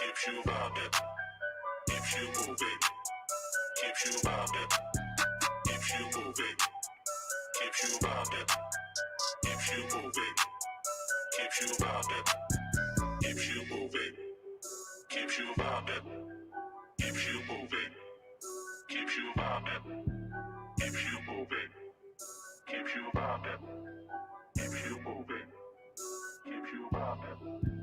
keeps you vibing, keeps you moving, keeps you vibing, keeps you moving, keeps you vibing, keeps you moving, keeps you vibing, keeps you moving, keeps you vibing, keeps you moving, keeps you vibing, keeps you moving, keeps you vibing, keeps you moving, keeps you vibing.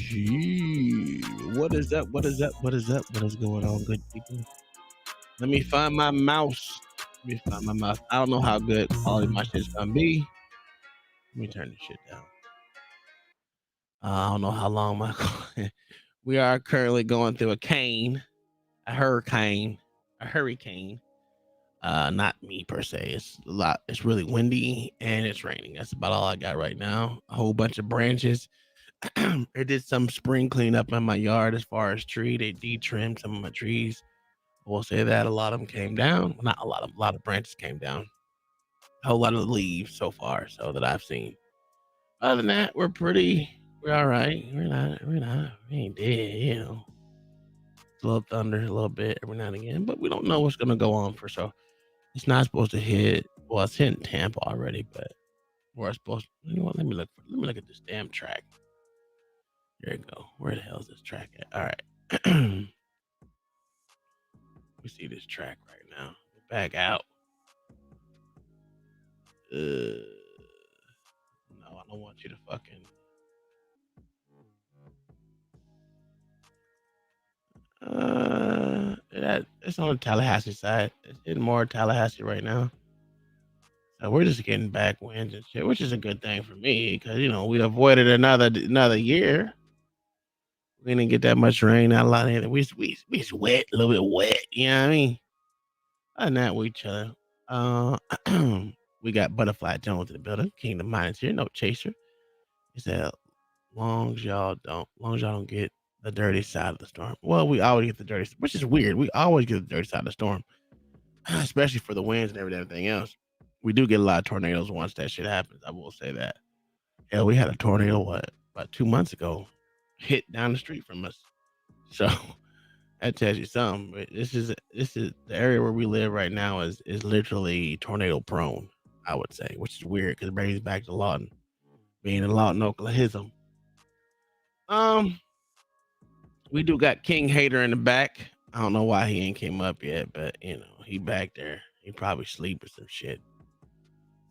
What is up? What is up? What is up? What is going on, good people? Let me find my mouse. Let me find my mouse. I don't know how good quality my shit's gonna be. Let me turn this shit down. I don't know how long my. We are currently going through a hurricane. Not me per se. It's a lot. It's really windy and it's raining. That's about all I got right now. A whole bunch of branches. I did some spring cleanup in my yard as far as tree. They de-trimmed some of my trees. I will say that a lot of them came down. Well, not a lot of branches came down. A whole lot of leaves so far, so that I've seen. Other than that, we're all right. We ain't dead, you know. It's a little thunder, a little bit every now and again, but we don't know what's gonna go on for so. It's not supposed to hit. Well, it's hitting Tampa already, but we're supposed. You know what? Let me look at this damn track. There you go. Where the hell is this track at? All right. We see this track right now. Back out. No, I don't want you to fucking. It's on the Tallahassee side. It's hitting more Tallahassee right now. So we're just getting back winds and shit, which is a good thing for me because we avoided another year. We didn't get that much rain, not a lot of anything. We wet, a little bit wet. You know what I mean? Other than that, we chilling. We got Butterfly Jones in the building. Kingdom Minds here, no chaser. He said, long as y'all don't get the dirty side of the storm. Well, we always get the dirty, which is weird. We always get the dirty side of the storm, especially for the winds and everything else. We do get a lot of tornadoes once that shit happens. I will say that. Hell, we had a tornado about 2 months ago hit down the street from us. So that tells you something. This is the area where we live right now is literally tornado prone, I would say, which is weird because it brings back to Lawton, being in Lawton, Oklahoma. We do got King Hater in the back. I don't know why he ain't came up yet, but he back there. He probably sleep or some shit.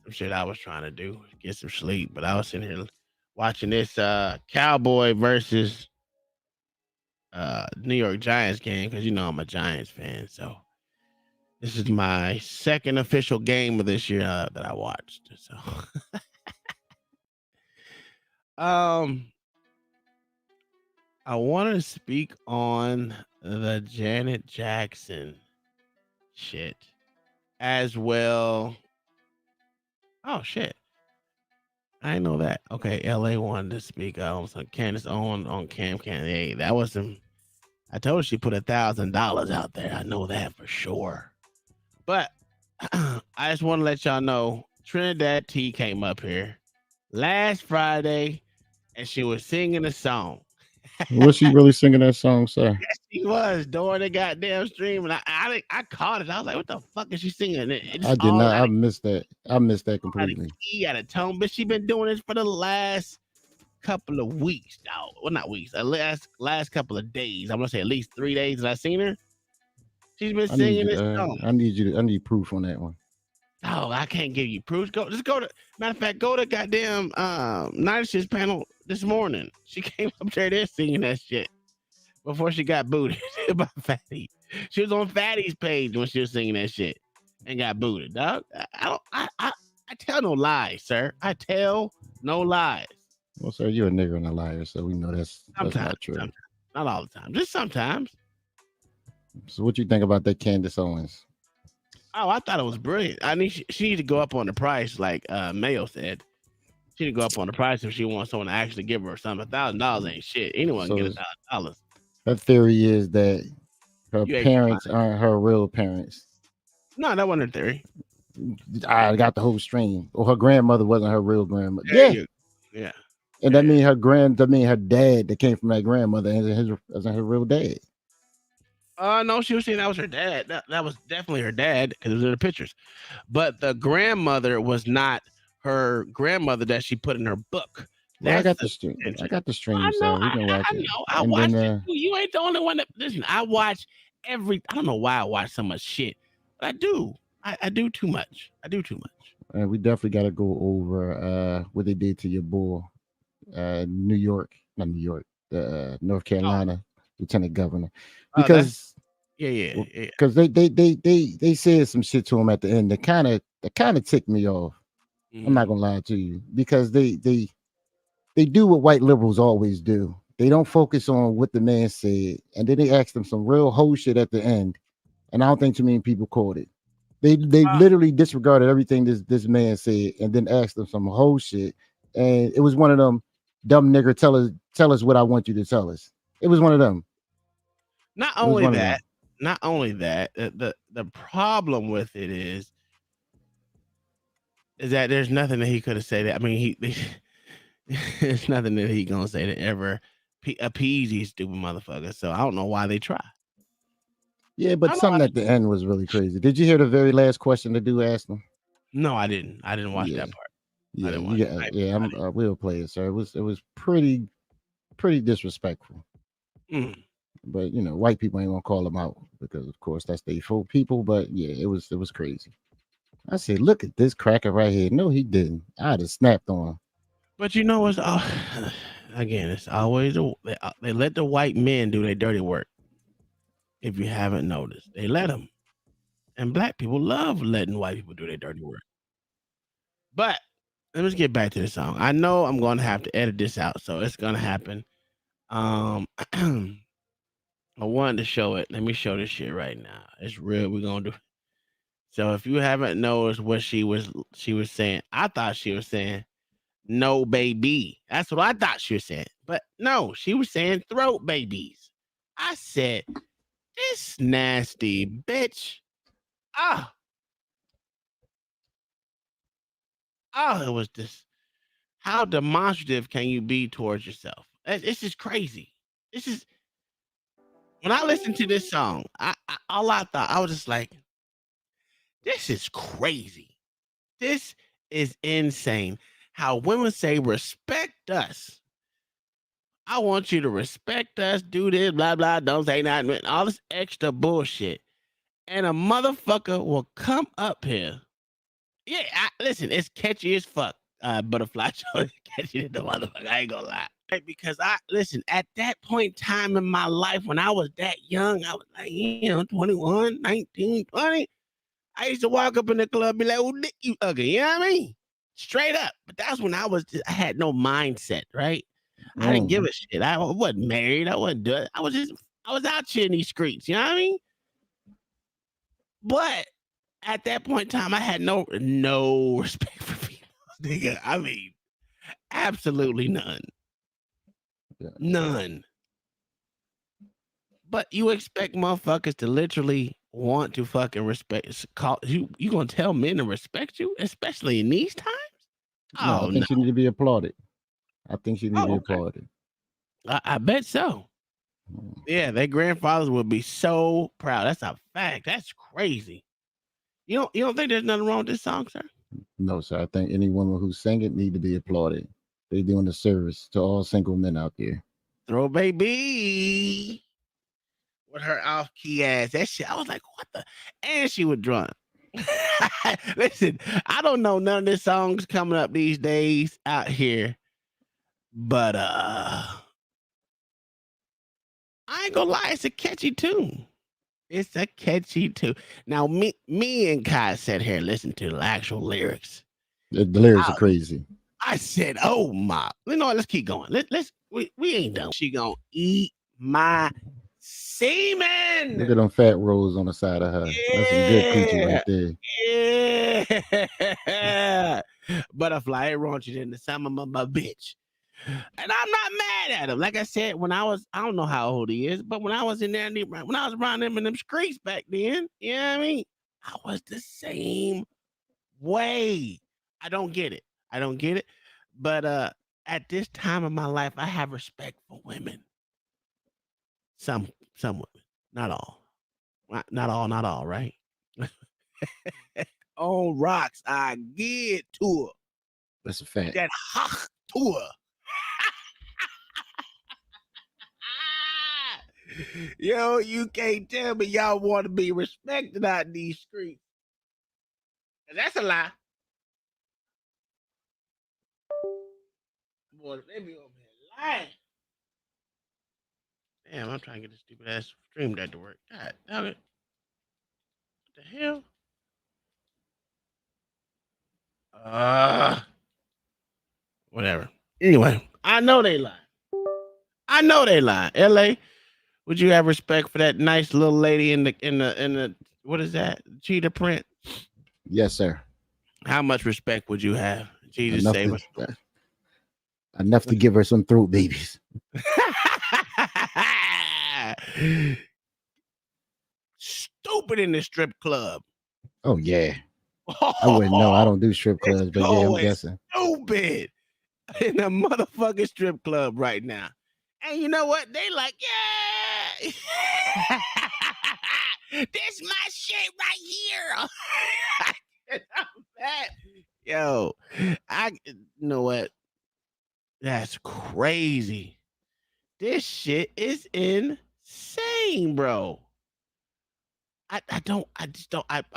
Some shit I was trying to do, get some sleep, but I was sitting here watching this Cowboy versus New York Giants game because I'm a Giants fan. So this is my second official game of this year that I watched. So I want to speak on the Janet Jackson shit as well. Oh shit. I know that. Okay, LA wanted to speak on some Candace Owens on Kam Kam. Hey, that was some. I told her she put $1,000 out there. I know that for sure. But I just want to let y'all know Trinidad T came up here last Friday and she was singing a song. Was she really singing that song, sir? Yes, she was during the goddamn stream, and I caught it. I was like, "What the fuck is she singing?" It's I did all not. out I of missed that. I missed that out of completely. key, out of tone. But she been doing this for the last couple of weeks, dog. Well, not weeks. Last couple of days. I'm gonna say at least 3 days that I seen her. She's been I need singing you this to. song. I need proof on that one. Oh, I can't give you proof. Just go to. Matter of fact, go to goddamn Night Shift panel this morning. She came up there singing that shit before she got booted by Fatty. She was on Fatty's page when she was singing that shit and got booted, dog. I tell no lies, sir. I tell no lies. Well, sir, you're a nigger and a liar, so we know that's Sometimes, not true. not all the time, just sometimes. So, what you think about that Candace Owens? Oh, I thought it was brilliant. I need she need to go up on the price, like Mayo said. She need to go up on the price if she wants someone to actually give her something. $1,000 ain't shit. Anyone can get $1,000. Her theory is that her You ate parents aren't her real parents. No, that wasn't her theory. I got the whole stream. Or her grandmother wasn't her real grandmother. Yeah. And that mean her dad that came from that grandmother isn't her real dad. No, she was saying that was her dad. That was definitely her dad because it was in the pictures. But the grandmother was not her grandmother that she put in her book. Well, I got the stream. I got the stream, so we can watch it. I watched it. You ain't the only one that listen. I watch I don't know why I watch so much shit, but I do. I do too much. I do too much. And we definitely got to go over what they did to your boy, not New York. the North Carolina lieutenant governor, Oh, that's because yeah. they said some shit to him at the end that kind of ticked me off. I'm not Mhm. gonna lie to you, because they do what white liberals always do. They don't focus on what the man said, and then they ask them some real whole shit at the end. And I don't think too many people caught it. They Uh, literally disregarded everything this man said, and then asked them some whole shit. And it was one of them dumb nigger tell us what I want you to tell us. It was one of them. not It was only one of that, them. the problem with it is that there's nothing that he could have said. I mean, there's nothing that he gonna say to ever appease these stupid motherfuckers. So I don't know why they try. Yeah, I but don't know why something at the end was really crazy. Did you hear the very last question the dude asked him? no, I didn't. I didn't watch Yeah, that part. I yeah, didn't you watch. got yeah. We'll play it, sir. It was pretty disrespectful. Mm. But white people ain't gonna call them out because, of course, that's they full people. But yeah, it was crazy. I said, look at this cracker right here. No, he didn't. I'd have snapped on him. But you know what's again? It's always they let the white men do their dirty work. If you haven't noticed, they let them, and black people love letting white people do their dirty work. But let's get back to the song. I know I'm going to have to edit this out, so it's going to happen. I wanted to show it. Let me show this shit right now. It's real. We're gonna do. So if you haven't noticed what she was saying, I thought she was saying no baby. That's what I thought she was saying. But no, she was saying throat babies. I said, this nasty bitch. Ah, it was this. How demonstrative can you be towards yourself? This is crazy. This is when I listened to this song, all I thought, I was just like, this is crazy. This is insane. How women say, respect us. I want you to respect us, do this, blah, blah, don't say nothing, all this extra bullshit. And a motherfucker will come up here. Yeah, listen, it's catchy as fuck. Butterfly show is catchy as the motherfucker. I ain't gonna lie. Right, because listen, at that point in time in my life, when I was that young, I was like, 21, 19, 20. I used to walk up in the club and be like, oh, Nick, you ugly. You know what I mean? Straight up. But that's when I had no mindset, right? I didn't give Mhm. a shit. I wasn't married. I wasn't doing it. I was out here in these streets. You know what I mean? But at that point in time, I had no respect for females, nigga. I mean, absolutely none. Yeah. None. But you expect motherfuckers to literally want to fucking call you gonna tell men to respect you, especially in these times? No, I Oh no. think she need to be applauded. I think she need to Oh, be okay. applauded. I bet so. Mm. Yeah, their grandfathers would be so proud. That's a fact. That's crazy. You don't think there's nothing wrong with this song, sir? No, sir. I think any woman who sang it need to be applauded. They doing a service to all single men out there. Throw baby with her off key ass. That shit. I was like, what the? And she was drunk. Listen, I don't know none of the songs coming up these days out here, but I ain't gonna lie, it's a catchy tune. It's a catchy tune. Now, me and Kai sat here and listened to the actual lyrics. The lyrics are crazy. I said, "Oh my!" You know what? Let's keep going. We ain't done. She gonna eat my Look semen. at them fat rolls on the side of her. That's some good coochie Yeah, right there. yeah. Butterfly, it raunchy in the summer, my bitch. And I'm not mad at him. Like I said, I don't know how old he is, but when I was in there, when I was around him in them streets back then, you know what I mean? I was the same way. I don't get it. I don't get it. But at this time of my life, I have respect for women. Some women, not all. Not all, right? On rocks, I get to her. That's a fact. That hot to her. Yo, you can't tell me y'all want to be respected out in these streets. That's a lie. Boy, they be over here lying. Damn, I'm trying to get this stupid ass stream deck to work. God damn it. What the hell? Whatever. Anyway, I know they lie. I know they lie. LA, would you have respect for that nice little lady in the what is that? Cheetah print? Yes, sir. How much respect would you have? Jesus Enough save to, us. enough to give her some throat babies. Stupid in the strip club. Oh yeah. I wouldn't know. I don't do strip clubs, but yeah, I'm Going guessing. stupid in a motherfucking strip club right now. And you know what? They like, yeah, this my shit right here. Yo, you know what? That's crazy. This shit is insane, bro. I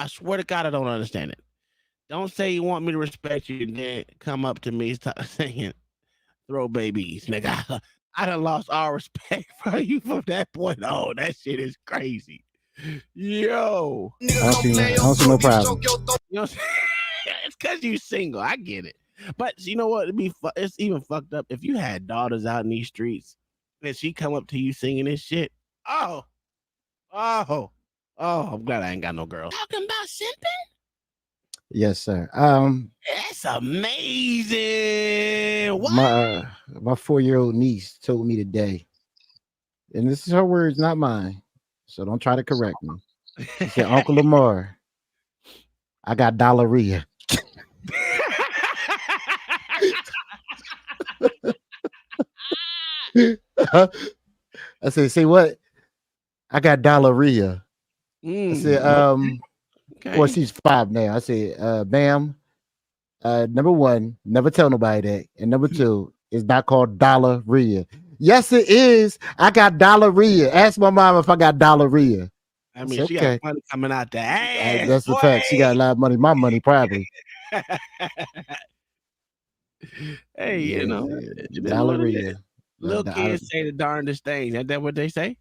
swear to God, I don't understand it. Don't say you want me to respect you and then come up to me start saying throw babies, nigga. I done lost all respect for you from that point on. That shit is crazy. Yo. I don't see no problem. You know, it's because you single. I get it. But you know what? It's even fucked up if you had daughters out in these streets and she come up to you singing this shit. Oh, I'm glad I ain't got no girls. Talking about simping? Yes, sir. That's amazing. What? My 4-year-old niece told me today, and this is her words, not mine. So don't try to correct me. She said, Uncle Lamar, I got diarrhea. I said, say what? I got diarrhea. I said, okay. Well, she's 5 now. I said, ma'am, number one, never tell nobody that. And number two, it's not called diarrhea. Yes, it is. I got diarrhea. Ask my mom if I got diarrhea. I mean, she got money coming out the ass. That's the fact. She got a lot of money. My money, probably. Hey, you know, diarrhea. Little kids say the darndest thing. Is that what they say?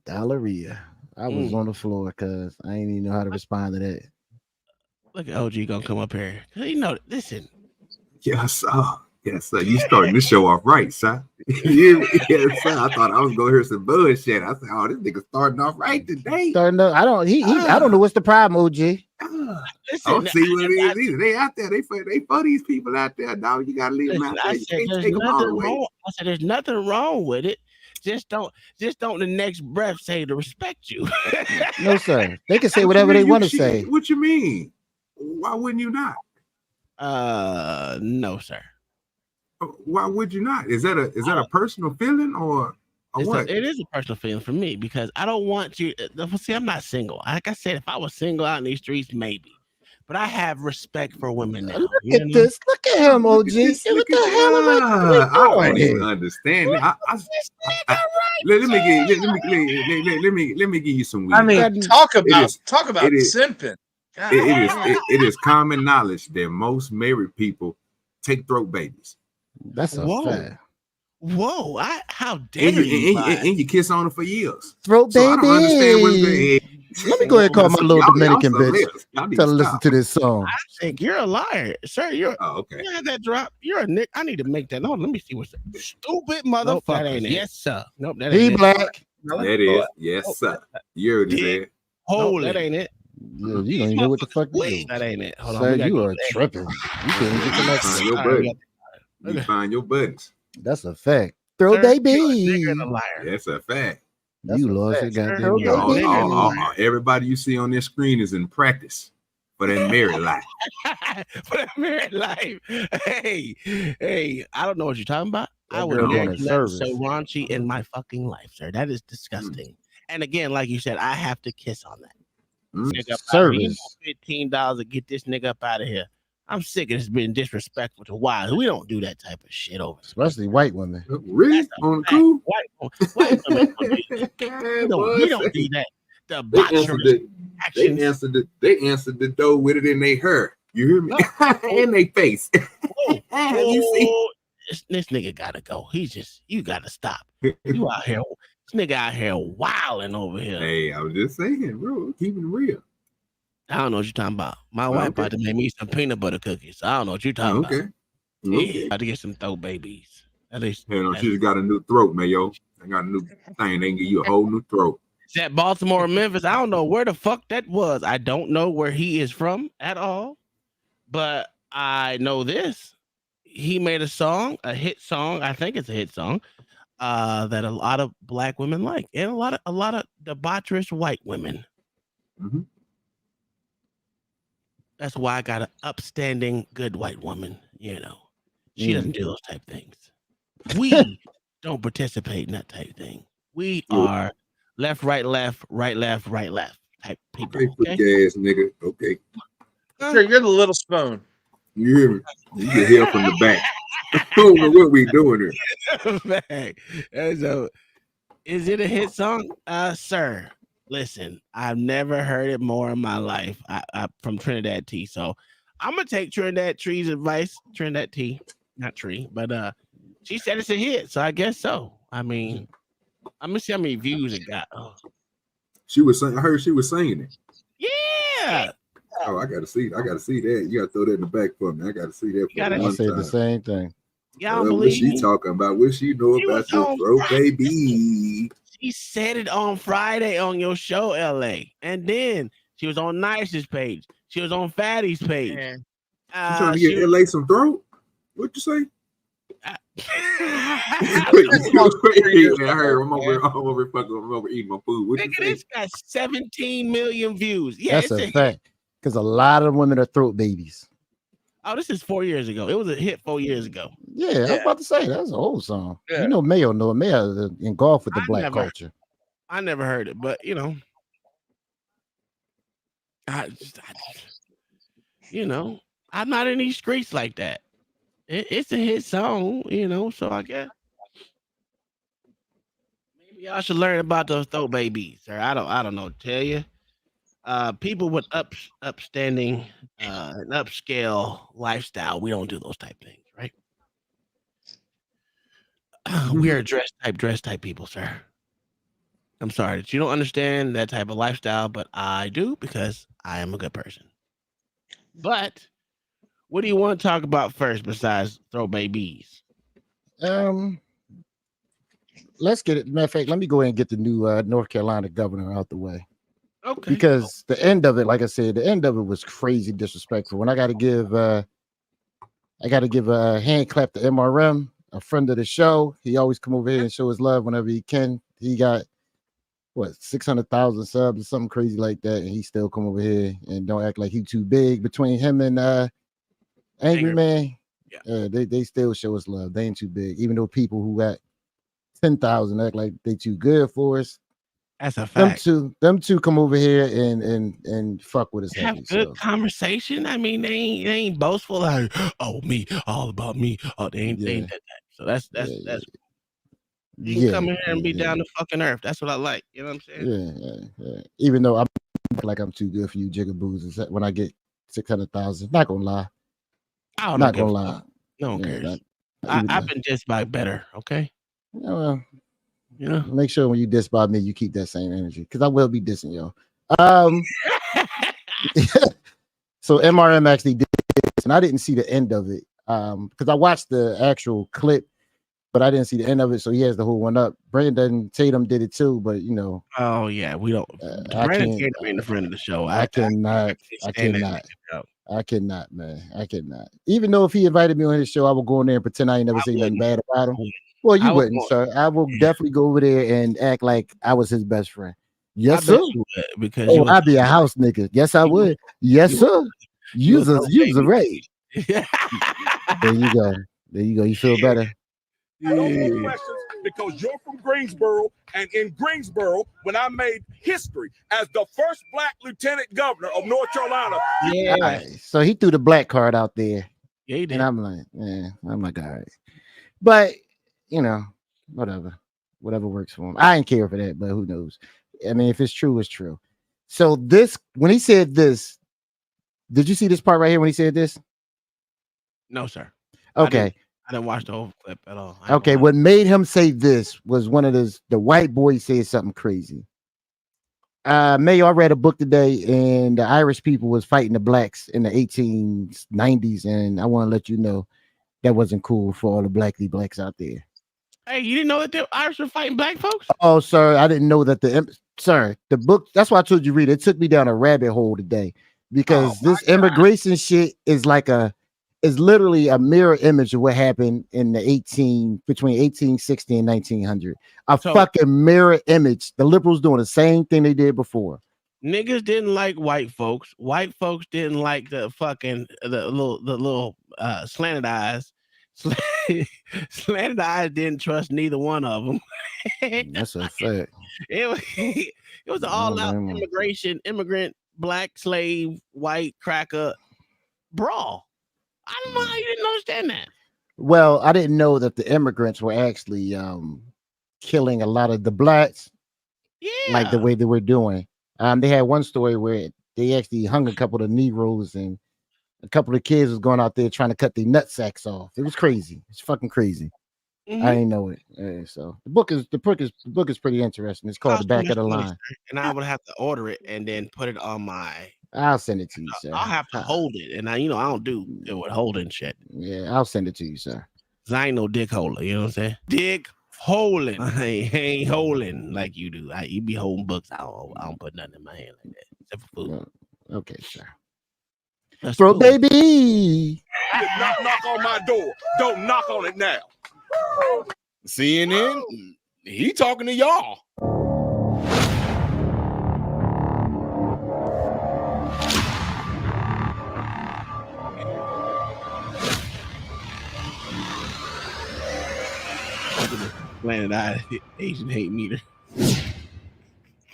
Diarrhea. I was on the floor because I didn't even know how to respond to that. Look at OG gonna come up here. You know, listen. Yes, sir. You starting this show off right, son. Yes, sir. I thought I was gonna hear some bullshit. I said, "Oh, this nigga starting off right today." I don't know what's the problem, OG. Listen, I don't see what it is either. They out there. They for these people out there, dog. You gotta leave them out there. You can't take them all the way. I said, there's nothing wrong with it. Just don't the next breath say to respect you. No, sir. They can say whatever they want to say. What you mean? Why wouldn't you not? No, sir. Why would you not? Is that a personal feeling or what? It is a personal feeling for me because I don't want you. See, I'm not single. Like I said, if I was single out in these streets, maybe. But I have respect for women now. Look at this. Look at him, OG. What the hell am I don't even understand. Let me give you some weed. I mean, talk about simping. It is common knowledge that most married people take throat babies. That's a fact. Whoa! How dare you? And you kiss on it for years. Throat baby. I don't understand what's going on. Let me go ahead and call my little Dominican bitch. Tell her to listen to this song. I think you're a liar, sir. Okay. You had that drop. You're a Nick. I need to make that. No, let me see what's that. Stupid motherfucker. Nope, that ain't it. Yes, sir. Nope, that ain't it. Black. That is. Yes, sir. You already said. Holy. Nope, that ain't it. You don't even know what the fuck you do. That ain't it. Hold sir, on. You are tripping. You can't get the next one. You find your buttons. That's a fact. Throw baby. You're a liar. That's a fact. You lost it, goddamn. Everybody you see on this screen is in practice for that married life. For that married life. Hey, I don't know what you're talking about. I would never so raunchy in my fucking life, sir. That is disgusting. And again, like you said, I have to kiss on that. Service. $15 to get this nigga up out of here. I'm sick of this being disrespectful to wives. We don't do that type of shit over here. Especially white women. Really? On the cool? White women. We don't do that. The botcherous actions. They answered the door with it in their hair. You hear me? In their face. You see? this nigga gotta go. You gotta stop. You out here, this nigga out here wilding over here. Hey, I was just saying, bro, keep it real. I don't know what you're talking about. My wife about to make me some peanut butter cookies. I don't know what you're talking about. Okay. Yeah, about to get some throat babies. At least. Hell no, she just got a new throat, man, yo. I got a new thing. They can give you a whole new throat. Is that Baltimore or Memphis? I don't know where the fuck that was. I don't know where he is from at all. But I know this. He made a song, a hit song. I think it's a hit song. That a lot of black women like, and a lot of debaucherous white women. Mm-hmm. That's why I got an upstanding, good white woman. You know, she doesn't do those type things. We don't participate in that type thing. We are left, right, left, right, left, right, left type people. Okay, gas, nigga. Okay. Sure, you're the little spoon. You hear me? You get here from the back. I don't know what we doing here. So, is it a hit song? Sir, listen, I've never heard it more in my life. I from Trinidad T. So I'm gonna take Trinidad Tree's advice. Trinidad T, not Tree, but she said it's a hit, so I guess so. I mean, I'm gonna see how many views it got. Oh. She was saying. I heard she was saying it. Yeah. Oh, I gotta see that. You gotta throw that in the back for me. I gotta see that. I say the same thing. Y'all what she talking about? What she know about your throat, baby? She said it on Friday on your show, LA, and then she was on Nice's page. She was on Fatty's page. She trying to get LA some throat. What you say? I heard I'm over eating my food. What you say? This got 17 million views. Yeah, that's a fact. Because a lot of women are throat babies. Oh, this is 4 years ago. It was a hit 4 years ago. Yeah, I was about to say that's an old song. Yeah. You know, Mayo engulfed with the black culture. I never heard it, but you know, I'm not in these streets like that. It's a hit song, you know, so I guess maybe y'all should learn about those throat babies, or I don't know. Tell you, people with upstanding, an upscale lifestyle, we don't do those type things, right? We are dress type people, sir. I'm sorry that you don't understand that type of lifestyle, but I do because I am a good person. But what do you want to talk about first besides throw babies? Let's get it. Matter of fact, let me go ahead and get the new North Carolina governor out the way. Okay. Because the end of it, like I said, the end of it was crazy disrespectful. When I got to give a hand clap to MRM, a friend of the show. He always come over here and show his love whenever he can. He got 600,000 subs or something crazy like that, and he still come over here and don't act like he too big. Between him and Angry Man, they still show us love. They ain't too big, even though people who got 10,000 act like they too good for us. That's a fact. Them two come over here and fuck with us. Have good conversation. I mean, they ain't boastful like, oh, me, all about me. Oh, they ain't that. So that's you can come in here and be down to fucking earth. That's what I like. You know what I'm saying? Yeah. Even though I'm like I'm too good for you jigaboos. When I get 600,000, not gonna lie. Not gonna lie. No one cares. I've been dissed by better. Okay. Make sure when you diss by me, you keep that same energy because I will be dissing y'all. So MRM actually did this, and I didn't see the end of it because I watched the actual clip, but I didn't see the end of it. So he has the whole one up. Brandon Tatum did it too, but you know. Oh yeah, we don't. Brandon Tatum ain't the friend of the show. I cannot, man. I cannot. Even though if he invited me on his show, I would go in there and pretend I ain't never seen nothing bad about him. Well, you wouldn't, sir. I will definitely go over there and act like I was his best friend. Yes, sir. Because I'd be a house nigga. Yes, I would. Yes, sir. Use a right. There you go. You feel better. I don't know questions because you're from Greensboro, and in Greensboro, when I made history as the first black lieutenant governor of North Carolina. Yeah. Right. So he threw the black card out there. Yeah, he did. And I'm like, I'm like, all right. But you know, whatever works for him. I ain't care for that, but who knows? I mean, if it's true, it's true. So when he said this, did you see this part right here when he said this? No, sir. Okay. I didn't watch the whole clip at all. I ain't Okay, gonna lie. what made him say this was one of the white boys said something crazy. Mayo, I read a book today, and the Irish people was fighting the blacks in the 1890s, and I want to let you know that wasn't cool for all the blacks out there. Hey, you didn't know that the Irish were fighting black folks? Oh, sir, I didn't know that the book. That's why I told you read it. It took me down a rabbit hole today because this immigration shit is literally a mirror image of what happened in between 1860 and 1900. A fucking mirror image. The liberals doing the same thing they did before. Niggas didn't like white folks. White folks didn't like the little slanted eyes. Slanted eyes didn't trust neither one of them. That's a fact. It was all out immigrant, black, slave, white, cracker brawl. I don't know how you didn't understand that. Well, I didn't know that the immigrants were actually killing a lot of the blacks. Yeah, like the way they were doing. They had one story where they actually hung a couple of Negroes, and a couple of kids was going out there trying to cut their nut sacks off. It was crazy. It's fucking crazy. Mm-hmm. I didn't know it. So the book is pretty interesting. It's called The Back of the Line. And I would have to order it and then put it on my. I'll send it to you, sir. I'll have to hold it, and I don't do it with holding shit. Yeah, I'll send it to you, sir. 'Cause I ain't no dick holder. You know what I'm saying? Dick holding. I ain't holding like you do. You be holding books. I don't put nothing in my hand like that except for food. Okay, sir. That's Bro, cool. baby. Knock on my door. Don't knock on it now. CNN, he talking to y'all. Planet Eye Asian hate meter.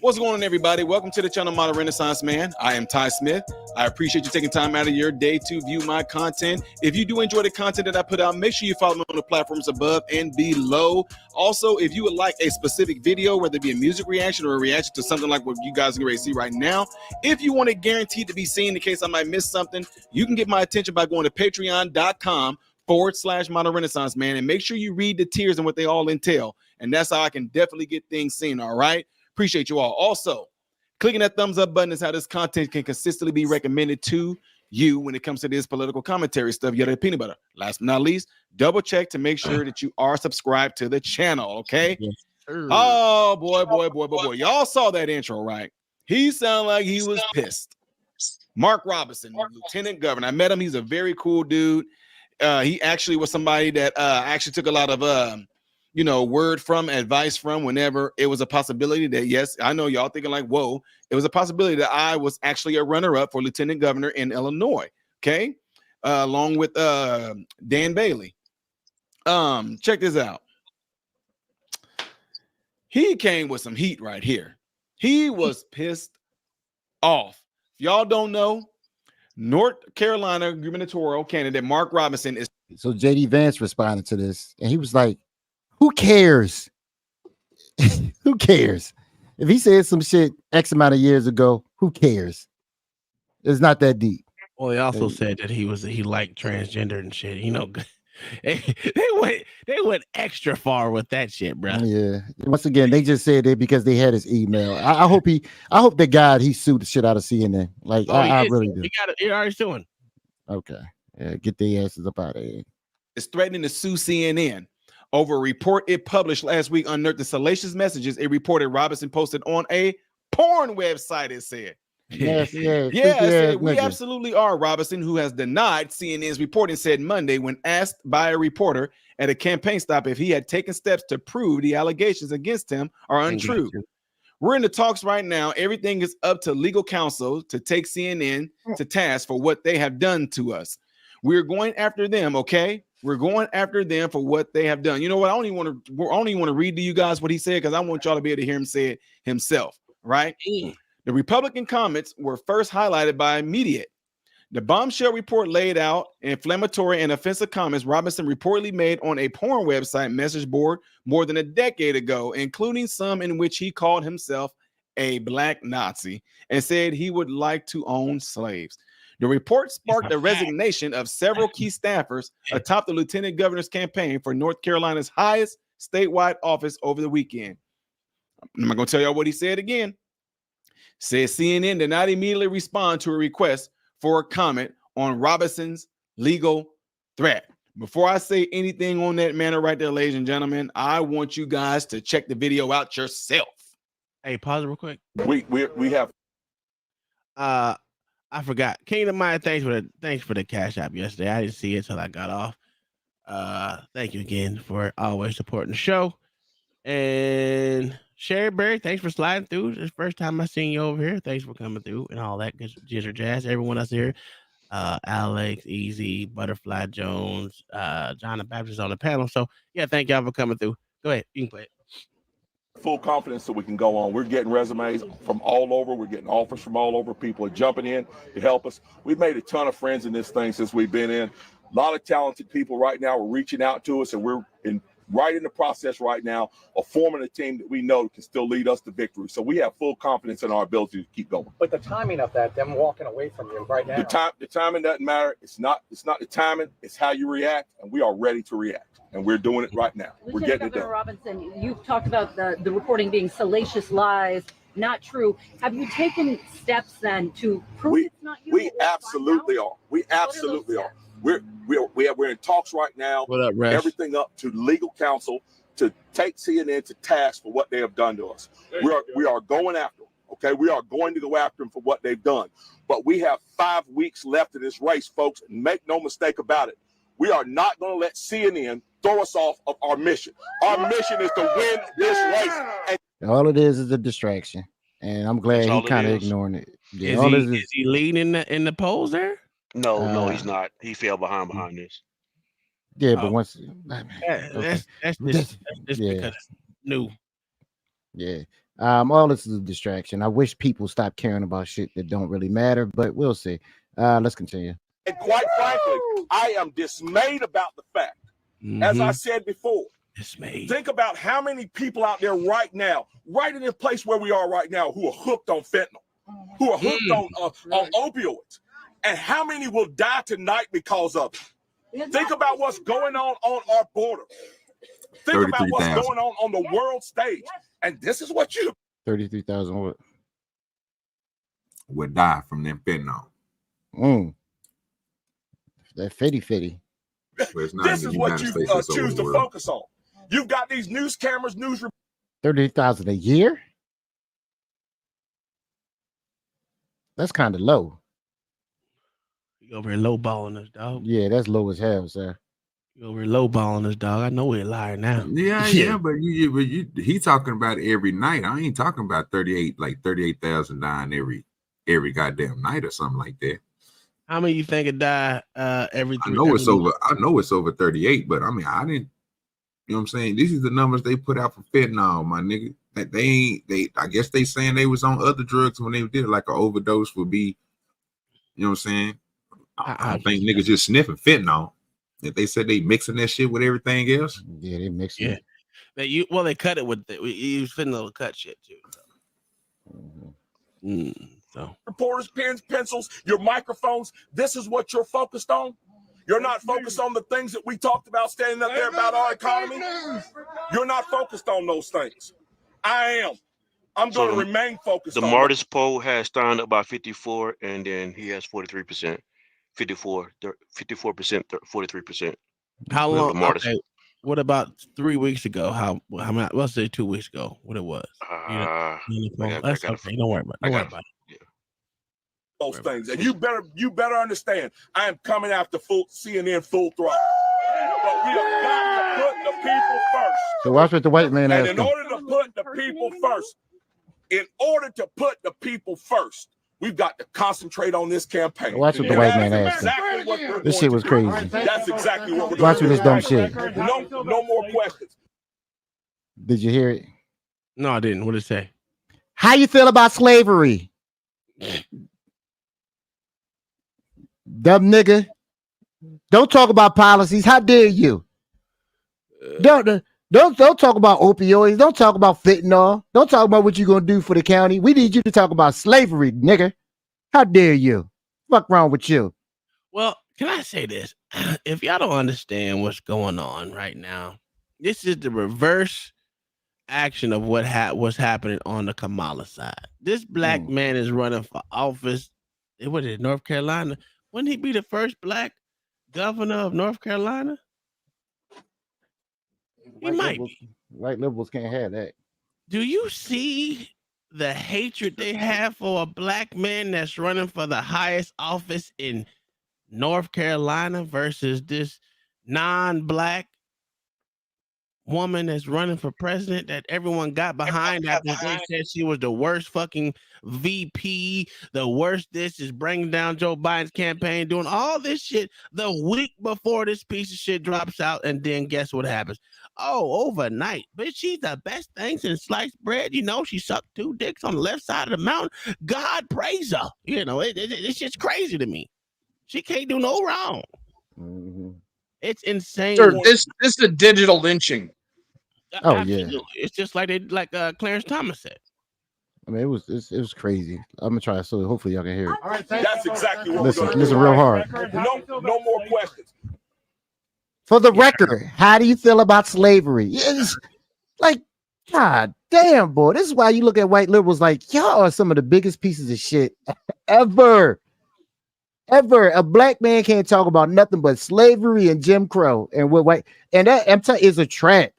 What's going on, everybody? Welcome to the channel Modern Renaissance Man. I am Ty Smith. I appreciate you taking time out of your day to view my content. If you do enjoy the content that I put out, make sure you follow me on the platforms above and below. Also, if you would like a specific video, whether it be a music reaction or a reaction to something like what you guys are going to see right now, if you want it guaranteed to be seen in case I might miss something, you can get my attention by going to patreon.com/Modern Renaissance Man, and make sure you read the tiers and what they all entail. And that's how I can definitely get things seen. All right. Appreciate you all. Also, clicking that thumbs up button is how this content can consistently be recommended to you when it comes to this political commentary stuff. You're the peanut butter. Last but not least, double check to make sure that you are subscribed to the channel. Okay. Yes, oh boy. Y'all saw that intro, right? He sounded like he was pissed. Mark Robinson, Lieutenant Governor. I met him. He's a very cool dude. He actually was somebody that actually took a lot of advice from whenever it was a possibility that, yes, I know y'all thinking like, whoa, it was a possibility that I was actually a runner-up for lieutenant governor in Illinois. Okay. Along with Dan Bailey. Check this out. He came with some heat right here. He was pissed off. If y'all don't know, North Carolina gubernatorial candidate Mark Robinson is. So JD Vance responded to this, and he was like, who cares? Who cares? If he said some shit X amount of years ago, who cares? It's not that deep. Well, he also said that he liked transgender and shit. They went extra far with that shit, bro. Yeah. Once again, they just said it because they had his email. I hope the God he sued the shit out of CNN. Like I really do. He already suing. Okay. Yeah, get their asses up out of here. Is threatening to sue CNN over a report it published last week unearthed the salacious messages it reported Robinson posted on a porn website, it said. Yes, it said, we absolutely are. Robinson, who has denied CNN's reporting, said Monday when asked by a reporter at a campaign stop if he had taken steps to prove the allegations against him are untrue. We're in the talks right now. Everything is up to legal counsel to take CNN to task for what they have done to us. We're going after them, okay? We're going after them for what they have done. You know what? I don't even want to read to you guys what he said because I want y'all to be able to hear him say it himself, right? The Republican comments were first highlighted by Mediate. The bombshell report laid out inflammatory and offensive comments Robinson reportedly made on a porn website message board more than a decade ago, including some in which he called himself a black Nazi and said he would like to own slaves. The report sparked the resignation of several key staffers atop the lieutenant governor's campaign for North Carolina's highest statewide office over the weekend. I'm not going to tell y'all what he said again. Says CNN did not immediately respond to a request for a comment on Robinson's legal threat. Before I say anything on that matter right there, ladies and gentlemen, I want you guys to check the video out yourself. Hey, pause it real quick. We have I forgot. Kingdom Mind, thanks for the cash app yesterday. I didn't see it till I got off. Thank you again for always supporting the show. And Sherry Berry, thanks for sliding through. It's the first time I seen you over here. Thanks for coming through and all that good jizzer jazz. Everyone else here. Alex, Easy, Butterfly Jones, John the Baptist on the panel. So yeah, thank y'all for coming through. Go ahead, you can play it. full confidence that we can go on. We're getting resumes from all over. We're getting offers from all over. People are jumping in to help us. We've made a ton of friends in this thing since we've been in. A lot of talented people right now are reaching out to us, and we're right in the process right now of forming a team that we know can still lead us to victory. So we have full confidence in our ability to keep going. But the timing of that, them walking away from you right now. The timing doesn't matter. It's not the timing. It's how you react, and we are ready to react. And we're doing it right now. We're getting it done. Robinson, you've talked about the reporting being salacious lies, not true. Have you taken steps then to prove it's not you? We absolutely are. We absolutely are. We're in talks right now. What up, Rex? Everything up to legal counsel to take CNN to task for what they have done to us. We are going after them. Okay, we are going to go after them for what they've done. But we have 5 weeks left in this race, folks. And make no mistake about it. We are not going to let CNN throw us off of our mission. Our mission is to win this race. And all it is a distraction. And I'm glad he kind of ignoring it. Yeah, is he leading in the polls there? No, he's not. He fell behind this. Yeah, but once that's just because it's new. Yeah. All this is a distraction. I wish people stop caring about shit that don't really matter, but we'll see. Let's continue. And quite frankly, I am dismayed about the fact, as I said before, dismayed. Think about how many people out there right now, right in the place where we are right now, who are hooked on fentanyl, who are hooked on opioids, and how many will die tonight because of it. Think about what's going on our border. Think about what's going on the world stage. And this is what 33,000 what? Would die from them fentanyl. That fitty. This is what you choose to focus on. You've got these news cameras, 38,000 a year? That's kind of low. You over here lowballing us, dog. Yeah, that's low as hell, sir. You over here lowballing us, dog. I know we're lying now. Yeah, but he talking about every night. I ain't talking about 38,000 dying every goddamn night or something like that. How many you think it die every 3 I know it's over 38, but I mean, I didn't, you know what I'm saying? These are the numbers they put out for fentanyl, my nigga. That I guess they saying they was on other drugs when they did it, like an overdose would be, you know what I'm saying? I think niggas just sniffing fentanyl. If they said they mixing that shit with everything else. Yeah, they mixing it. They cut it with we use fentanyl to cut shit too. So. Reporters, pens, pencils, your microphones. This is what you're focused on. You're not focused on the things that we talked about standing up there about our economy. You're not focused on those things. I am. I'm going to remain focused on the Martis poll has Stein about 54, and then he has 43%. 54%, 43%. How long? Okay. What about 3 weeks ago? How many? Let's say 2 weeks ago. What it was? That's okay. Don't worry about it. Those things, and you better understand. I am coming after CNN full throttle. But we have got to put the people first. So watch what the white man asked. And in order to put the people first, we've got to concentrate on this campaign. Watch what the white man asked. This shit was crazy. That's exactly what we're doing. Watch with this dumb shit. No more questions. Did you hear it? No, I didn't. What did it say? How you feel about slavery? Dumb nigga. Don't talk about policies. How dare you? Don't talk about opioids. Don't talk about fentanyl. Don't talk about what you're gonna do for the county. We need you to talk about slavery, nigga. How dare you? Fuck wrong with you? Well, can I say this? If y'all don't understand what's going on right now, this is the reverse action of what's happening on the Kamala side. This black man is running for office. What is it, North Carolina? Wouldn't he be the first black governor of North Carolina? He might be. White liberals can't have that. Do you see the hatred they have for a black man that's running for the highest office in North Carolina versus this non-black woman that's running for president that everyone got behind after they said she was the worst fucking VP, the worst this is bringing down Joe Biden's campaign, doing all this shit the week before this piece of shit drops out, and then guess what happens? Oh, overnight, bitch, she's the best thing since sliced bread. You know, she sucked 2 dicks on the left side of the mountain. God praise her. You know, it's just crazy to me. She can't do no wrong. It's insane. Sir, this is a digital lynching. Oh Absolutely. yeah, It's just like Clarence Thomas said. I mean, it was crazy. I'm gonna try, so hopefully y'all can hear it. All right, that's exactly what Listen, we're gonna listen do. real hard. No more questions. For the record, how do you feel about slavery? It's like, God damn, boy. This is why you look at white liberals like y'all are some of the biggest pieces of shit ever. Ever. A black man can't talk about nothing but slavery and Jim Crow and what white, and that I'm telling you, is a trap.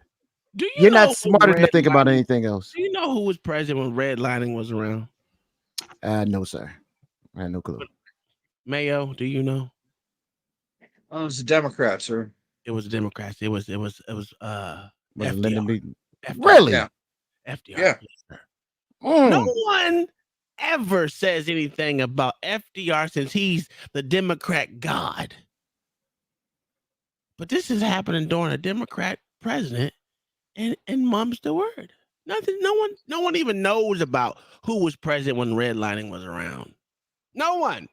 You're not smart enough to think about anything else. Do you know who was president when redlining was around? No, sir. I had no clue. Mayo, do you know? Oh, it was a Democrat, sir. It was Democrats. It was FDR. Really? Yeah. FDR. Yeah. Yes, sir. No one ever says anything about FDR since he's the Democrat god. But this is happening during a Democrat president, and mum's the word. Nothing. No one even knows about who was president when redlining was around. No one.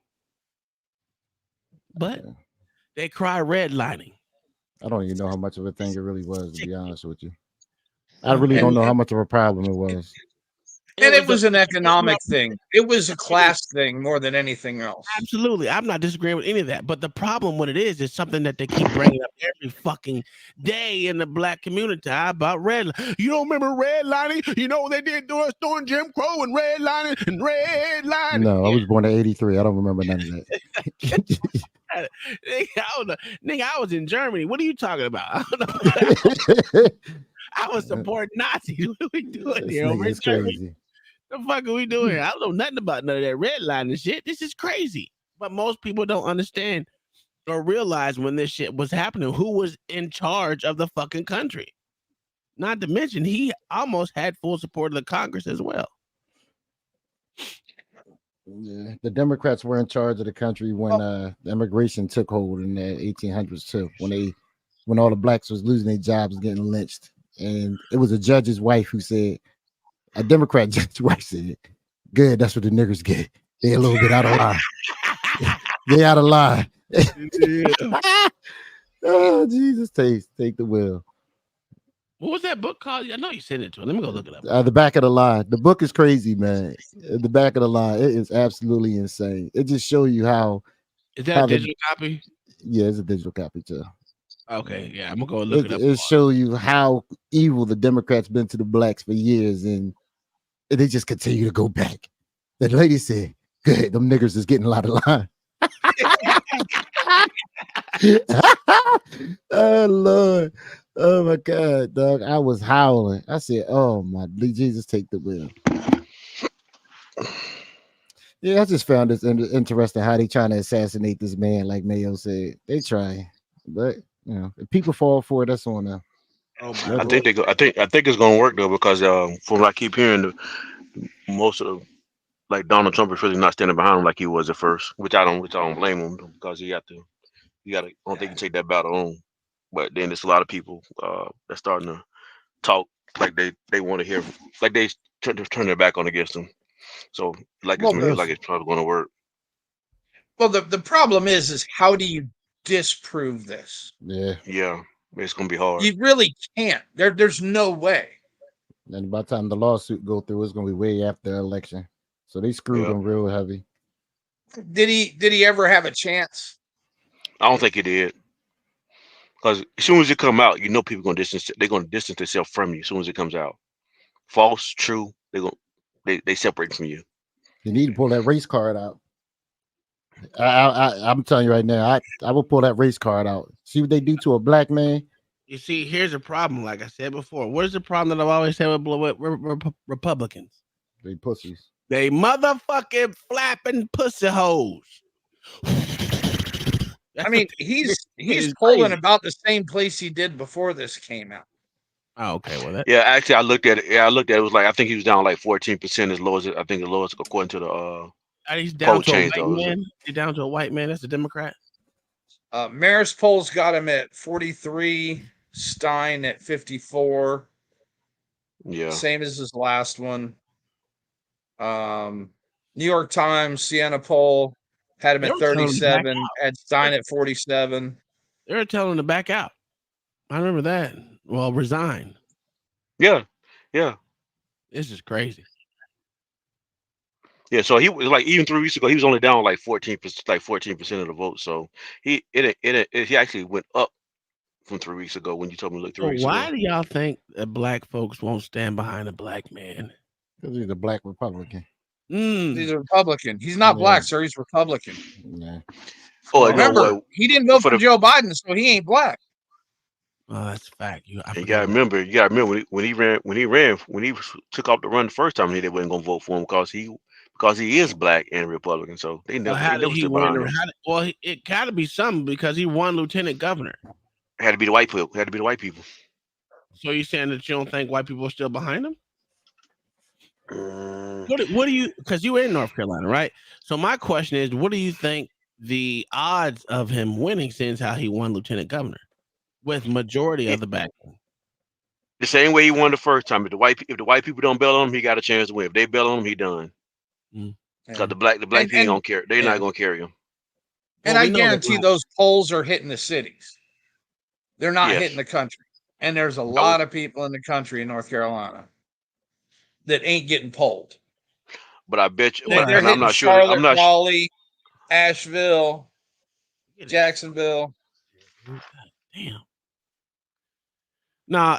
But they cry redlining. I don't even know how much of a thing it really was, to be honest with you. I really don't know how much of a problem it was. And it was an economic thing. It was a class thing more than anything else. Absolutely. I'm not disagreeing with any of that. But the problem with it is something that they keep bringing up every fucking day in the black community about redlining. You don't remember redlining? You know what they did to us during Jim Crow and redlining and redlining? No, I was born in 83. I don't remember none of that. Nigga, I was in Germany. What are you talking about? I don't know. I was supporting Nazis. What are we doing here? It's crazy. The fuck are we doing here? I don't know nothing about none of that redlining shit. This is crazy. But most people don't understand or realize when this shit was happening, who was in charge of the fucking country. Not to mention, he almost had full support of the Congress as well. Yeah, the Democrats were in charge of the country when immigration took hold in the 1800s too. When all the blacks was losing their jobs, getting lynched, and it was a judge's wife who said, a Democrat judge's wife said, "Good, that's what the niggers get. They a little bit out of line. They out of line." Oh Jesus, take the wheel. What was that book called? I know you sent it to me. Let me go look it up. The back of the line. The book is crazy, man. The back of the line. It is absolutely insane. It just shows you how. Is that a digital copy? Yeah, it's a digital copy too. Okay, yeah, I'm gonna go look it up. It shows you how evil the Democrats been to the blacks for years, and they just continue to go back. The lady said, "Good, them niggers is getting a lot of line." Oh Lord. Oh my God, dog. I was howling. I said, "Oh my Jesus, take the wheel." Yeah, I just found this interesting how they trying to assassinate this man, like Mayo said. They try, but you know, if people fall for it, that's on them. I think it's gonna work though, because from what I keep hearing, most of the, like, Donald Trump is really not standing behind him like he was at first, which I don't blame him, because you gotta I don't think you can take that battle on. But then there's a lot of people that's starting to talk like they want to hear, like they turn their back on against him. So like it's probably going to work. Well, the problem is how do you disprove this? Yeah, it's going to be hard. You really can't. There's no way. And by the time the lawsuit go through, it's going to be way after the election. So they screwed them real heavy. Did he ever have a chance? I don't think he did. Because as soon as it come out, you know people gonna distance. They're gonna distance themselves from you as soon as it comes out. False, true. They separate from you. You need to pull that race card out. I'm telling you right now, I will pull that race card out. See what they do to a black man. You see, here's a problem. Like I said before, what is the problem that I've always had with Republicans? They pussies. They motherfucking flapping pussy hoes. I mean, he's polling about the same place he did before this came out. Oh, okay. Well, yeah, actually, I looked at it. Yeah, I looked at it. It was like I think he was down like 14%, as low as I think the lowest according to the he's down to change. a white man. He's down to a white man. That's a Democrat. Marist polls got him at 43. Stein at 54. Yeah, same as his last one. New York Times Siena poll had him at 37. Had Stein at 47. They were telling him to back out. I remember that. Well, resign. Yeah. This is crazy. Yeah, so he was like, even 3 weeks ago, he was only down like 14% of the vote. So he actually went up from 3 weeks ago when you told me to look 3 weeks ago. Why do y'all think that black folks won't stand behind a black man? Because he's a black Republican. He's a Republican. He's not black, sir. He's Republican. Yeah. Oh, remember, he didn't vote for Joe Biden, so he ain't black. Oh, that's a fact. You gotta remember. When he took off the run the first time, they wasn't gonna vote for him because he is black and Republican. So they never. Stood behind him. Well, it gotta be something because he won lieutenant governor. It had to be the white people. So you're saying that you don't think white people are still behind him? What do you? Because you were in North Carolina, right? So my question is, what do you think the odds of him winning, since how he won lieutenant governor with majority of the backing? The same way he won the first time. If the white people don't bail on him, he got a chance to win. If they bail on him, he done. Because the black people don't care. They're not gonna carry him. And I guarantee those polls are hitting the cities. They're not hitting the country. And there's a lot of people in the country in North Carolina that ain't getting polled. But I bet you, they're hitting I'm not sure. Charlotte, I'm not Raleigh, Asheville, Jacksonville. Damn. No,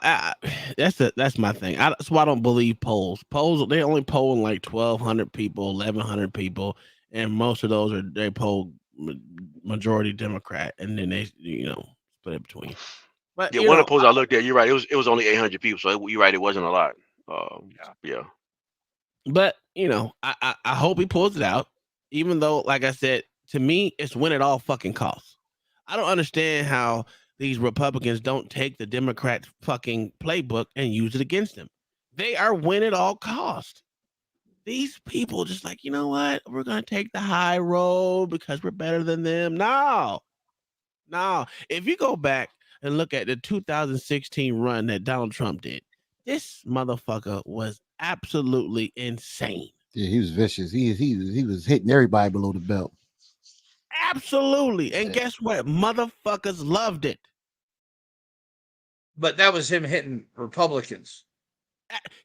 that's my thing. That's why I don't believe polls. Polls, they only polling like 1,200 people, 1,100 people, and most of those they poll majority Democrat, and then they split it between. But one of the polls I looked at, you're right. It was only 800 people, so you're right. It wasn't a lot. Yeah. But I hope he pulls it out. Even though, like I said, to me, it's win at all fucking costs. I don't understand how these Republicans don't take the Democrats' fucking playbook and use it against them. They are win at all costs. These people just like, you know what? We're going to take the high road because we're better than them. No. If you go back and look at the 2016 run that Donald Trump did, this motherfucker was absolutely insane. Yeah, he was vicious. He was hitting everybody below the belt. Absolutely. And guess what? Motherfuckers loved it. But that was him hitting Republicans.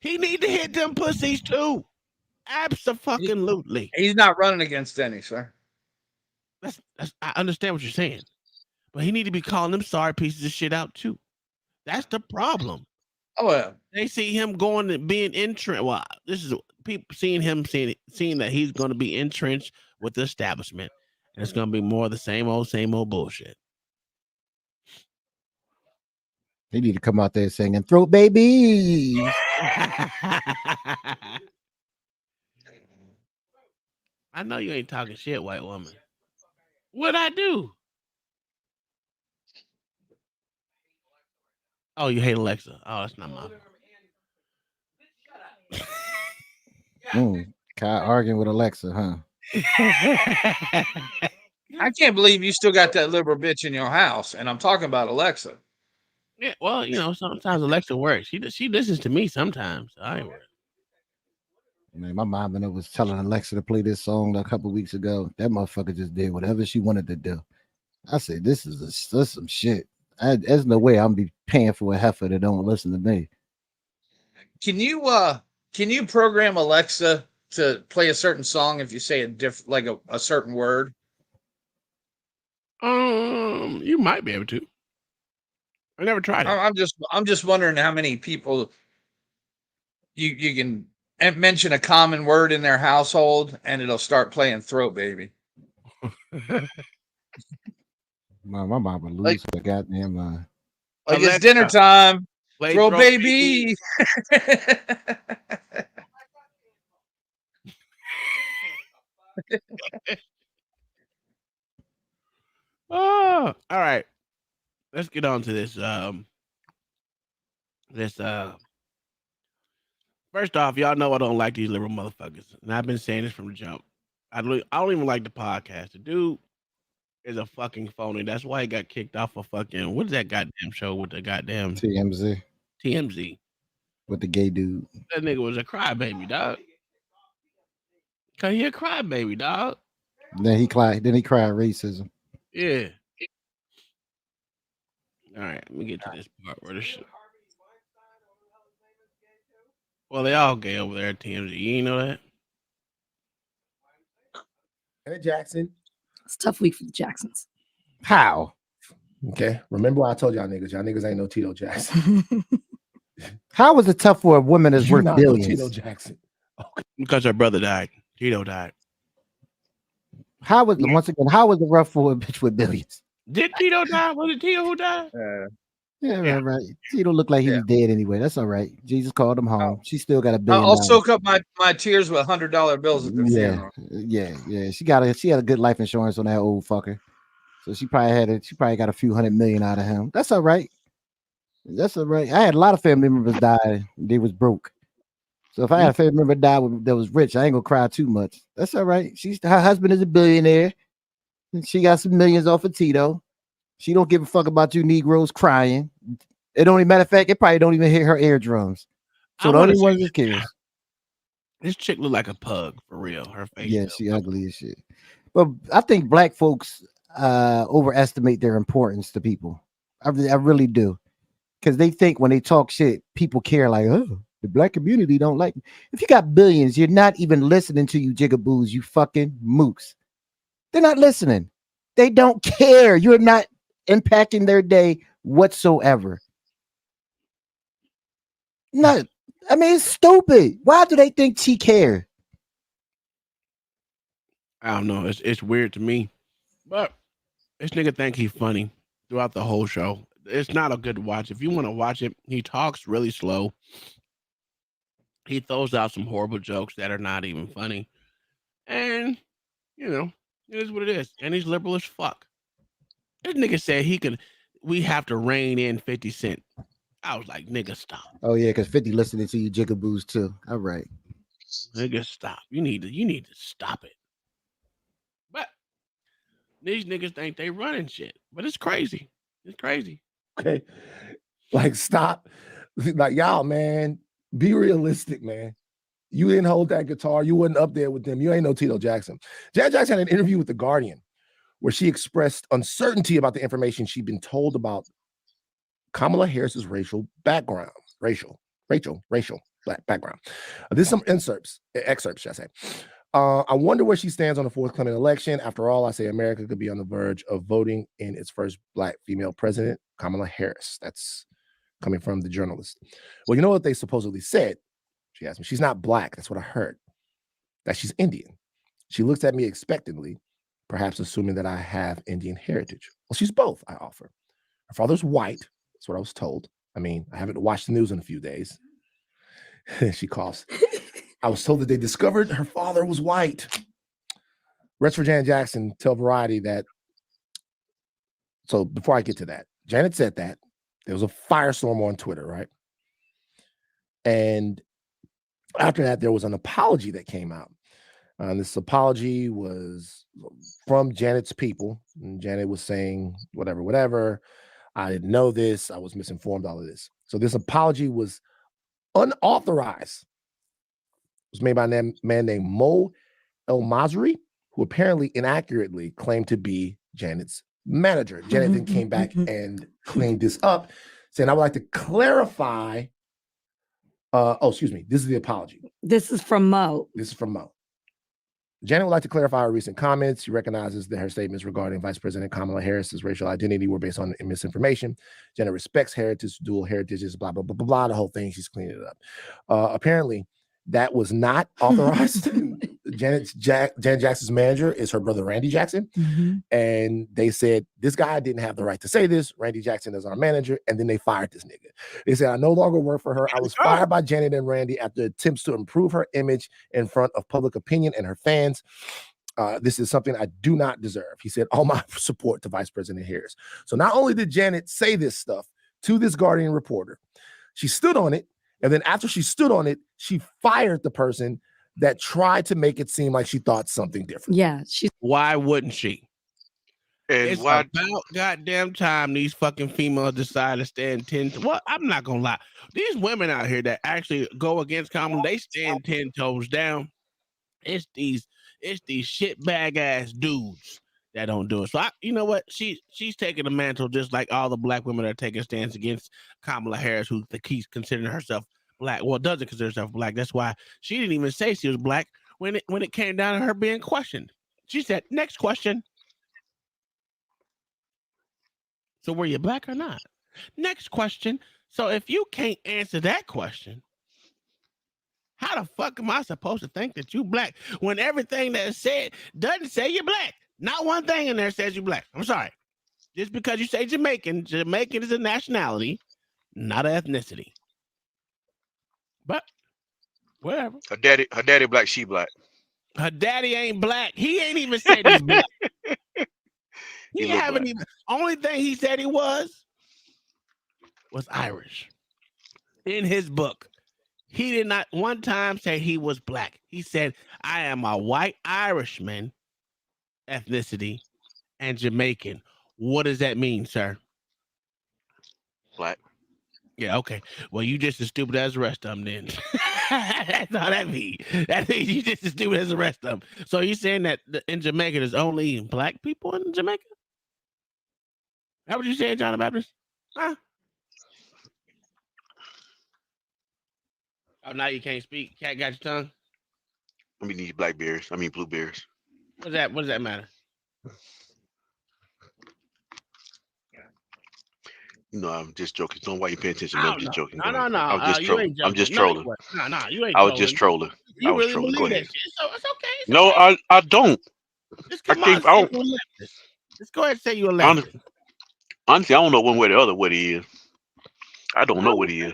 He need to hit them pussies too. Absolutely. He's not running against any, sir. I understand what you're saying. But he need to be calling them sorry pieces of shit out too. That's the problem. Oh yeah. They see him going and being entrenched. Well, this is people seeing that he's going to be entrenched with the establishment. And it's going to be more of the same old bullshit. They need to come out there singing "Throat Babies." I know you ain't talking shit, white woman. What'd I do? Oh, you hate Alexa. Oh, that's not my. Kai arguing with Alexa, huh? I can't believe you still got that liberal bitch in your house, and I'm talking about Alexa. Yeah, well, sometimes Alexa works. She listens to me sometimes. So I ain't worried. Man, my mom was telling Alexa to play this song a couple weeks ago. That motherfucker just did whatever she wanted to do. I said, this is some shit. There's no way I'm be paying for a heifer that don't listen to me. Can you program Alexa to play a certain song if you say a certain word? You might be able to. I never tried it. I'm just wondering how many people you can mention a common word in their household and it'll start playing Throat Baby. My mom would lose her goddamn mind. Like Alexa, it's dinner time. Throw baby. Oh, all right. Let's get on to this. First off, y'all know I don't like these liberal motherfuckers, and I've been saying this from the jump. I don't even like the podcast. The dude is a fucking phony. That's why he got kicked off of fucking what is that goddamn show with the goddamn TMZ with the gay dude. That nigga was a crybaby, dog. Cause he a crybaby, dog. Then he cried racism. Yeah. All right, let me get to this part where this shit. Well, they all gay over there at TMZ. You ain't know that? And Jackson. It's a tough week for the Jacksons. How? Okay. Remember what I told y'all niggas. Y'all niggas ain't no Tito Jackson. How was it tough for a woman that's worth billions? Tito Jackson. Okay. Because her brother died. Tito died. How was once again? How was it rough for a bitch with billions? Did Tito die? Was it Tito who died? Yeah, right. Tito looked like he was dead anyway. That's all right. Jesus called him home. She still got $1 billion. I'll soak up my tears with $100 bills at the funeral. Yeah. She had a good life insurance on that old fucker. So she probably got a few $100 million out of him. That's all right. That's all right. I had a lot of family members die. They was broke. So if I had a family member die that was rich, I ain't gonna cry too much. That's all right. Her husband is a billionaire. And she got some millions off of Tito. She don't give a fuck about you Negroes crying. It don't even matter of fact, it probably don't even hit her eardrums. So the only one that cares. This chick look like a pug for real. Her face. Yeah, she ugly as shit. But I think black folks overestimate their importance to people. I really do. Because they think when they talk shit, people care like, oh, the black community don't like me. If you got billions, you're not even listening to you jigaboos, you fucking mooks. They're not listening. They don't care. You're not impacting their day whatsoever. No, I mean, it's stupid. Why do they think she care? I don't know. It's weird to me. But this nigga think he's funny throughout the whole show. It's not a good watch. If you want to watch it, he talks really slow. He throws out some horrible jokes that are not even funny. And, you know, it is what it is. And he's liberal as fuck. This nigga said we have to rein in 50 Cent. I was like, nigga, stop. Oh, yeah, because 50 listening to you jigaboos too. All right. Nigga, stop. You need to stop it. But these niggas think they running shit. But it's crazy. It's crazy. Okay. Like, stop. Like, y'all, man, be realistic, man. You didn't hold that guitar. You wasn't up there with them. You ain't no Tito Jackson. Janet Jackson had an interview with The Guardian where she expressed uncertainty about the information she'd been told about Kamala Harris's racial background. Racial black background. There's some excerpts, should I say. I wonder where she stands on the forthcoming election. After all, I say America could be on the verge of voting in its first black female president, Kamala Harris. That's coming from the journalist. Well, you know what they supposedly said? She asked me. She's not black. That's what I heard. That she's Indian. She looks at me expectantly, perhaps assuming that I have Indian heritage. Well, she's both, I offer. Her father's white. That's what I was told. I mean, I haven't watched the news in a few days. She coughs. I was told that they discovered her father was white. Rest for Janet Jackson tell Variety that. So before I get to that, Janet said that there was a firestorm on Twitter, right? And after that, there was an apology that came out. This apology was from Janet's people. And Janet was saying, whatever. I didn't know this. I was misinformed, all of this. So this apology was unauthorized. It was made by a man named Mo El Masri, who apparently inaccurately claimed to be Janet's manager. Janet then came back and cleaned this up, saying, I would like to clarify Excuse me. This is the apology. This is from Mo. This is from Mo. Janet would like to clarify her recent comments. She recognizes that her statements regarding Vice President Kamala Harris's racial identity were based on misinformation. Janet respects heritage, dual heritages, blah, blah, blah, blah, blah. The whole thing, she's cleaning it up. Apparently, that was not authorized. Janet Jackson's manager is her brother, Randy Jackson. Mm-hmm. And they said, this guy didn't have the right to say this. Randy Jackson is our manager. And then they fired this nigga. They said, I no longer work for her. I was fired by Janet and Randy after attempts to improve her image in front of public opinion and her fans. This is something I do not deserve. He said, all my support to Vice President Harris. So not only did Janet say this stuff to this Guardian reporter, she stood on it. And then after she stood on it, she fired the person that tried to make it seem like she thought something different. Yeah. Why wouldn't she? And it's why? about goddamn time these fucking females decide to stand 10. Well, I'm not gonna lie. These women out here that actually go against Kamala, they stand 10 toes down. It's these shitbag ass dudes that don't do it. So you know what? She's taking the mantle just like all the black women that are taking stands against Kamala Harris, who keeps considering herself black. Well, doesn't consider herself black. That's why she didn't even say she was black when it came down to her being questioned. She said, "Next question." So were you black or not? Next question. So if you can't answer that question, how the fuck am I supposed to think that you black when everything that's said doesn't say you're black? Not one thing in there says you're black. I'm sorry. Just because you say Jamaican is a nationality, not an ethnicity. But whatever. Her daddy black, she black. Her daddy ain't black. He ain't even said he's black. He haven't even. Only thing he said he was Irish. In his book, he did not one time say he was black. He said, "I am a white Irishman, ethnicity, and Jamaican." What does that mean, sir? Black. Yeah, okay. Well, you just as stupid as the rest of them then. That's all that means. That means you just as stupid as the rest of them. So you're saying that in Jamaica there's only black people in Jamaica? That what you saying, John the Baptist? Huh? Oh, now you can't speak. Cat got your tongue? I mean these blackberries. I mean blueberries. What does that matter? No, I'm just joking. Don't why you pay attention. I I'm don't just know. joking. No. I'm just You trolling. ain't I'm just joking. trolling. No, you ain't I was trolling. just trolling. You I was really trolling. Go believe that ahead. shit, so it's okay. It's No, okay. I don't. Just I come can't. on, I say don't. you're a leftist. Just go ahead and say you're a leftist. Honestly, I don't know one way or the other what he is. I don't know what he is.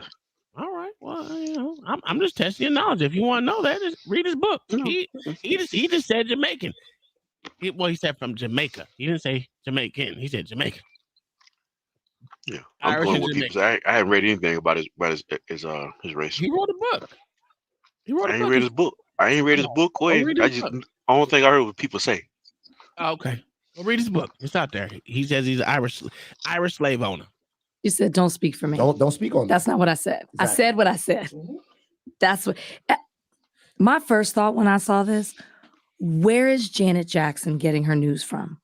All right. Well, you know, I'm just testing your knowledge. If you want to know that, just read his book. He just said Jamaican. He said from Jamaica. He didn't say Jamaican. He said Jamaican. Yeah, I'm Irish going and with people. Jamaican. I haven't read anything about his race. He wrote a book. I ain't read his book. I ain't read his book. Go ahead. read I his just book. only thing I heard was people say. Oh, okay. Well, read his book. It's out there. He says he's an Irish slave owner. You said don't speak for me. Don't speak on that. That's not what I said. Exactly. I said what I said. That's what my first thought when I saw this. Where is Janet Jackson getting her news from?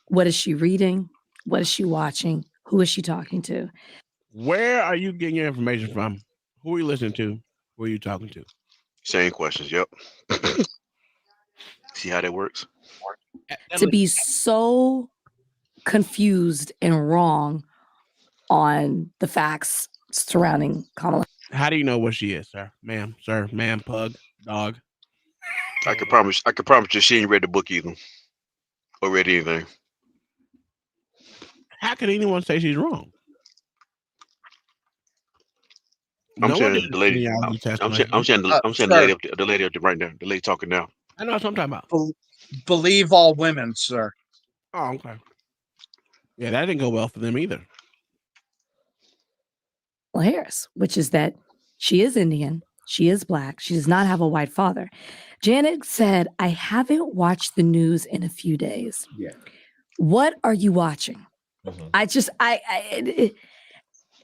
What is she reading? What is she watching? Who is she talking to? Where are you getting your information from? Who are you listening to? Who are you talking to? Same questions. Yep. See how that works? To be so confused and wrong on the facts surrounding Kamala. How do you know what she is, sir? Ma'am, sir, ma'am, pug, dog? I can promise you she ain't read the book either. Or read anything. How can anyone say she's wrong? I'm saying the lady. I'm saying the lady up there right now. The lady talking now. I know what I'm talking about. Believe all women, sir. Oh, okay. Yeah, that didn't go well for them either. Harris, which is that she is Indian, she is black, she does not have a white father. Janet said, I haven't watched the news in a few days. Yeah. What are you watching? Mm-hmm.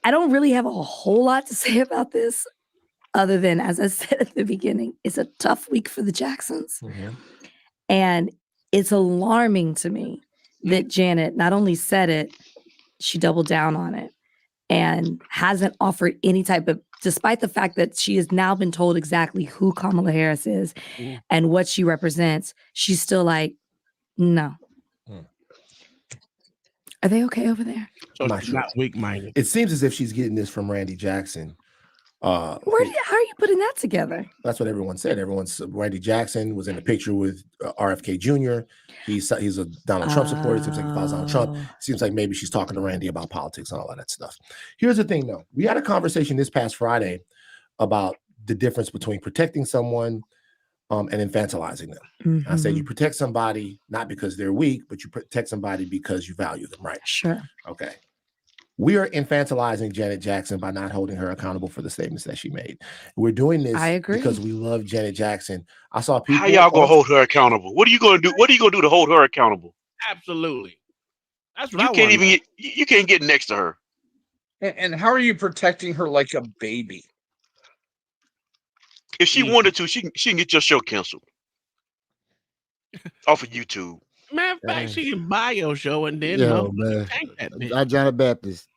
I don't really have a whole lot to say about this other than, as I said at the beginning, it's a tough week for the Jacksons. Mm-hmm. And it's alarming to me that Janet not only said it, she doubled down on it. and hasn't offered any type of, despite the fact that she has now been told exactly who Kamala Harris is and what she represents, she's still like, no. Are they okay over there? So I'm not she's sure. not weak-minded. It seems as if she's getting this from Randy Jackson. How are you putting that together? That's what everyone said. Randy Jackson was in the picture with RFK Jr. He's a Donald Trump supporter. It seems like he follows Donald Trump. It seems like maybe she's talking to Randy about politics and all of that stuff. Here's the thing, though. We had a conversation this past Friday about the difference between protecting someone and infantilizing them. I say you protect somebody not because they're weak, but you protect somebody because you value them, right? Sure. Okay. We are infantilizing Janet Jackson by not holding her accountable for the statements that she made. We're doing this because we love Janet Jackson. I saw people. How y'all gonna hold her accountable? What are you gonna do? What are you gonna do to hold her accountable? Absolutely. That's what you I can't want. even you can't get next to her. And how are you protecting her like a baby? If she wanted to, she can get your show canceled off of YouTube. Matter of fact, she can buy your show and then tank that bitch. John the Baptist,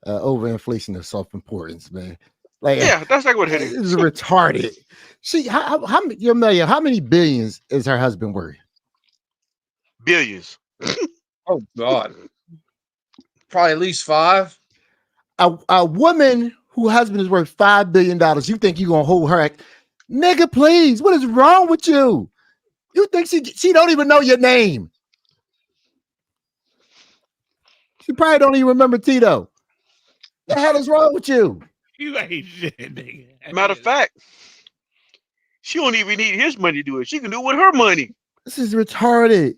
overinflation of self-importance, man. Like, yeah, that's like what it is. It's retarded. How many billions is her husband worth? Billions. Oh God, probably at least 5. A woman whose husband is worth $5 billion. You think you gonna hold her? Nigga, please. What is wrong with you? You think she don't even know your name? She probably don't even remember Tito. The hell is wrong with you? You ain't shit, nigga. Matter of fact, she don't even need his money to do it. She can do it with her money. This is retarded.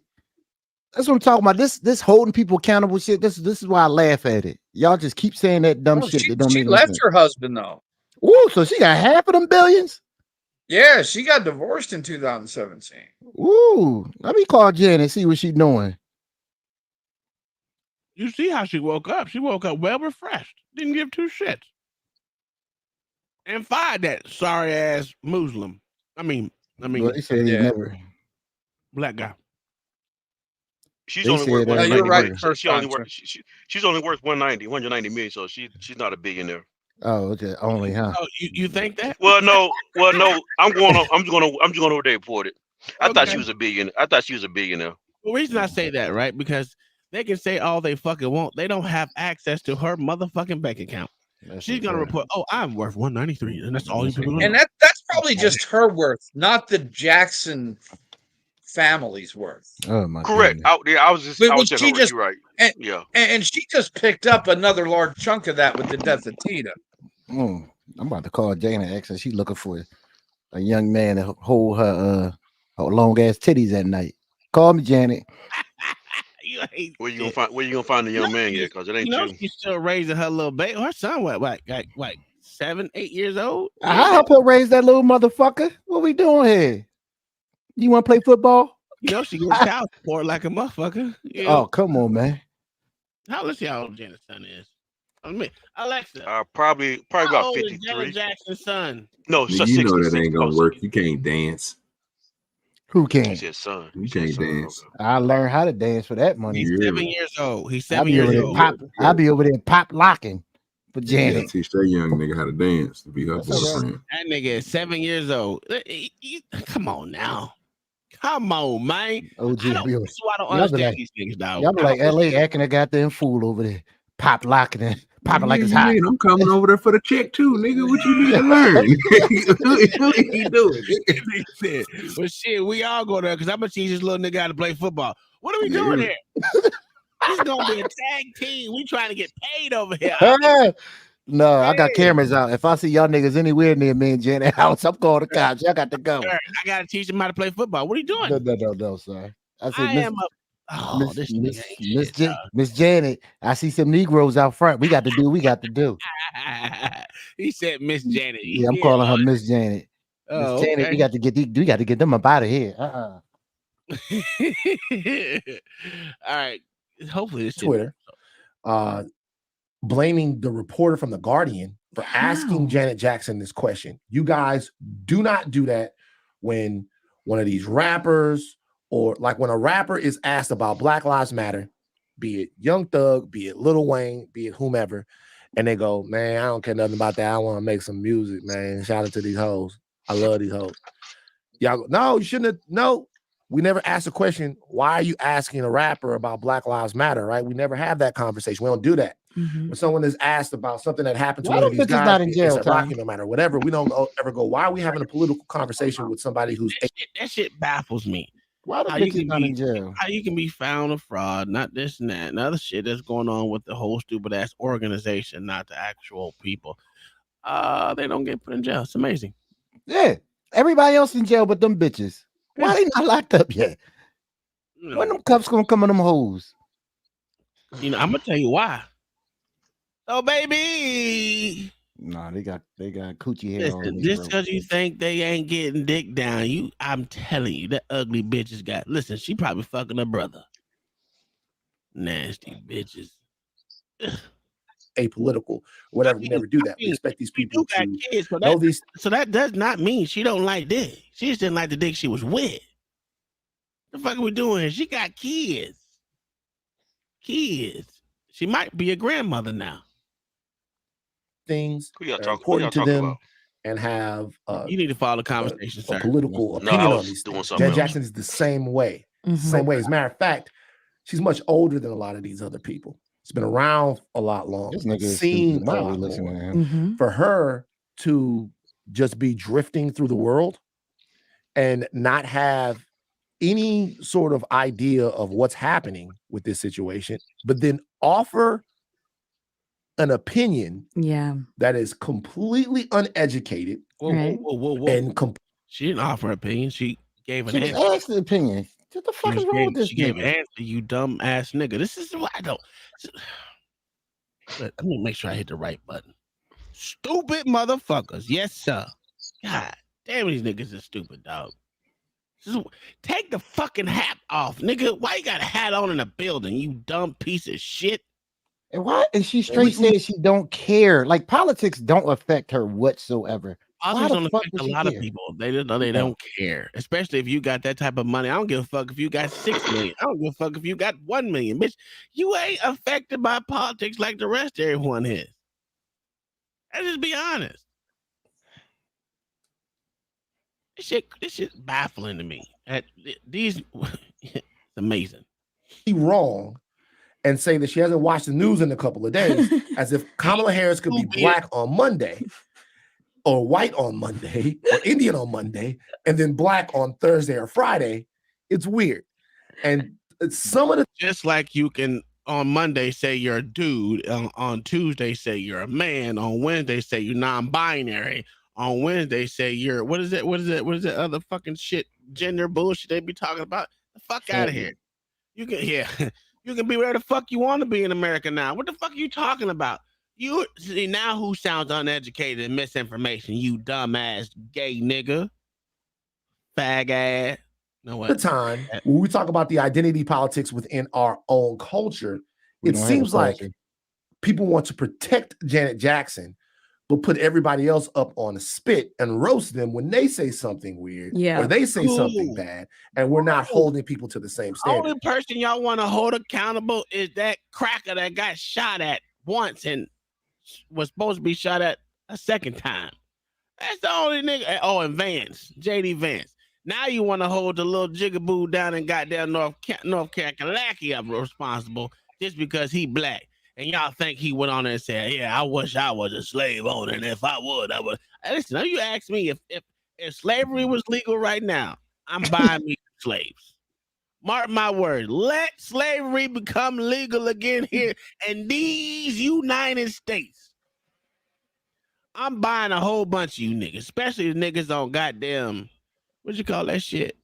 That's what I'm talking about. This holding people accountable shit. This is why I laugh at it. Y'all just keep saying that dumb shit that don't make She left sense. her husband though. Ooh, so she got half of them billions? Yeah, she got divorced in 2017. Ooh, let me call Jen and see what she's doing. You see how she woke up? She woke up well refreshed. Didn't give two shits. And fired that sorry ass Muslim. I mean, well, he said he never. Black guy. She's They only worth said that $190 right million. She's only worth 190 million. So she's not a billionaire. Oh, okay. Only, huh? Oh, you think that? Well, no. I'm just gonna over there report it. I thought she was a billionaire. The reason I say that, right? Because they can say all they fucking want. They don't have access to her motherfucking bank account. She's gonna report, oh, I'm worth 193, and that's all you people know. And that's probably just her worth, not the Jackson family's worth. Oh my Correct. I was just you're right. And, yeah. And she just picked up another large chunk of that with the death of Tita. I'm about to call Janet X, and she's looking for a young man to hold her long ass titties at night. Call me, Janet. Where you gonna find the young man yet? Because it ain't you. She's still raising her little baby. Her son, what 7, 8 years old? I help her raise that little motherfucker. What we doing here? You want to play football? You know she gets child support like a motherfucker. You know? Oh, come on, man. How old Janet's son is? I mean, Alexa. Probably how about old 53. Is Janet Jackson's son. No, so you know that ain't gonna work. You can't dance. Who can't? His son. You can't dance. I learned how to dance for that money. He's 7 years old. He's 7 years old. I'll be over there pop locking for Janet. Yeah, teach that young nigga how to dance to be her boyfriend. That nigga is 7 years old. Come on now. Come on, man. OG, I don't understand these niggas, dog. Y'all be like LA acting a goddamn fool over there. Pop locking it. Popping like it's hot. I'm coming over there for the check too, nigga. What you need to learn? What you doing? Well, shit, we all go there because I'm gonna teach this little nigga how to play football. What are we doing here? This is gonna be a tag team. We trying to get paid over here. No, I got cameras out. If I see y'all niggas anywhere near me and Janet house, I'm calling the cops. Y'all got to go. I gotta teach them how to play football. What are you doing? No, sir. I said, Miss Janet, I see some Negroes out front. We got to do what we got to do. He said Miss Janet. Yeah, I'm calling her Miss Janet. Oh, Miss Janet, we got to get them up out of here. All right. Hopefully this Twitter. Blaming the reporter from The Guardian for asking Janet Jackson this question. You guys do not do that when one of these rappers or like when a rapper is asked about Black Lives Matter, be it Young Thug, be it Lil Wayne, be it whomever, and they go, man, I don't care nothing about that. I want to make some music, man. Shout out to these hoes. I love these hoes. Y'all go, no, you shouldn't have. No, we never asked the question, why are you asking a rapper about Black Lives Matter, right? We never have that conversation. We don't do that. When someone is asked about something that happened to one of these guys, not in jail, it's Rocky, no matter whatever, we don't ever go, why are we having a political conversation with somebody who's that shit baffles me. Why the How you bitches can not be in jail? how you can be found a fraud, not this and that, and other shit that's going on with the whole stupid ass organization, not the actual people. They don't get put in jail. It's amazing. Yeah, everybody else in jail but them bitches. Why they not locked up yet? When them cups gonna come on them hoes? You know, I'm gonna tell you why. Oh baby. Nah, they got coochie hair. Listen, just because you think they ain't getting dick down, I'm telling you, that ugly bitch has got. Listen, she probably fucking her brother. Nasty bitches. Apolitical, whatever. We never do that. We expect these people to kids, know these. So that does not mean she don't like dick. She just didn't like the dick she was with. The fuck are we doing? She got kids. She might be a grandmother now. Things that are important to them and have you need to follow the conversation, a political opinion on these things. Janet Jackson is the same way. Same way. As a matter of fact, she's much older than a lot of these other people. She's been around a lot longer. This nigga is Seen stupid. a Not lot really listening more. to him. For her to just be drifting through the world and not have any sort of idea of what's happening with this situation, but then offer an opinion that is completely uneducated. And she didn't offer an opinion. She gave an answer. Asked the opinion. What the fuck is wrong with this She gave an nigga? answer, you dumb ass nigga. This is what I don't. Let me make sure I hit the right button. Stupid motherfuckers. Yes, sir. God damn, these niggas are stupid, dog. Take the fucking hat off, nigga. Why you got a hat on in the building, you dumb piece of shit? And why? And she straight said she don't care. Like politics don't affect her whatsoever. Politics don't affect a lot of people. They don't care, especially if you got that type of money. I don't give a fuck if you got 6 million. I don't give a fuck if you got 1 million, bitch. You ain't affected by politics like the rest of everyone is. Let's just be honest. This shit's baffling to me. It's amazing. Wrong and say that she hasn't watched the news in a couple of days, as if Kamala Harris could be black on Monday, or white on Monday, or Indian on Monday, and then black on Thursday or Friday. It's weird. And some of the just like you can on Monday say you're a dude, on Tuesday say you're a man, on Wednesday say you're non-binary, on Wednesday say you're what is it other fucking shit gender bullshit they be talking about. The fuck out of here. You can be where the fuck you want to be in America now. What the fuck are you talking about? You see now who sounds uneducated and misinformation, you dumbass gay nigga. Fag ass. No what? The time when we talk about the identity politics within our own culture, it seems like people want to protect Janet Jackson, but put everybody else up on a spit and roast them when they say something weird or they say something bad, and we're not holding people to the same standard. The only person y'all want to hold accountable is that cracker that got shot at once and was supposed to be shot at a second time. That's the only nigga. Oh, and Vance, JD Vance. Now you want to hold the little jigaboo down in goddamn North Carolina up responsible just because he black. And y'all think he went on there and said, yeah, I wish I was a slave owner. And if I would, I would. Listen, you ask me if slavery was legal right now, I'm buying me slaves. Mark my word. Let slavery become legal again here in these United States. I'm buying a whole bunch of you niggas, especially the niggas on goddamn, what you call that shit?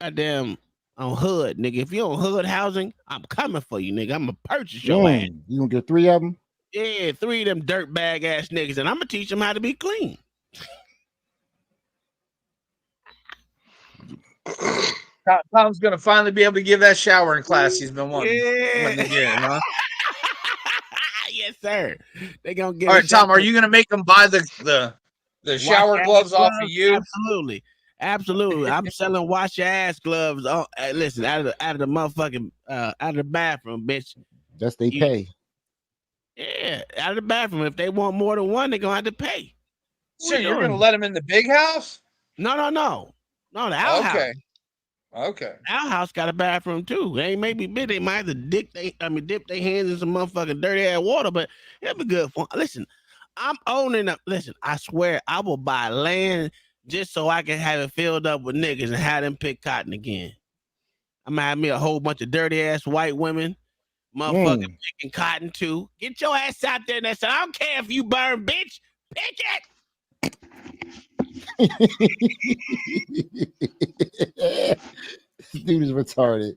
Goddamn on hood, nigga. If you on hood housing, I'm coming for you, nigga. I'm gonna purchase your ass. You gonna get 3 of them? Yeah, 3 of them dirt bag ass niggas, and I'm gonna teach them how to be clean. Tom's gonna finally be able to give that showering class he's been wanting. Yeah. Yes, sir. They gonna get. All right, Tom. Are you gonna make them buy the shower gloves off of you? Absolutely. Absolutely. I'm selling wash your ass gloves. Oh, listen, out of the motherfucking out of the bathroom, bitch. That's they pay. Yeah, out of the bathroom. If they want more than one, they're gonna have to pay. So you're gonna let them in the big house? No, the outhouse. Okay. Outhouse got a bathroom too. They may be big. They might have to dip their hands in some motherfucking dirty ass water, but it'll be good for. Listen, I'm owning up. Listen, I swear I will buy land just so I can have it filled up with niggas and have them pick cotton again. I'm gonna have me a whole bunch of dirty ass white women, motherfucking picking cotton too. Get your ass out there and I don't care if you burn, bitch. Pick it. This dude is retarded.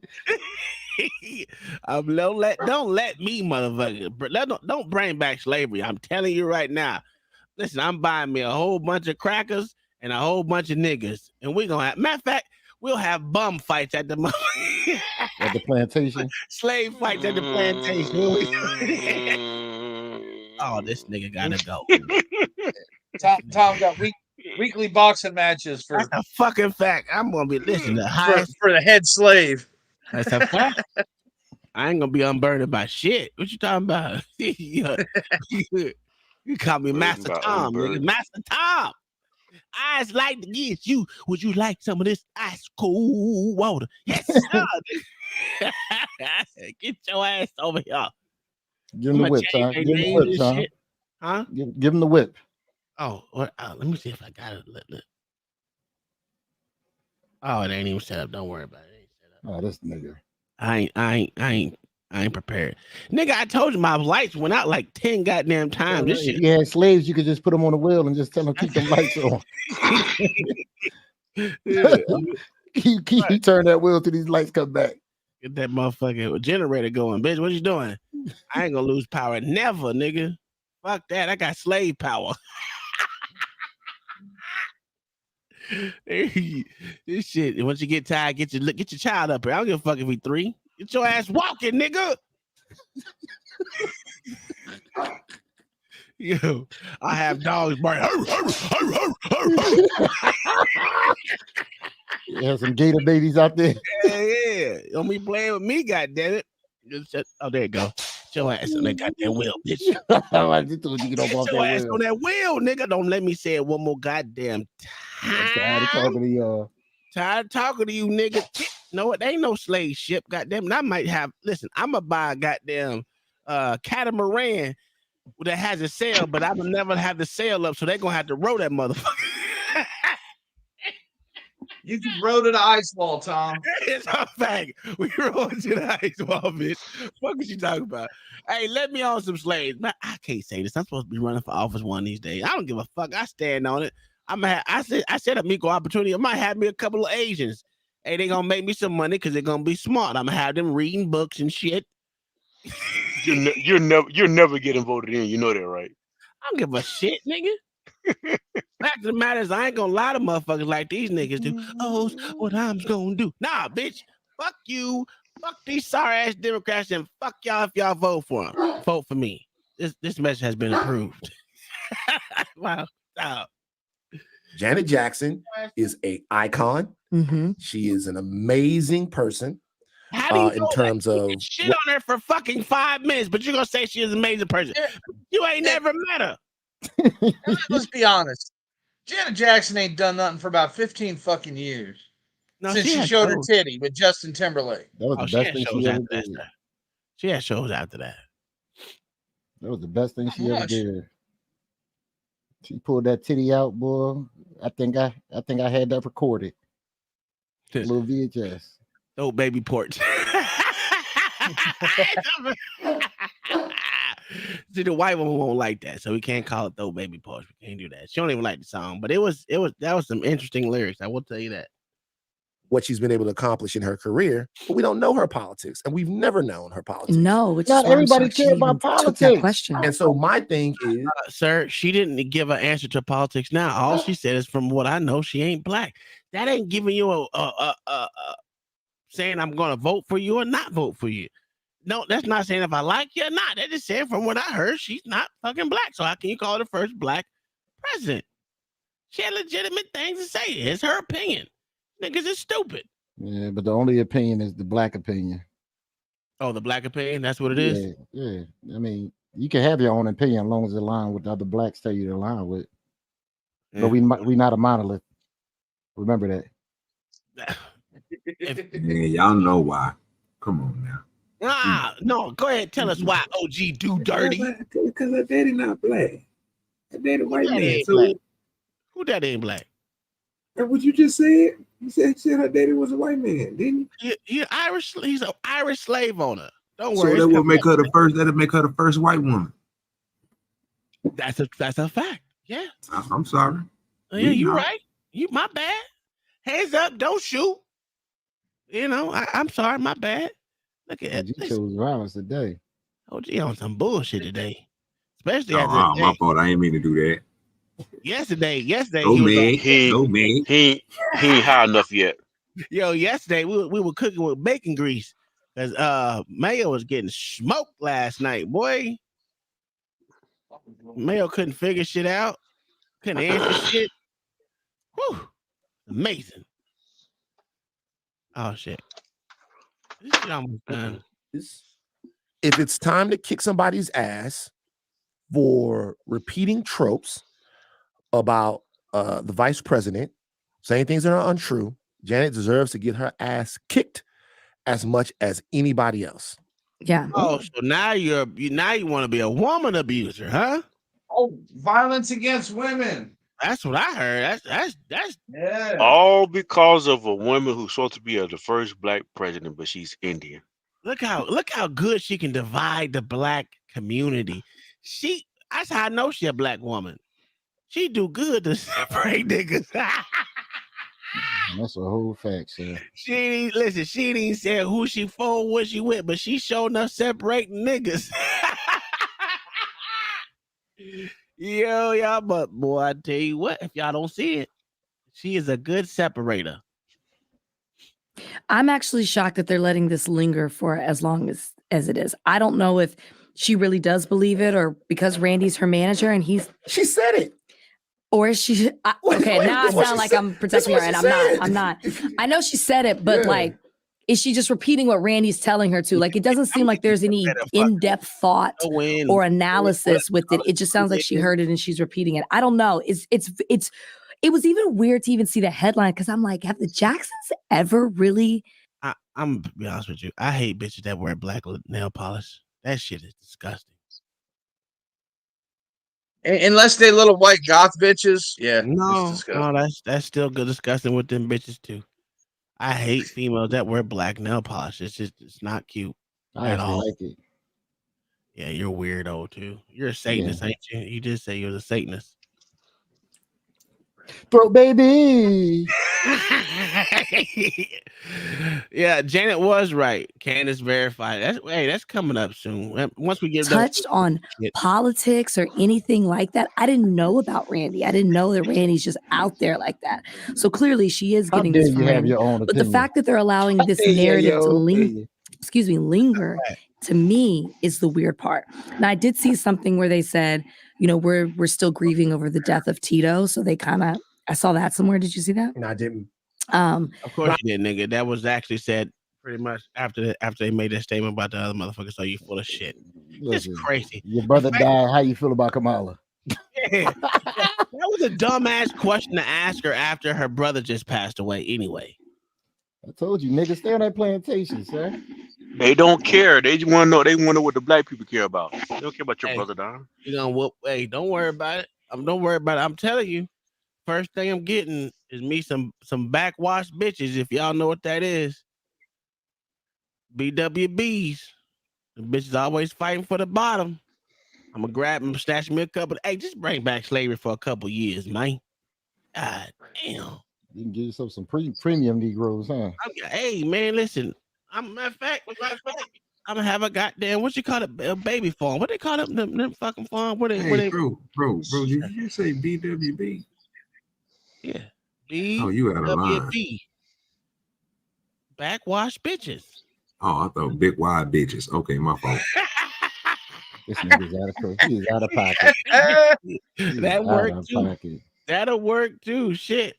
Don't let me, motherfucker. Don't bring back slavery. I'm telling you right now. Listen, I'm buying me a whole bunch of crackers and a whole bunch of niggas, and we're gonna have. Matter of fact, we'll have bum fights at the at the plantation. Slave fights at the plantation. Oh, this nigga gotta go. Tom got weekly boxing matches for. That's a fucking fact. I'm gonna be listening to for the head slave. That's a fact. I ain't gonna be unburned by shit. What you talking about? You call me Master Tom, nigga. Master Tom. I'd like to get you. Would you like some of this ice cold water? Yes, sir. Get your ass over here. Give him the whip, Tom. Give him the whip, Tom. Huh? Give him the whip. Oh, let me see if I got it. Oh, it ain't even set up. Don't worry about it. It ain't set up. Oh, this nigga. I ain't prepared. Nigga, I told you my lights went out like 10 goddamn times. This shit. If you had slaves, you could just put them on the wheel and just tell them keep them lights on. You turn that wheel till these lights come back. Get that motherfucking generator going, bitch. What you doing? I ain't gonna lose power. Never, nigga. Fuck that. I got slave power. This shit. Once you get tired, get your child up here. I don't give a fuck if we 3. Get your ass walking, nigga. Yo, I have dogs barking. You have some gator babies out there. Yeah. Don't be playing with me, goddammit. Oh, there you go. Get your ass on that goddamn wheel, bitch. I just told you get off your ass on that wheel, nigga. Don't let me say it one more goddamn time. Tired of talking to y'all. Tired of talking to you, nigga. No, it ain't no slave ship, goddamn. I might have. Listen, I'm gonna buy a goddamn catamaran that has a sail, but I will never have the sail up, so they're gonna have to row that motherfucker. You can row to the ice wall, Tom. It's a fact. We roll to the ice wall, bitch. What was you talking about? Hey, let me on some slaves. Man, I can't say this. I'm supposed to be running for office one of these days. I don't give a fuck. I stand on it. I said an equal opportunity. I might have me a couple of Asians. Hey, they gonna make me some money because they're gonna be smart. I'm gonna have them reading books and shit. You're never getting voted in. You know that, right? I don't give a shit, nigga. Fact of the matter is, I ain't gonna lie to motherfuckers like these niggas do. Oh, what I'm gonna do? Nah, bitch. Fuck you. Fuck these sorry ass Democrats and fuck y'all if y'all vote for them. Vote for me. This message has been approved. Wow. Stop. Janet Jackson is an icon. Mm-hmm. She is an amazing person. How do you in terms of shit on her for fucking 5 minutes, but you're gonna say she is an amazing person? You ain't never met her. Let's be honest. Janet Jackson ain't done nothing for about 15 fucking years. No, since she showed her titty with Justin Timberlake. That was the best thing she ever did. She had shows after that. That was the best thing she ever did. She pulled that titty out, boy. I think I had that recorded. Little VHS. Oh, baby porch. See, the white woman won't like that, so we can't call it "Throw Baby Porch." We can't do that. She don't even like the song, but that was some interesting lyrics. I will tell you that. What she's been able to accomplish in her career, but we don't know her politics, and we've never known her politics. No, which not everybody cares about politics. Question. And so my thing is, sir, she didn't give an answer to politics. Now, all she said is, from what I know, she ain't black. That ain't giving you a saying I'm going to vote for you or not vote for you. No, that's not saying if I like you or not. That just saying from what I heard, she's not fucking black. So how can you call her the first black president? She had legitimate things to say. It's her opinion. Niggas is stupid. Yeah, but the only opinion is the black opinion. Oh, the black opinion? That's what it is? Yeah. I mean, you can have your own opinion as long as it aligns with the other blacks tell you to align with. Yeah. But we not a monolith. Remember that. Man, y'all know why. Come on now. No, go ahead. Tell us why OG do dirty. Because her daddy not black. Her daddy white man. So black? Who daddy ain't black? That's what you just said. You said her daddy was a white man, didn't you? He Irish. He's an Irish slave owner. Don't worry. So that would make her the first. That'll make her the first white woman. That's a fact. Yeah. I'm sorry. Yeah, you right. You my bad. Hands up. Don't shoot. You know, I'm sorry. My bad. Look at that. You chose violence today. OG on some bullshit today. Especially my fault. I ain't mean to do that. Yesterday. He ain't high enough yet. Yo, yesterday we were cooking with bacon grease because Mayo was getting smoked last night, boy. Mayo couldn't figure shit out, couldn't answer shit. Whew, amazing. Oh shit, this shit almost done. If it's time to kick somebody's ass for repeating tropes about the vice president, saying things that are untrue, Janet deserves to get her ass kicked as much as anybody else. Yeah. Oh, so now you want to be a woman abuser, huh? Oh, violence against women. That's what I heard. That's yeah. All because of a woman who's supposed to be the first black president, but she's Indian. Look how good she can divide the black community. That's how I know she a black woman. She do good to separate niggas. That's a whole fact, sir. She didn't say who she for, what she with, but she showed enough separating niggas. Yo, y'all, but boy, I tell you what, if y'all don't see it, she is a good separator. I'm actually shocked that they're letting this linger for as long as it is. I don't know if she really does believe it or because Randy's her manager and she said it. Or is she okay? Now I sound like I'm protecting her, and I'm not. I know she said it, but like, is she just repeating what Randy's telling her to? Like, it doesn't seem like there's any in-depth thought or analysis with it. It just sounds like she heard it and she's repeating it. I don't know. It was even weird to even see the headline because I'm like, have the Jacksons ever really? I'm gonna be honest with you. I hate bitches that wear black nail polish. That shit is disgusting. Unless they little white goth bitches, yeah. No, that's still good disgusting with them bitches too. I hate females that wear black nail polish. It's not cute at all. Like it. Yeah, you're weirdo too. You're a Satanist, ain't you? You did say you was a Satanist. Bro, baby. Yeah, Janet was right. Candace verified. That's coming up soon. Once we get touched on politics or anything like that. I didn't know about Randy. I didn't know that Randy's just out there like that. So clearly she is getting this from Randy. But the fact that they're allowing this narrative to linger to me is the weird part. Now I did see something where they said, you know, we're still grieving over the death of Tito. So they I saw that somewhere. Did you see that? No, I didn't. Of course you did, nigga. That was actually said pretty much after they made that statement about the other motherfucker. So you full of shit. It's crazy. Your brother died. How you feel about Kamala? Yeah. That was a dumbass question to ask her after her brother just passed away. Anyway, I told you, niggas, stay on that plantation, sir. They don't care. They just want to know. They want to know what the black people care about. They don't care about your brother, Don. You gonna whoop? Hey, don't worry about it. Don't worry about it. I'm telling you. First thing I'm getting is me some backwash bitches. If y'all know what that is, BWBs. The bitches always fighting for the bottom. I'm gonna grab them, snatch me a couple. Hey, just bring back slavery for a couple years, man. God damn. You can get yourself some premium Negroes, huh? Hey, man, listen. Matter of fact, I'm gonna have a goddamn what you call it, a baby farm. What they call it? Them fucking farm. Bro, did you say BWB? Yeah. You out of line. Backwash bitches. Oh, I thought big wide bitches. Okay, my fault. This nigga's out of pocket. He's out of pocket. That worked too. That'll work too. Shit.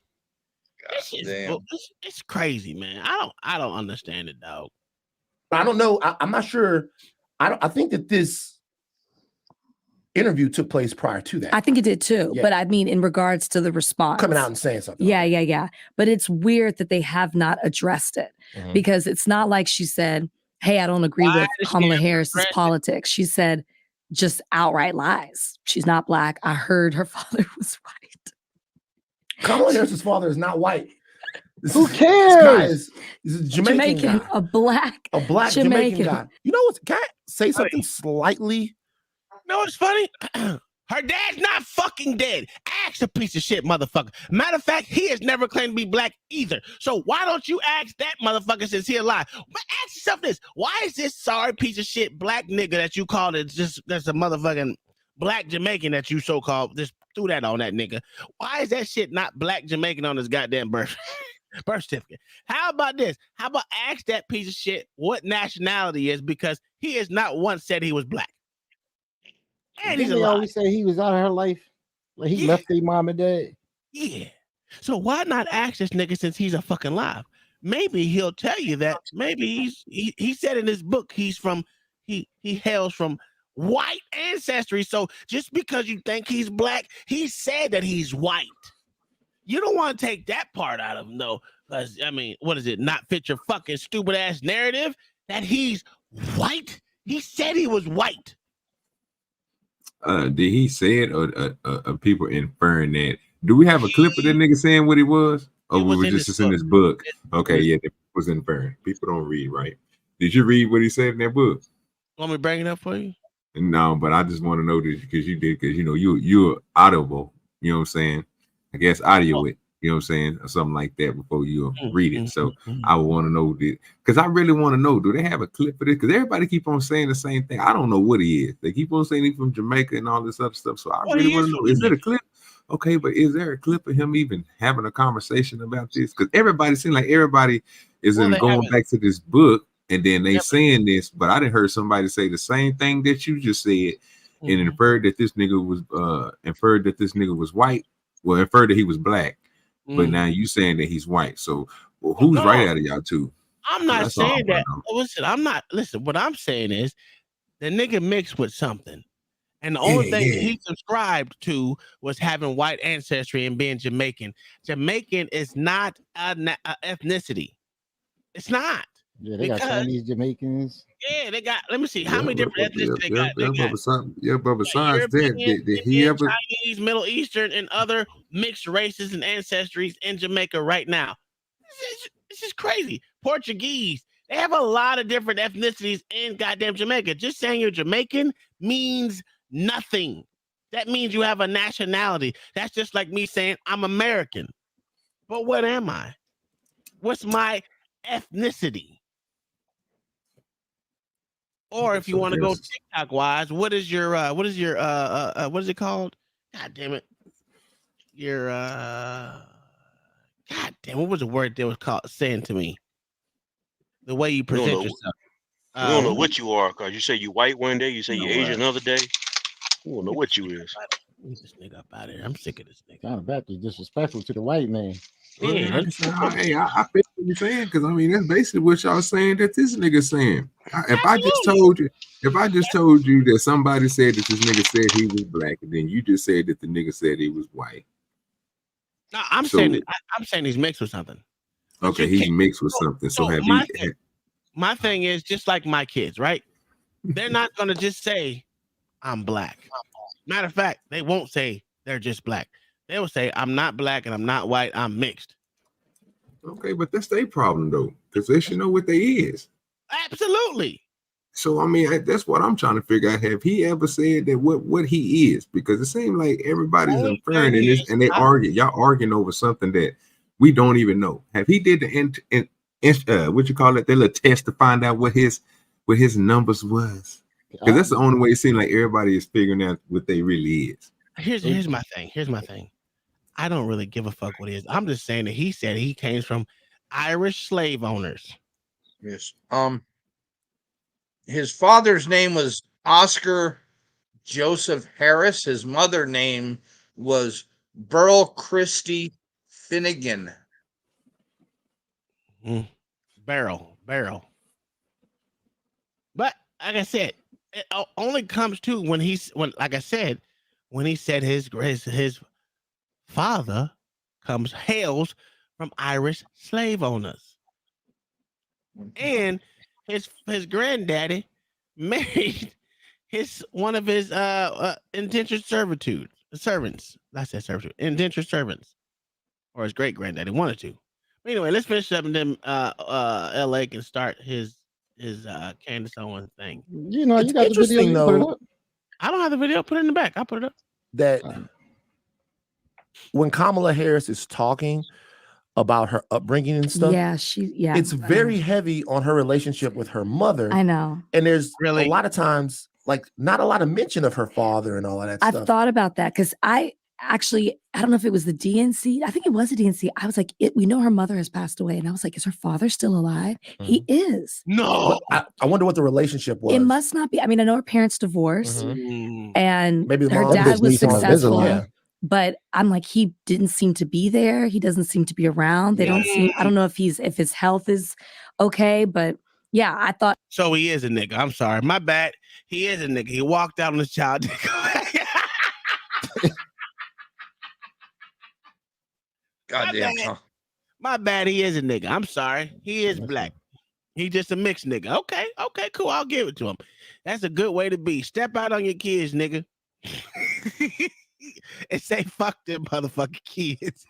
Damn. It's crazy, man. I don't understand it, dog. I don't know. I'm not sure. I think that this interview took place prior to that. I think it did too. Yeah. But I mean, in regards to the response. Coming out and saying something. Yeah. But it's weird that they have not addressed it because it's not like she said, hey, I don't agree with Kamala Harris's politics. She said just outright lies. She's not black. I heard her father was white. Kamala Harris's father is not white. Who cares? He's a Jamaican guy. A black Jamaican guy. You know what? Can I say something slightly? No, it's funny. Her dad's not fucking dead. Ask a piece of shit motherfucker. Matter of fact, he has never claimed to be black either. So why don't you ask that motherfucker since he alive? But ask yourself this: why is this sorry piece of shit black nigga that you called it that's a motherfucking black Jamaican that you so called just threw that on that nigga? Why is that shit not black Jamaican on his goddamn birth certificate? How about this? How about ask that piece of shit what nationality is, because he has not once said he was black. And Didn't they always say he was out of her life? Like he left their mom and dad? Yeah. So why not ask this nigga since he's a fucking live? Maybe he'll tell you that. Maybe he said in his book he hails from white ancestry. So just because you think he's black, he said that he's white. You don't want to take that part out of him though. Because I mean, what is it? Not fit your fucking stupid ass narrative that he's white? He said he was white. Did he say it, or people inferring that? Do we have a clip of that nigga saying what he was? Or we were just in his book? Okay, yeah, it was inferring. People don't read, right? Did you read what he said in that book? Want me to bring it up for you? No, but I just want to know this because you did, because you know you're audible. You know what I'm saying? I guess audio it. You know what I'm saying, or something like that before you read it. So I would want to know this because I really want to know: do they have a clip for this? Because everybody keep on saying the same thing. I don't know what he is. They keep on saying he's from Jamaica and all this other stuff. So I really want to know: is it a clip? Okay, but is there a clip of him even having a conversation about this? Because everybody seems like everybody is going back to this book, and then they saying this. But I didn't heard somebody say the same thing that you just said, and inferred that this nigga was white. Well, inferred that he was black. But now you saying that he's white. So who's right out of y'all two? I'm not saying that. Listen, what I'm saying is the nigga mixed with something. And the only thing he subscribed to was having white ancestry and being Jamaican. Jamaican is not an ethnicity. It's not. Yeah, they got Chinese Jamaicans. Yeah, they got. Let me see how many different ethnicities they got. But besides that, did he ever Chinese, Middle Eastern, and other mixed races and ancestries in Jamaica right now? This is crazy. Portuguese. They have a lot of different ethnicities in goddamn Jamaica. Just saying you're Jamaican means nothing. That means you have a nationality. That's just like me saying I'm American. But what am I? What's my ethnicity? Or if you want to go TikTok wise, what is it called? God damn it. Your God damn, what was the word that was called saying to me? The way you present yourself. You don't know what you are, because you say you white one day, you say you Asian another day. You don't know what you is. Get this nigga up out of here. I'm sick of this nigga. John Baptist disrespectful to the white man. Yeah, I feel what you're saying, because I mean that's basically what y'all saying that this nigga saying. If I just told you that somebody said that this nigga said he was black, and then you just said that the nigga said he was white. No, I'm saying he's mixed with something. Okay, he's mixed with something. So have my thing is just like my kids, right? They're not gonna just say I'm black. Matter of fact, they won't say they're just black. They will say I'm not black and I'm not white. I'm mixed. Okay, but that's their problem though, because they should know what they is. Absolutely. So I mean, that's what I'm trying to figure out. Have he ever said that what he is? Because it seems like everybody's inferring in this, and y'all arguing over something that we don't even know. Have he did the what you call it, the little test to find out what his numbers was? Because that's the only way it seems like everybody is figuring out what they really is. Here's my thing. I don't really give a fuck what it is. I'm just saying that he said he came from Irish slave owners. Yes. His father's name was Oscar Joseph Harris. His mother's name was Burl Christie Finnegan. Barrel. But like I said, it only comes to when like I said, when he said his father hails from Irish slave owners, and his granddaddy married one of his indentured servants. I said servitude, indentured servants, or his great granddaddy, one or two. But anyway, let's finish up, and then LA can start his Candace Owens thing. You know, It's you got the video. interesting, You put it though, up. I don't have the video. Put it in the back. I'll put it up. that when Kamala Harris is talking about her upbringing and stuff, it's very heavy on her relationship with her mother. I know. And there's Really? a lot of times, like, not a lot of mention of her father and all of that stuff. I've thought about that because I don't know if it was the DNC. I think it was a DNC. I was like, we know her mother has passed away. And I was like, is her father still alive? He is. No. I wonder what the relationship was. It must not be. I mean, I know her parents divorced and Maybe the her mom dad just was needs someone to visit successful. on. Yeah. But I'm like, he didn't seem to be there. He doesn't seem to be around. They don't seem, I don't know if his health is okay, but yeah, I thought. So he is a nigga. I'm sorry. My bad. He is a nigga. He walked out on his child. Goddamn. My bad. He is a nigga. I'm sorry. He is black. He just a mixed nigga. Okay, cool. I'll give it to him. That's a good way to be. Step out on your kids, nigga. And say fuck them motherfucking kids.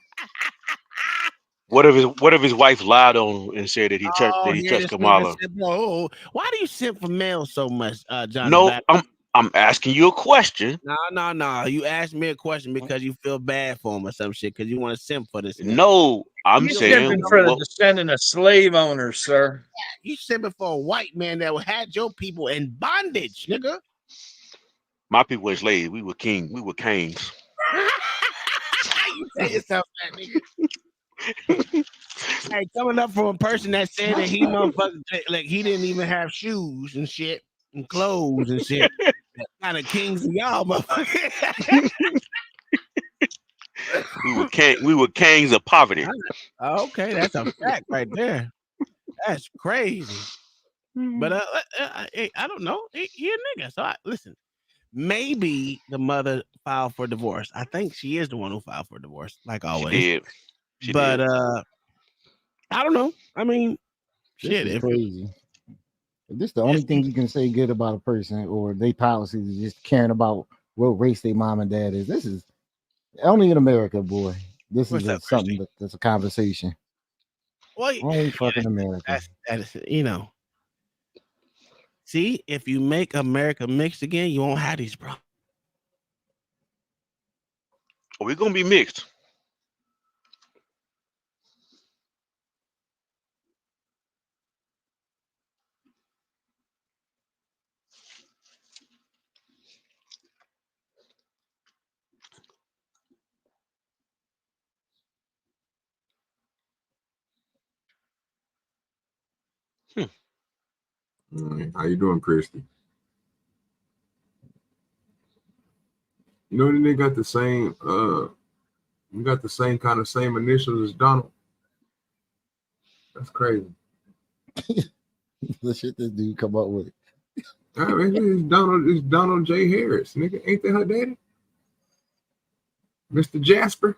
What if his wife lied on him and said that he touched Kamala? Bro, why do you simp for male so much, John? No, I'm asking you a question. No. You asked me a question because you feel bad for him or some shit because you want to simp for this. No, I'm saying for the descendant of slave owners, sir. You simping for a white man that had your people in bondage, nigga. My people were slaves. We were kings. We were kings. You say yourself that, nigga. Hey, coming up from a person that said that he motherfucking like he didn't even have shoes and shit and clothes and shit. Kind of kings of y'all, motherfucker. We were kings of poverty. Okay, that's a fact right there. That's crazy. But I don't know. He a nigga. So listen. Maybe the mother filed for divorce. I think she is the one who filed for divorce, like always. She did. I don't know. I mean, This is crazy. If this is the only thing you can say good about a person or their policies is just caring about what race their mom and dad is. This is only in America, boy. This is something that's a conversation. Well, only fucking America. That's you know. See, if you make America mixed again, you won't have these problems. We're gonna be mixed. How you doing, Christy? You know they got the same same initials as Donald. That's crazy. The shit this dude come up with. I mean, it's Donald J. Harris, nigga. Ain't that her daddy? Mr. Jasper?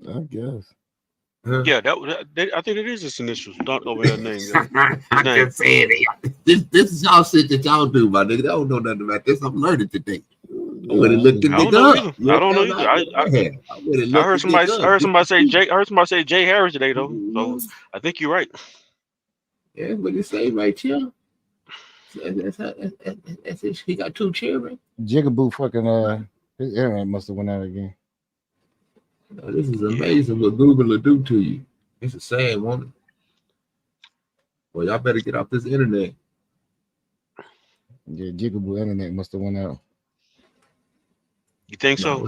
I guess. Yeah, I think it is his initials. Don't over her name. I can say it. This is y'all shit that y'all do, my nigga. I don't know nothing about this. I'm learning today. I would have looked the nigga up. I don't know either. I heard somebody say Jay Harris today though. So I think you're right. Yeah, but it say right here. That's it. He got 2 children. Jigaboo fucking his internet must have went out again. Oh, this is amazing what Google will do to you. It's a sad woman. Well, y'all better get off this internet. Yeah, Jigaboo internet must have went out. You think so?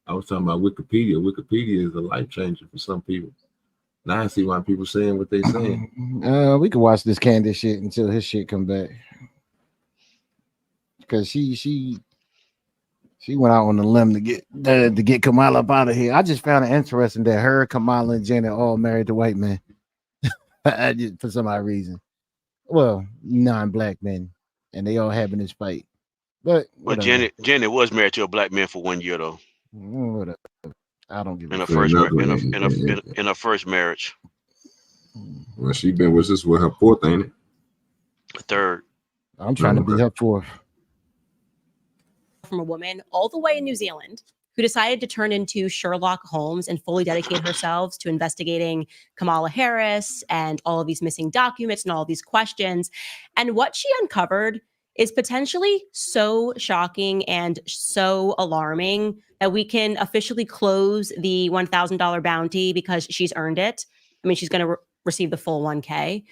I was talking about Wikipedia. Wikipedia is a life changer for some people. Now I see why people saying what they saying. We can watch this Candace shit until his shit come back. Because she She went out on the limb to get Kamala up out of here. I just found it interesting that her, Kamala, and Janet all married to white men for some odd reason. Well, non-black men, and they all having this fight. But Janet was married to a black man for 1 year though. Whatever. I don't give a in fuck. her first marriage. Well, she been with us with her fourth, ain't it? Third. I'm trying to be her fourth. From a woman all the way in New Zealand who decided to turn into Sherlock Holmes and fully dedicate herself to investigating Kamala Harris and all of these missing documents and all of these questions. And what she uncovered is potentially so shocking and so alarming that we can officially close the $1,000 bounty because she's earned it. I mean, she's going to receive the full 1K.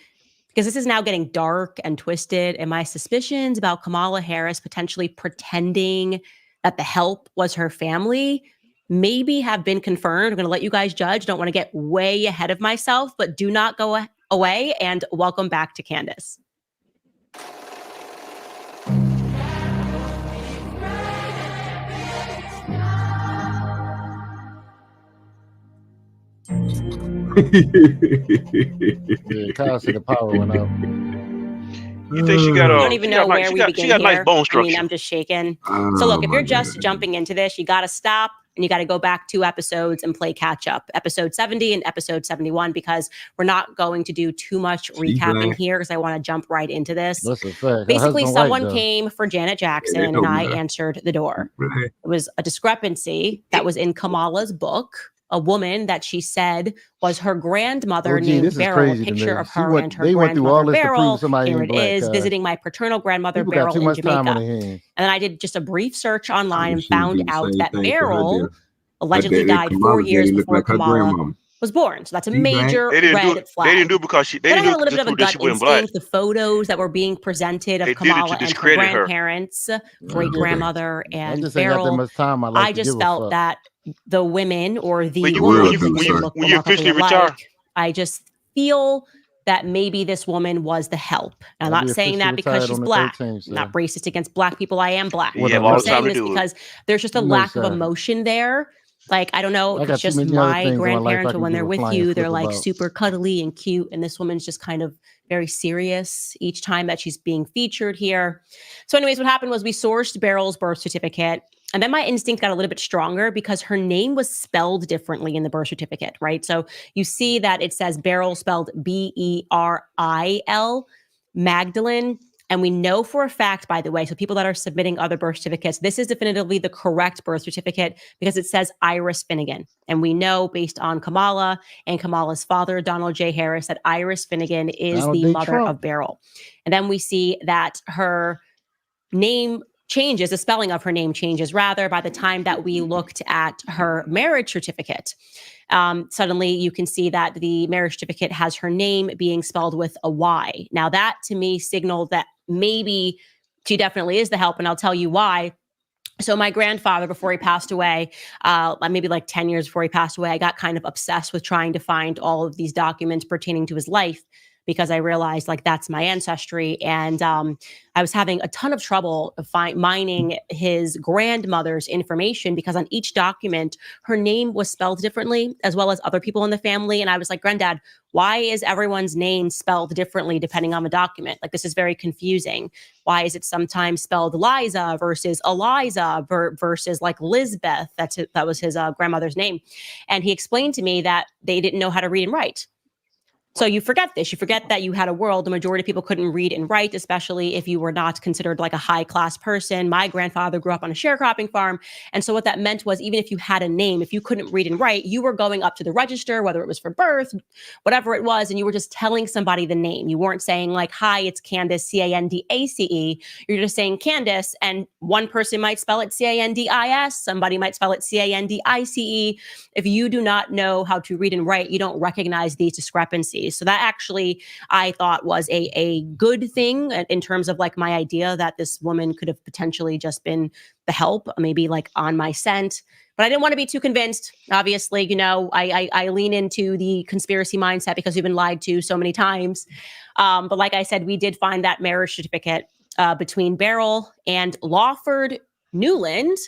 Because this is now getting dark and twisted, and my suspicions about Kamala Harris potentially pretending that the help was her family maybe have been confirmed. I'm going to let you guys judge. Don't want to get way ahead of myself, but do not go away, and welcome back to Candace. Yeah, Kyle said the power went out. You think she got I don't even know where we begin she got here. nice bone I structure. mean, I'm just shaking. So look, if you're just jumping into this, you got to stop and you got to go back 2 episodes and play catch up, episode 70 and episode 71, because we're not going to do too much recapping here because I want to jump right into this. That's a fact. Basically, someone came for Janet Jackson and I answered the door. Right. It was a discrepancy that was in Kamala's book. A woman that she said was her grandmother named Beryl, a picture of her and her grandmother Beryl. Here it is, visiting my paternal grandmother Beryl in Jamaica. And then I did just a brief search online and found out that Beryl allegedly died 4 years before Kamala was born. So that's a major red flag. They didn't do it because she. They then I didn't had a do little bit of a gut instinct. The photos that were being presented of Kamala and her grandparents, great grandmother, and Beryl. I just felt that the women or the when you officially retire, I just feel that maybe this woman was the help. And I'm not saying that because she's black. I'm not racist against black people. I am black. I'm saying this because there's just a lack of emotion there. Like, I don't know if it's just my grandparents, but when they're with you, they're like super cuddly and cute. And this woman's just kind of very serious each time that she's being featured here. So anyways, what happened was we sourced Beryl's birth certificate. And then my instinct got a little bit stronger because her name was spelled differently in the birth certificate, right? So you see that it says Beryl spelled B-E-R-I-L, Magdalene. And we know for a fact, by the way, so people that are submitting other birth certificates, this is definitively the correct birth certificate because it says Iris Finnegan. And we know based on Kamala and Kamala's father, Donald J. Harris, that Iris Finnegan is the mother of Beryl. And then we see that her name changes, the spelling of her name changes rather by the time that we looked at her marriage certificate. Suddenly you can see that the marriage certificate has her name being spelled with a Y. Now that to me signaled that maybe she definitely is the help, and I'll tell you why. So my grandfather, before he passed away, maybe like 10 years before he passed away, I got kind of obsessed with trying to find all of these documents pertaining to his life, because I realized like that's my ancestry. And I was having a ton of trouble mining his grandmother's information because on each document, her name was spelled differently, as well as other people in the family. And I was like, Granddad, why is everyone's name spelled differently depending on the document? Like, this is very confusing. Why is it sometimes spelled Liza versus Eliza versus like Lizbeth? That was his grandmother's name. And he explained to me that they didn't know how to read and write. So you forget this. You forget that you had a world, the majority of people couldn't read and write, especially if you were not considered like a high class person. My grandfather grew up on a sharecropping farm. And so what that meant was even if you had a name, if you couldn't read and write, you were going up to the register, whether it was for birth, whatever it was, and you were just telling somebody the name. You weren't saying like, hi, it's Candace, C-A-N-D-A-C-E. You're just saying Candace, and one person might spell it C-A-N-D-I-S. Somebody might spell it C-A-N-D-I-C-E. If you do not know how to read and write, you don't recognize these discrepancies. So that actually, I thought was a good thing in terms of like my idea that this woman could have potentially just been the help, maybe like on my scent. But I didn't want to be too convinced. Obviously, you know, I lean into the conspiracy mindset because we've been lied to so many times. But like I said, we did find that marriage certificate between Beryl and Lawford Newland,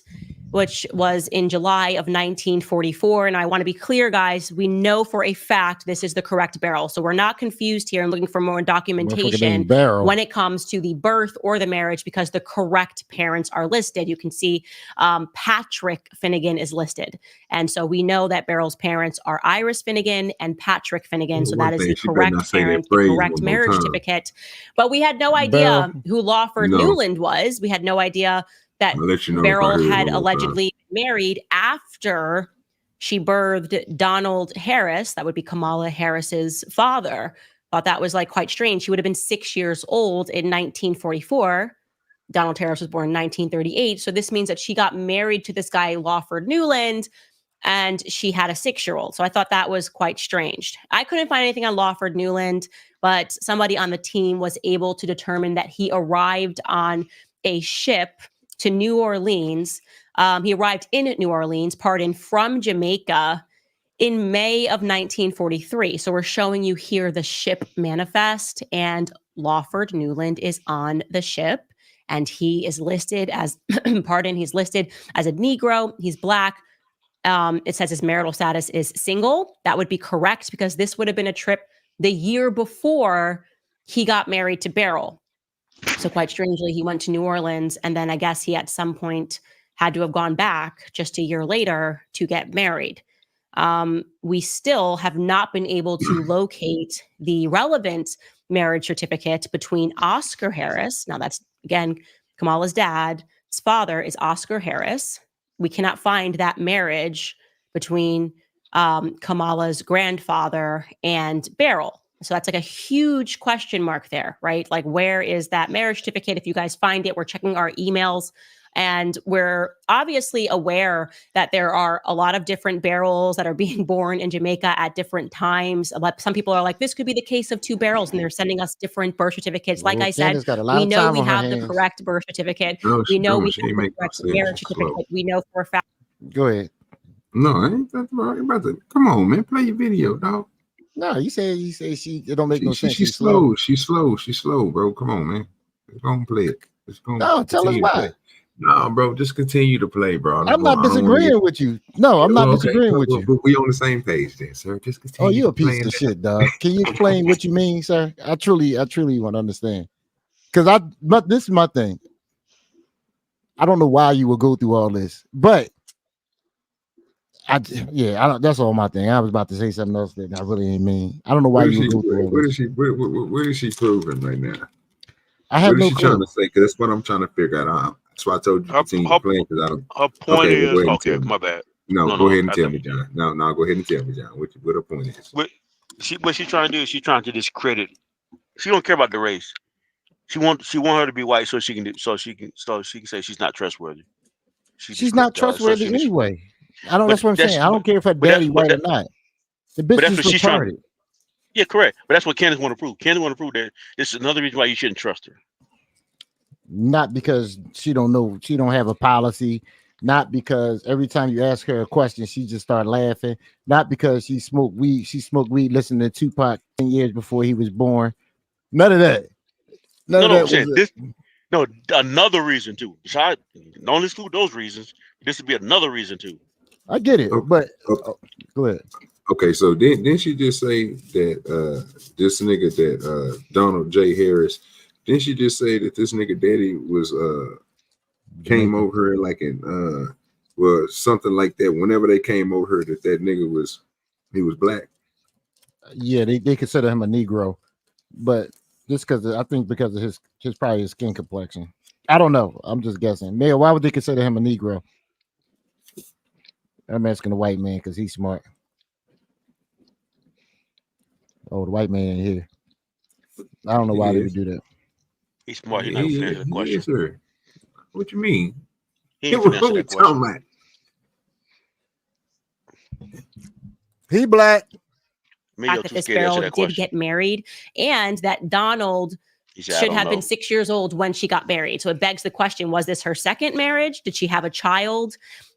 which was in July of 1944. And I want to be clear, guys, we know for a fact this is the correct barrel. So we're not confused here and looking for more documentation when it comes to the birth or the marriage, because the correct parents are listed. You can see Patrick Finnegan is listed. And so we know that Beryl's parents are Iris Finnegan and Patrick Finnegan. So that is the correct parent, the correct marriage certificate. But we had no idea who Lawford Newland was. We had no idea that Beryl had allegedly married after she birthed Donald Harris. That would be Kamala Harris's father. Thought that was like quite strange. She would have been 6 years old in 1944. Donald Harris was born in 1938. So this means that she got married to this guy, Lawford Newland, and she had a 6-year-old. So I thought that was quite strange. I couldn't find anything on Lawford Newland, but somebody on the team was able to determine that he arrived on a ship to New Orleans. He arrived in New Orleans, from Jamaica in May of 1943. So we're showing you here the ship manifest, and Lawford Newland is on the ship, and he is listed as, he's listed as a Negro. He's Black. It says his marital status is single. That would be correct, because this would have been a trip the year before he got married to Beryl. So quite strangely, he went to New Orleans, and then I guess he at some point had to have gone back just a year later to get married. We still have not been able to locate the relevant marriage certificate between Oscar Harris. Now that's, again, Kamala's dad. His father is Oscar Harris. We cannot find that marriage between Kamala's grandfather and Beryl. So that's like a huge question mark there, right? Like, where is that marriage certificate? If you guys find it, we're checking our emails, and we're obviously aware that there are a lot of different Beryls that are being born in Jamaica at different times. Some people are like, this could be the case of 2 Beryls, and they're sending us different birth certificates. Like I said, we know we have the correct birth certificate. We know we have the correct marriage certificate. We know for a fact. Go ahead. No, I ain't about to. Come on, man, play your video, dog. No, you say she. It don't make no sense. She's slow. She's slow, bro. Come on, man. Just go and play it. No, tell us why. No, bro, just continue to play, bro. I'm not disagreeing with you. No, I'm not disagreeing with you. But we on the same page then, sir. Just continue. Oh, you a piece of shit, dog. Can you explain what you mean, sir? I truly want to understand. Because this is my thing. I don't know why you would go through all this, but that's all my thing. I was about to say something else that I really ain't mean. I don't know why you would go through all this. What is she proving right now? I have no clue. Trying to say? Because that's what I'm trying to figure out. That's why I told you to continue playing. Because I don't. Her point is okay. My bad. No, go ahead and tell me, John. No, go ahead and tell me, John. What her point is? What she's trying to do is she's trying to discredit. She don't care about the race. She want her to be white so she can say she's not trustworthy. She's not trustworthy anyway. That's what I'm saying. I don't care if her daddy white or not. The bitch is retarded. Yeah, correct. But that's what Candace want to prove. Candace want to prove that this is another reason why you shouldn't trust her. Not because she don't know, she don't have a policy. Not because every time you ask her a question, she just start laughing. Not because she smoked weed. She smoked weed listening to Tupac 10 years before he was born. None of that. Another reason too. Besides, don't exclude those reasons. This would be another reason too. I get it, but go ahead. Okay, so didn't she just say that this nigga that Donald J. Harris, didn't she just say that this nigga daddy was came over her like in well something like that? Whenever they came over her, that nigga was black. Yeah, they consider him a Negro, but just because I think because of his probably his skin complexion. I don't know. I'm just guessing. Mayor, why would they consider him a Negro? I'm asking the white man because he's smart. Oh, the white man here. I don't know why they would do that. He's smart. He's not answer the question. Sir. What you mean? What we talking about? He black. That this Beryl did get married, and that Donald should have been 6 years old when she got married. So it begs the question: was this her second marriage? Did she have a child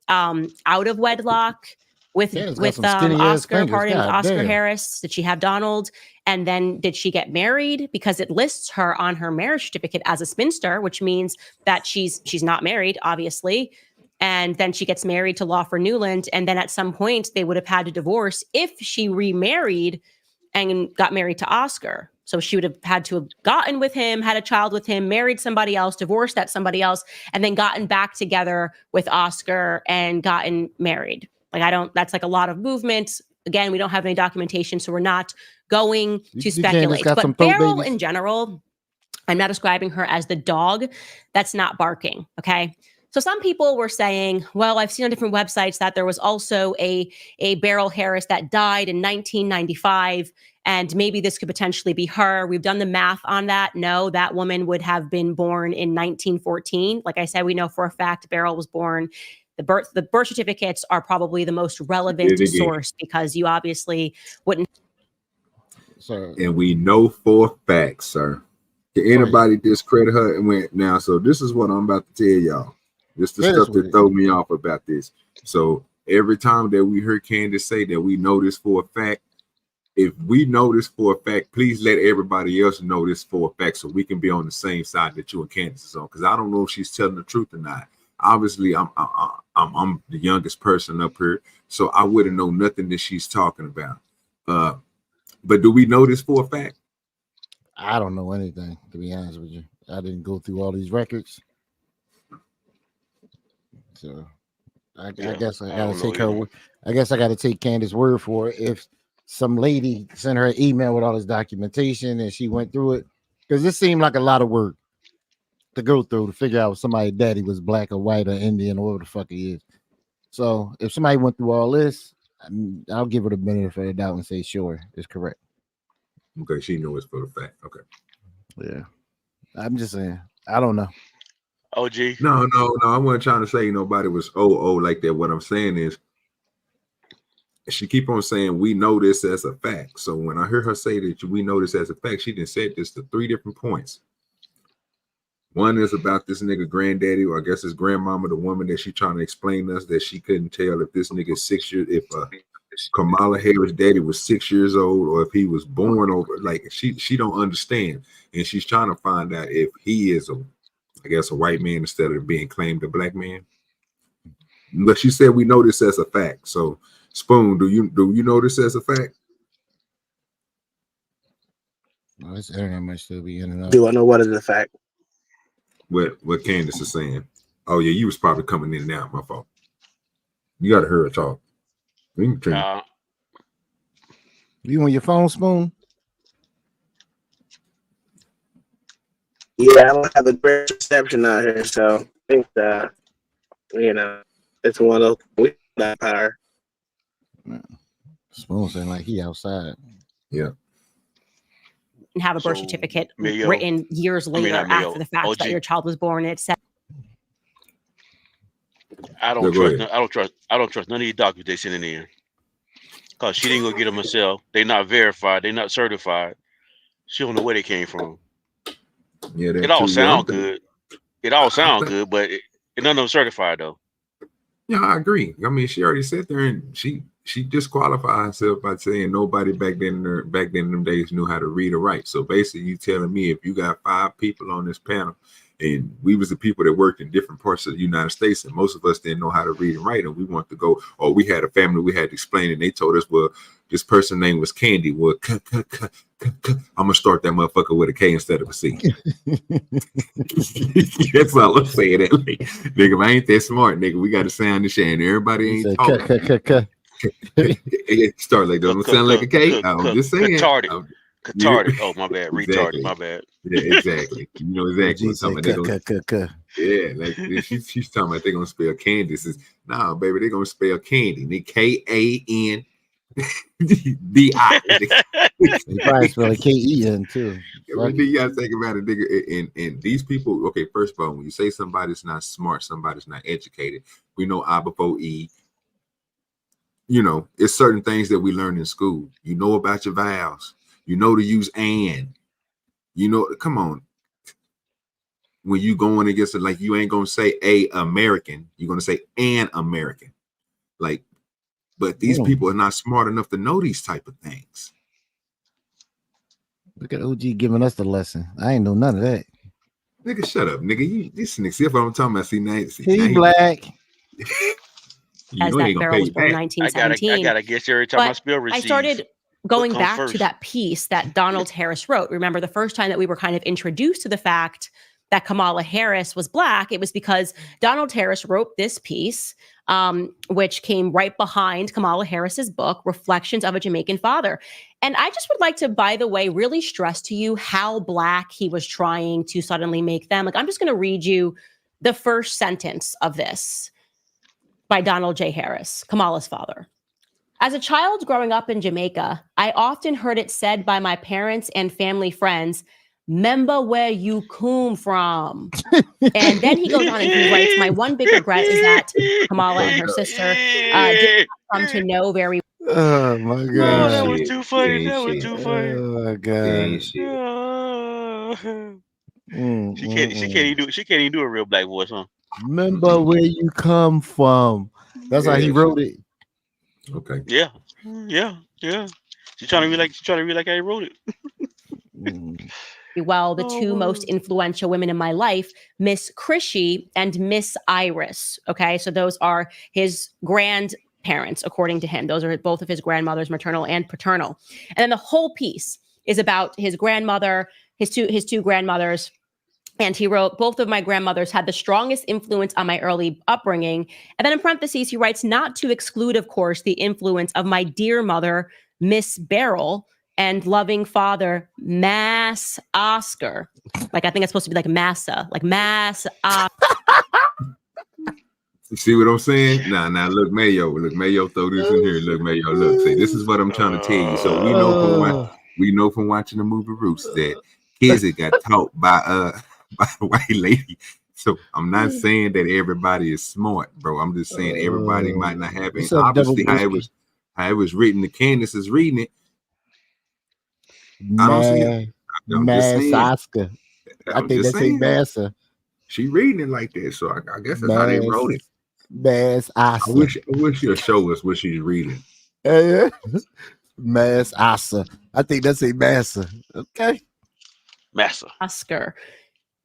out of wedlock with Oscar? Oscar Harris? Did she have Donald? And then did she get married? Because it lists her on her marriage certificate as a spinster, which means that she's not married, obviously. And then she gets married to Lawford Newland. And then at some point they would have had to divorce if she remarried and got married to Oscar. So she would have had to have gotten with him, had a child with him, married somebody else, divorced that somebody else, and then gotten back together with Oscar and gotten married. Like that's like a lot of movement. Again, we don't have any documentation, so we're not going to speculate. But Beryl in general, I'm not describing her as the dog that's not barking, okay? So some people were saying, well, I've seen on different websites that there was also a Beryl Harris that died in 1995, and maybe this could potentially be her. We've done the math on that. No, that woman would have been born in 1914. Like I said, we know for a fact Beryl was born. The birth certificates are probably the most relevant source because you obviously wouldn't. Sir. And we know for a fact, sir. Can anybody discredit her? And went now. So this is what I'm about to tell y'all. This the stuff that throw me off about this. So every time that we heard Candace say that we know this for a fact, if we know this for a fact, please let everybody else know this for a fact so we can be on the same side that you and Candace is on. Because I don't know if she's telling the truth or not. Obviously, I'm the youngest person up here, so I wouldn't know nothing that she's talking about. But do we know this for a fact? I don't know anything, to be honest with you. I didn't go through all these records. So I guess I gotta take her. I guess I gotta take Candace's word for it. If some lady sent her an email with all this documentation and she went through it, because this seemed like a lot of work to go through to figure out if somebody's daddy was black or white or Indian or whatever the fuck he is. So if somebody went through all this, I'll give her the benefit of the doubt and say, sure, it's correct. Okay, she knows for the fact. Okay. Yeah. I'm just saying, I don't know. OG. No, I wasn't trying to say nobody was like that. What I'm saying is she keep on saying we know this as a fact. So when I hear her say that we know this as a fact, she done said this to 3 different points. One is about this nigga granddaddy, or I guess his grandmama, the woman that she trying to explain to us that she couldn't tell if this nigga is 6 years, if Kamala Harris' daddy was 6 years old, or if he was born over. Like she don't understand, and she's trying to find out if he is a white man instead of being claimed a black man. But she said we know this as a fact. So Spoon, do you know this as a fact? Well, this internet might still be in and out. Do I know what is a fact? What Candace is saying. Oh yeah, you was probably coming in and out. My fault. You got to hear her talk. You on your phone, Spoon? Yeah, I don't have a great reception out here, so I think that it's one of those that power. Spoon saying like he outside. Yeah. And have a birth certificate written years later after the fact that your child was born. It said, I don't trust none of these documents they sending in, because she didn't go get them herself. They not verified. They not certified. She don't know where they came from. Yeah, it all sound good. It all sound good, but none of them certified though. Yeah, I agree. I mean, she already sat there and she disqualified herself by saying nobody back then in them days knew how to read or write. So basically, you telling me if you got 5 people on this panel, and we was the people that worked in different parts of the United States, and most of us didn't know how to read and write, and we want to go, or we had a family we had to explain, and they told us, well, this person's name was Candy. Well, I'm gonna start that motherfucker with a K instead of a C. That's all I'm saying. That like, nigga, if I ain't that smart, nigga, we got to sound the shit, and everybody ain't talking. Start like don't sound like a K. I'm just saying. Cathartic. Oh, my bad. Retarded. My bad. Yeah, exactly. You know exactly what I'm talking about. Yeah, like she's talking about they're gonna spell Candace. Nah, baby, they're gonna spell Candy. They K-A-N-D-I. They probably spell K-E-N too. You gotta think about it, nigga. And these people, okay, first of all, when you say somebody's not smart, somebody's not educated, we know I before E. You know, it's certain things that we learn in school. You know about your vowels. You know to use and. You know, come on. When you going against it, like you ain't gonna say a American, you're gonna say an American. Like, but these people are not smart enough to know these type of things. Look at OG giving us the lesson. I ain't know none of that. Nigga, shut up, nigga. This nigga, see if I'm talking about. See, now black. As that Beryl was born in 1917. I gotta guess every time I spell I receive. started going back first? to that piece that Donald Harris wrote. Remember, the first time that we were kind of introduced to the fact that Kamala Harris was Black, it was because Donald Harris wrote this piece, which came right behind Kamala Harris's book, Reflections of a Jamaican Father. And I just would like to, by the way, really stress to you how Black he was trying to suddenly make them. Like, I'm just going to read you the first sentence of this by Donald J. Harris, Kamala's father. As a child growing up in Jamaica, I often heard it said by my parents and family friends, "Remember where you come from." And then he goes on and he writes, my one big regret is that Kamala and her sister did not come to know very well. Oh my god. Oh, that was too funny. That was too funny. Oh my god. She can't even do a real Black voice, huh? Remember where you come from. That's how he wrote it. Okay. Yeah. She's trying to be like how he wrote it. Well, the two most influential women in my life, Miss Chrissy and Miss Iris. Okay, so those are his grandparents, according to him. Those are both of his grandmothers, maternal and paternal. And then the whole piece is about his grandmother, his two grandmothers. And he wrote, both of my grandmothers had the strongest influence on my early upbringing. And then in parentheses, he writes, not to exclude, of course, the influence of my dear mother, Miss Beryl, and loving father, Mass Oscar. Like, I think it's supposed to be like Massa, like Mass Oscar. You see what I'm saying? Nah, look, Mayo. Look, Mayo, throw this in here. Look, Mayo, look. See, this is what I'm trying to tell you. So we know from watching the movie Roots that kids that got taught by a white lady. So I'm not saying that everybody is smart, bro. I'm just saying everybody might not have it. Obviously, how it was written, the Candace is reading it. I don't see it. Mass Oscar. I think that's a Massa. She reading it like that, so I guess that's how they wrote it. Mass Oscar. I wish you'll show us what she's reading. Mass Oscar. I think that's a Massa. Okay. Massa. Oscar.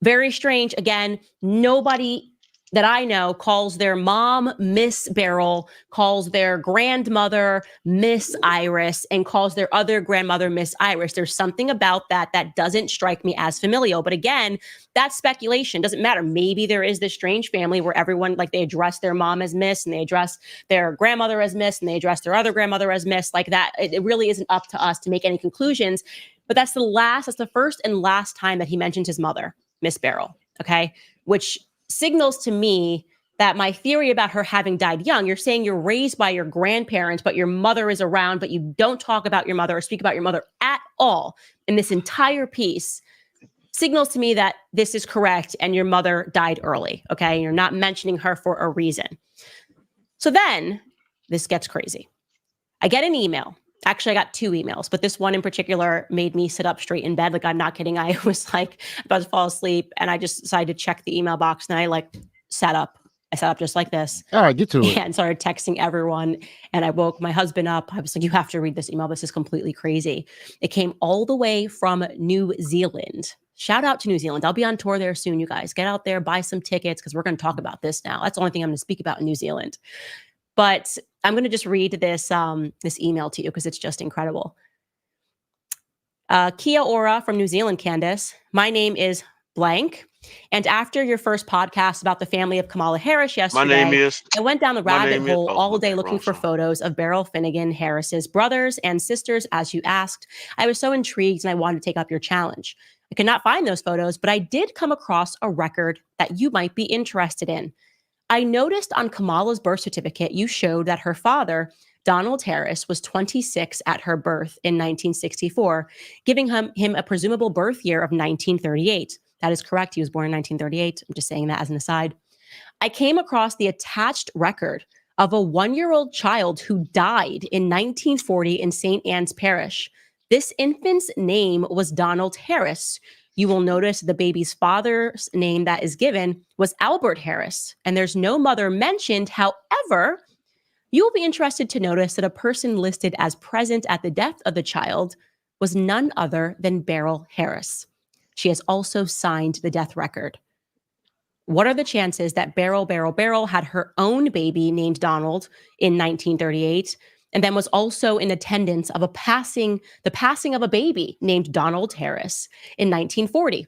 Very strange. Again, nobody that I know calls their mom Miss Beryl, calls their grandmother Miss Iris, and calls their other grandmother Miss Iris. There's something about that doesn't strike me as familial. But again, that's speculation. Doesn't matter. Maybe there is this strange family where everyone, like, they address their mom as Miss, and they address their grandmother as Miss, and they address their other grandmother as Miss. Like that, it really isn't up to us to make any conclusions. But that's the first and last time that he mentioned his mother, Miss Beryl. Okay, which signals to me that my theory about her having died young, you're saying you're raised by your grandparents, but your mother is around, but you don't talk about your mother or speak about your mother at all in this entire piece, signals to me that this is correct and your mother died early, okay? You're not mentioning her for a reason. So then this gets crazy. I get an email. Actually, I got 2 emails, but this one in particular made me sit up straight in bed. Like, I'm not kidding. I was like about to fall asleep, and I just decided to check the email box, and I sat up. I sat up just like this. All right, get to it. And started texting everyone. And I woke my husband up. I was like, you have to read this email. This is completely crazy. It came all the way from New Zealand. Shout out to New Zealand. I'll be on tour there soon, you guys. Get out there, buy some tickets, because we're going to talk about this now. That's the only thing I'm going to speak about in New Zealand. But I'm going to just read this email to you because it's just incredible. Kia ora from New Zealand, Candace. My name is blank. And after your first podcast about the family of Kamala Harris yesterday, I went down the rabbit hole all day looking for photos of Beryl Finnegan Harris's brothers and sisters, as you asked. I was so intrigued and I wanted to take up your challenge. I could not find those photos, but I did come across a record that you might be interested in. I noticed on Kamala's birth certificate, you showed that her father, Donald Harris, was 26 at her birth in 1964, giving him a presumable birth year of 1938. That is correct. He was born in 1938. I'm just saying that as an aside. I came across the attached record of a 1-year-old child who died in 1940 in St. Anne's Parish. This infant's name was Donald Harris. You will notice the baby's father's name that is given was Albert Harris, and there's no mother mentioned. However, you will be interested to notice that a person listed as present at the death of the child was none other than Beryl Harris. She has also signed the death record. What are the chances that Beryl had her own baby named Donald in 1938 and then was also in attendance of the passing of a baby named Donald Harris in 1940?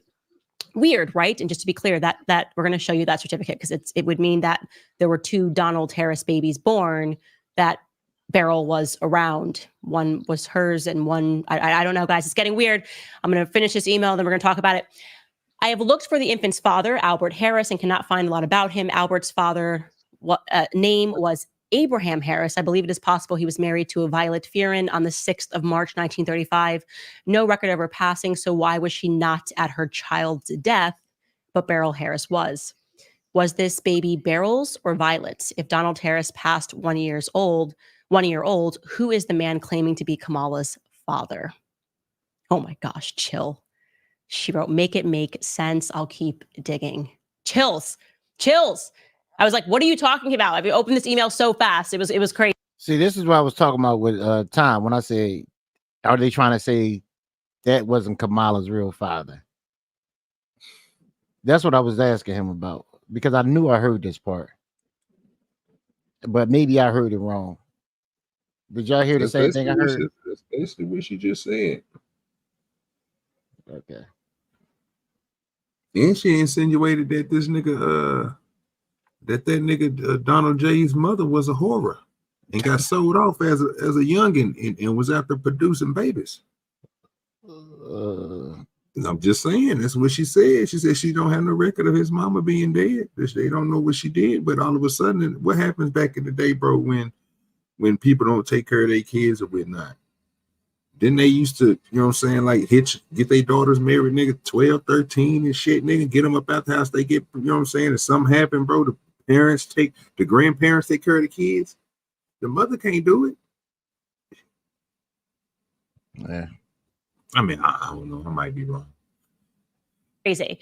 Weird, right? And just to be clear, that we're going to show you that certificate because it would mean that there were 2 Donald Harris babies born that Beryl was around. One was hers and one, I don't know, guys. It's getting weird. I'm going to finish this email, then we're going to talk about it. I have looked for the infant's father, Albert Harris, and cannot find a lot about him. Albert's father name was Abraham Harris. I believe it is possible he was married to a Violet Fearon on the 6th of March, 1935. No record of her passing, so why was she not at her child's death? But Beryl Harris was. Was this baby Beryl's or Violet's? If Donald Harris passed 1 year old, who is the man claiming to be Kamala's father? Oh my gosh, chill. She wrote, make it make sense. I'll keep digging. Chills. I was like, what are you talking about? I opened this email so fast. It was crazy. See, this is what I was talking about with Tom when I say, are they trying to say that wasn't Kamala's real father? That's what I was asking him about because I knew I heard this part, but maybe I heard it wrong. Did y'all hear the same thing I heard? That's basically what she just said. Okay. And she insinuated that this nigga, that nigga Donald J's mother was a whore and got sold off as a youngin and was after producing babies. I'm just saying, that's what she said. She said she don't have no record of his mama being dead. They don't know what she did, but all of a sudden, what happens back in the day, bro, when people don't take care of their kids or whatnot? Then they used to, you know what I'm saying, like get their daughters married, nigga, 12, 13 and shit, nigga, get them up out the house. They get, you know what I'm saying, if something happen, bro, the grandparents take care of the kids. The mother can't do it. Yeah. I mean, I don't know. I might be wrong. Crazy.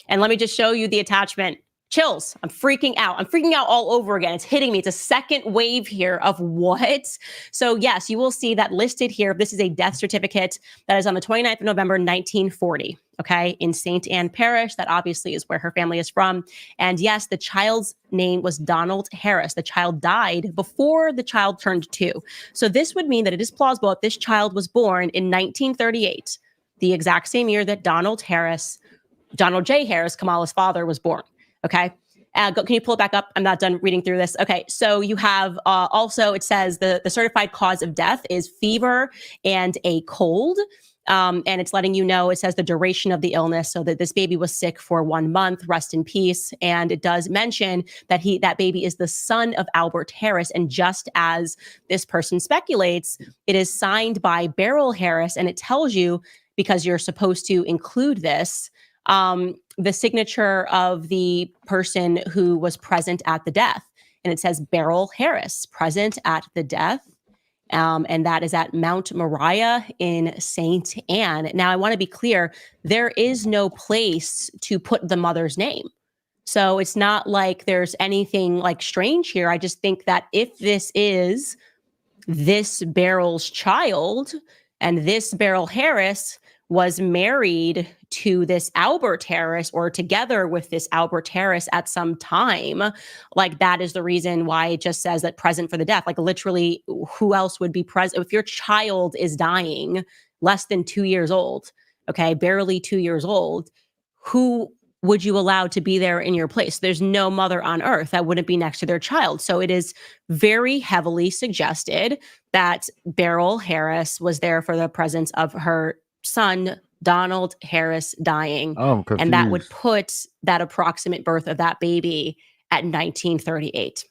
And let me just show you the attachment. Chills. I'm freaking out. I'm freaking out all over again. It's hitting me. It's a second wave here of what? So yes, you will see that listed here. This is a death certificate that is on the 29th of November, 1940. Okay. In St. Anne Parish. That obviously is where her family is from. And yes, the child's name was Donald Harris. The child died before the child turned 2. So this would mean that it is plausible that this child was born in 1938, the exact same year that Donald J. Harris, Kamala's father, was born. Okay. Can you pull it back up? I'm not done reading through this. Okay. So you have also, it says the certified cause of death is fever and a cold. And it's letting you know, it says the duration of the illness, so that this baby was sick for 1 month, rest in peace. And it does mention that that baby is the son of Albert Harris. And just as this person speculates, it is signed by Beryl Harris. And it tells you, because you're supposed to include this, the signature of the person who was present at the death. And it says Beryl Harris, present at the death. And that is at Mount Moriah in St. Anne. Now, I want to be clear, there is no place to put the mother's name. So it's not like there's anything like strange here. I just think that if this is this Beryl's child and this Beryl Harris was married to this Albert Harris or together with this Albert Harris at some time, like that is the reason why it just says that present for the death. Like literally, who else would be present? If your child is dying less than 2 years old, okay, barely 2 years old, who would you allow to be there in your place? There's no mother on earth that wouldn't be next to their child. So it is very heavily suggested that Beryl Harris was there for the presence of her son, Donald Harris, dying. Oh, I'm confused. And that would put that approximate birth of that baby at 1938.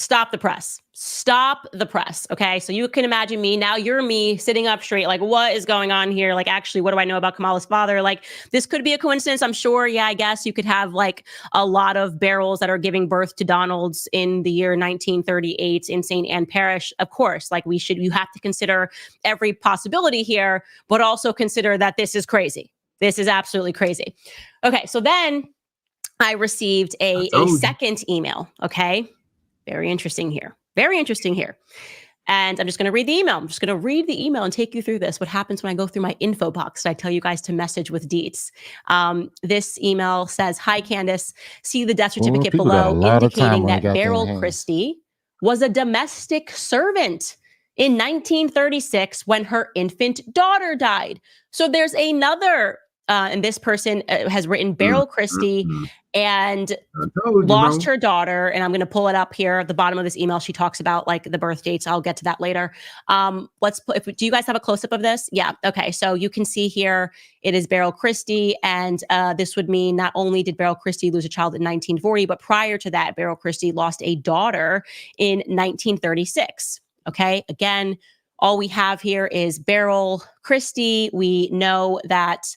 Stop the press. Stop the press. Okay. So you can imagine me. Now you're me sitting up straight. Like, what is going on here? Like, actually, what do I know about Kamala's father? Like, this could be a coincidence. I'm sure. Yeah, I guess you could have like a lot of Beryls that are giving birth to Donalds in the year 1938 in St. Anne Parish. Of course, like you have to consider every possibility here, but also consider that this is crazy. This is absolutely crazy. Okay. So then I received a second email. Okay. Very interesting here. Very interesting here. And I'm just going to read the email. I'm just going to read the email and take you through this. What happens when I go through my info box? I tell you guys to message with deets. This email says, "Hi, Candace. See the death certificate below indicating that Beryl Christie was a domestic servant in 1936 when her infant daughter died." So there's another, and this person has written Beryl Christie and lost her daughter. And I'm going to pull it up here at the bottom of this email. She talks about like the birth dates. I'll get to that later. Do you guys have a close-up of this? Yeah. Okay. So you can see here, it is Beryl Christie. And this would mean not only did Beryl Christie lose a child in 1940, but prior to that, Beryl Christie lost a daughter in 1936. Okay. Again, all we have here is Beryl Christie. We know that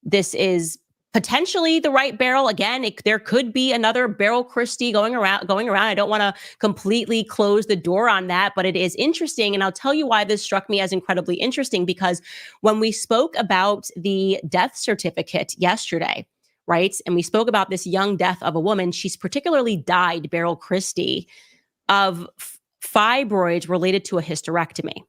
this is potentially the right Beryl. Again, there could be another Beryl Christie going around. I don't want to completely close the door on that, but it is interesting. And I'll tell you why this struck me as incredibly interesting, because when we spoke about the death certificate yesterday, right? And we spoke about this young death of a woman. She's particularly died, Beryl Christie, of fibroids related to a hysterectomy.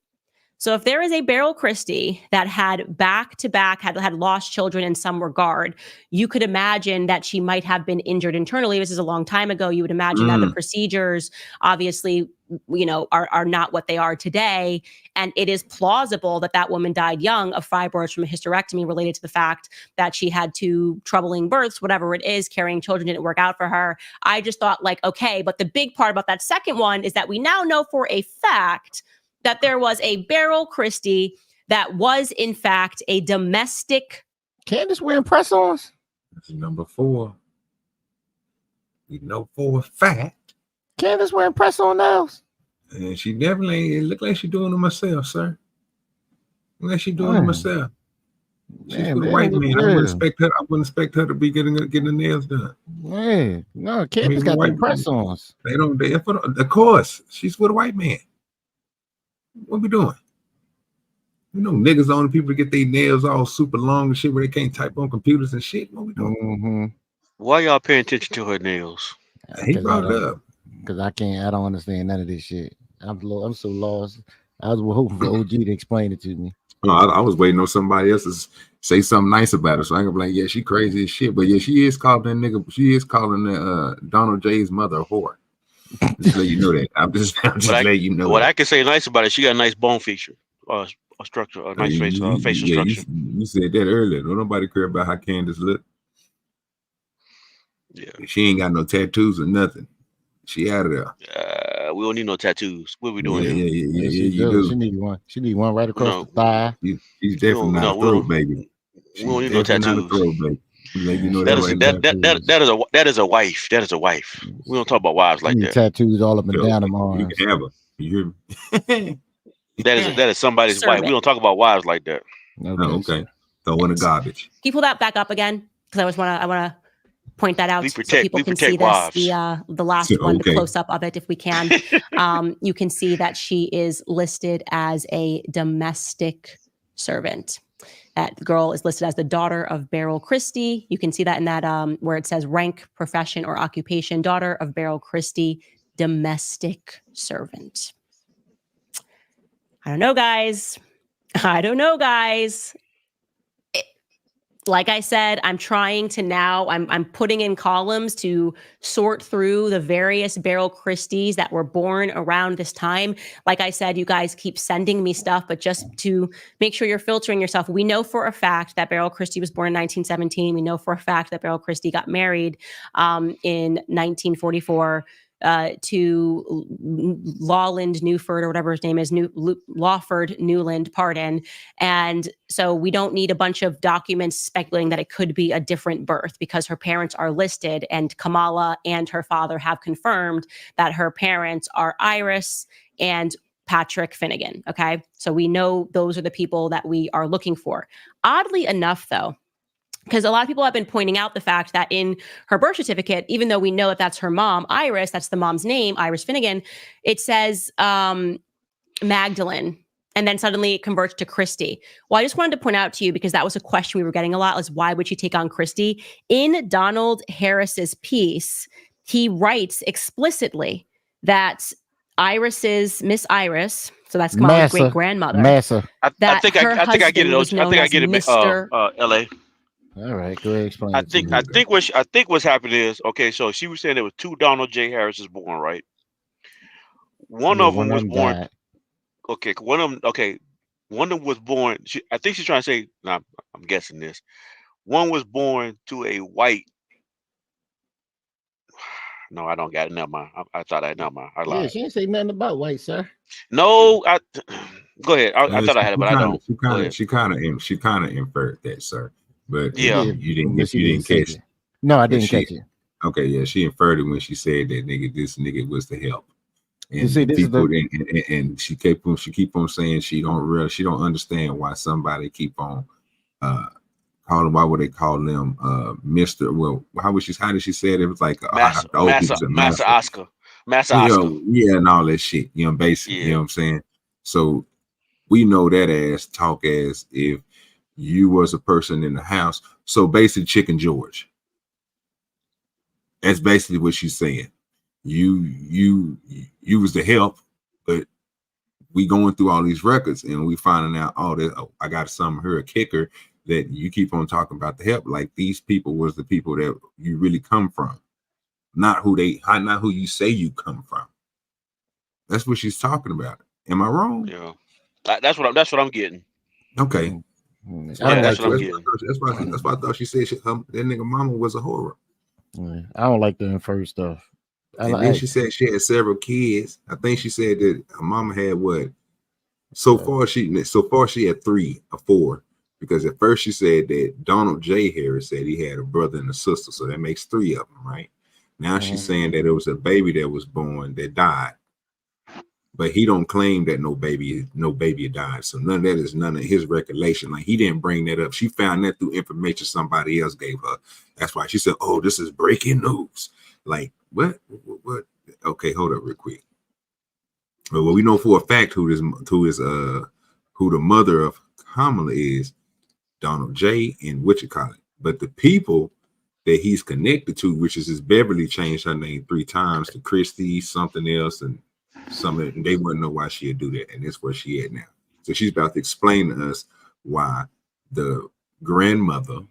So if there is a Beryl Christie that had back-to-back, had lost children in some regard, you could imagine that she might have been injured internally. This is a long time ago. You would imagine that the procedures, obviously, are not what they are today. And it is plausible that that woman died young of fibroids from a hysterectomy related to the fact that she had 2 troubling births, whatever it is, carrying children didn't work out for her. I just thought like, okay, but the big part about that second one is that we now know for a fact that there was a Beryl Christie that was, in fact, a domestic. Candace wearing press-ons? That's number 4. We know for a fact. Candace wearing press-on nails? And she definitely, it look like she's doing it herself, sir. Look like she's doing it herself. She's for the white man. I wouldn't expect her to be getting the nails done. Man, no, Candace got the press-ons. Of course, she's for the white man. What we doing? Niggas on people to get their nails all super long and shit where they can't type on computers and shit. What we doing? Why y'all paying attention to her nails? He brought it up. Because I don't understand none of this shit. I'm so lost. I was hoping for OG to explain it to me. I was waiting on somebody else to say something nice about her, so I can be like, yeah, she crazy as shit. But yeah, she is calling that nigga. She is calling Donald J's mother a whore. Just let you know that. I'm just letting you know. What I can say nice about it, she got a nice bone feature, a structure, a nice facial structure. You said that earlier. Don't nobody care about how Candace look. Yeah, she ain't got no tattoos or nothing. She out of there. We don't need no tattoos. What are we doing? Yeah, you do. She need one. She need one right across the thigh. She's definitely not a throat baby. We don't need no tattoos. That is a wife. That is a wife. We don't talk about wives like that. Tattoos all up and down them arms. You can have her. You hear me? that is somebody's wife. We don't talk about wives like that. Okay. Throw in the garbage. Can you pull that back up again? Because I want to point that out so people can see wives. this. The last one, the close up of it, if we can. You can see that she is listed as a domestic servant. That girl is listed as the daughter of Beryl Christie. You can see that in that where it says rank, profession, or occupation, daughter of Beryl Christie, domestic servant. I don't know, guys. Like I said, I'm trying to now, I'm putting in columns to sort through the various Beryl Christies that were born around this time. Like I said, you guys keep sending me stuff, but just to make sure you're filtering yourself, we know for a fact that Beryl Christie was born in 1917. We know for a fact that Beryl Christie got married in 1944 to Lawland Newford, or whatever his name is, Lawford Newland, pardon. And so we don't need a bunch of documents speculating that it could be a different birth, because her parents are listed, and Kamala and her father have confirmed that her parents are Iris and Patrick Finnegan. Okay. So we know those are the people that we are looking for. Oddly enough, though, because a lot of people have been pointing out the fact that in her birth certificate, even though we know that that's her mom, Iris, that's the mom's name, Iris Finnegan, it says Magdalene, and then suddenly it converts to Christie. Well, I just wanted to point out to you, because that was a question we were getting a lot, was why would she take on Christie? In Donald Harris's piece, he writes explicitly that Iris is Miss Iris, so that's Kamala's great grandmother. Massa. I think I get it. I think I get it. Mr. L.A. All right, go ahead, explain I it to me. think what's happened is, okay, so she was saying there was 2 Donald J. Harrises born, right? One Yeah, of them one of was them born. died. Okay, one of them was born. I think she's trying to say. Nah, I'm guessing this. One was born to a white. No, I don't got it. Never mind. I thought I never mind. I Yeah, lied. she ain't say nothing about white, sir. No, go ahead. I thought I had it, but I don't. She kind of inferred that, sir. But Yeah, you didn't but she didn't catch say it. it. No, I didn't catch it. Okay, yeah, she inferred it when she said that this nigga was the help. And see, this is people and she keep on saying she don't understand why somebody keep on calling, why would they call them Mr. Well, how did she say it? It was like Massa Oscar. Massa you Oscar. know, yeah, and all that shit, you know, basically, you know what I'm saying? So we know that as talk as if you was a person in the house. So basically Chicken George. That's basically what she's saying. You was the help, but we going through all these records and we finding out, I got a kicker that you keep on talking about the help. Like these people was the people that you really come from, not who you say you come from. That's what she's talking about. Am I wrong? Yeah, that's what I'm getting. Okay. That's why I thought she said that nigga mama was a horror. I don't like the infer stuff. And then she said she had several kids. I think she said that her mama had what? So far she had 3 or 4. Because at first she said that Donald J. Harris said he had a brother and a sister, so that makes 3 of them, right? Now she's saying that it was a baby that was born that died, but he don't claim that no baby died. So none of his recollection. Like he didn't bring that up. She found that through information somebody else gave her. That's why she said, "Oh, this is breaking news." Like what? Okay, hold up real quick. Well, we know for a fact who the mother of Kamala is, Donald J. and Wichita. But the people that he's connected to, which is his Beverly, changed her name 3 times to Christy, something else, and something. And they wouldn't know why she'd do that, and that's where she at now. So she's about to explain to us why the grandmother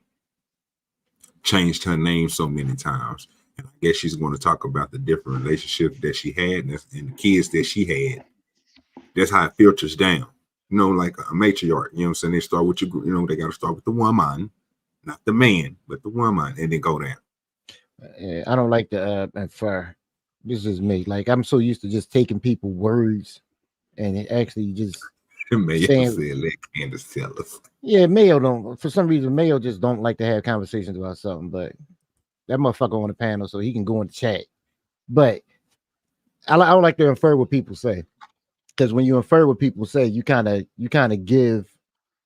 changed her name so many times. And I guess she's going to talk about the different relationships that she had and the kids that she had. That's how it filters down. You know, like a matriarch, you know what I'm saying? They start with they got to start with the woman, not the man, but the woman, and then go down. I don't like the infer. This is me. Like I'm so used to just taking people's words and it actually just Mayo said, let Candace tell us. Yeah, Mayo don't. For some reason, Mayo just don't like to have conversations about something. But that motherfucker on the panel, so he can go in the chat. But I don't like to infer what people say. Because when you infer what people say, you kind of give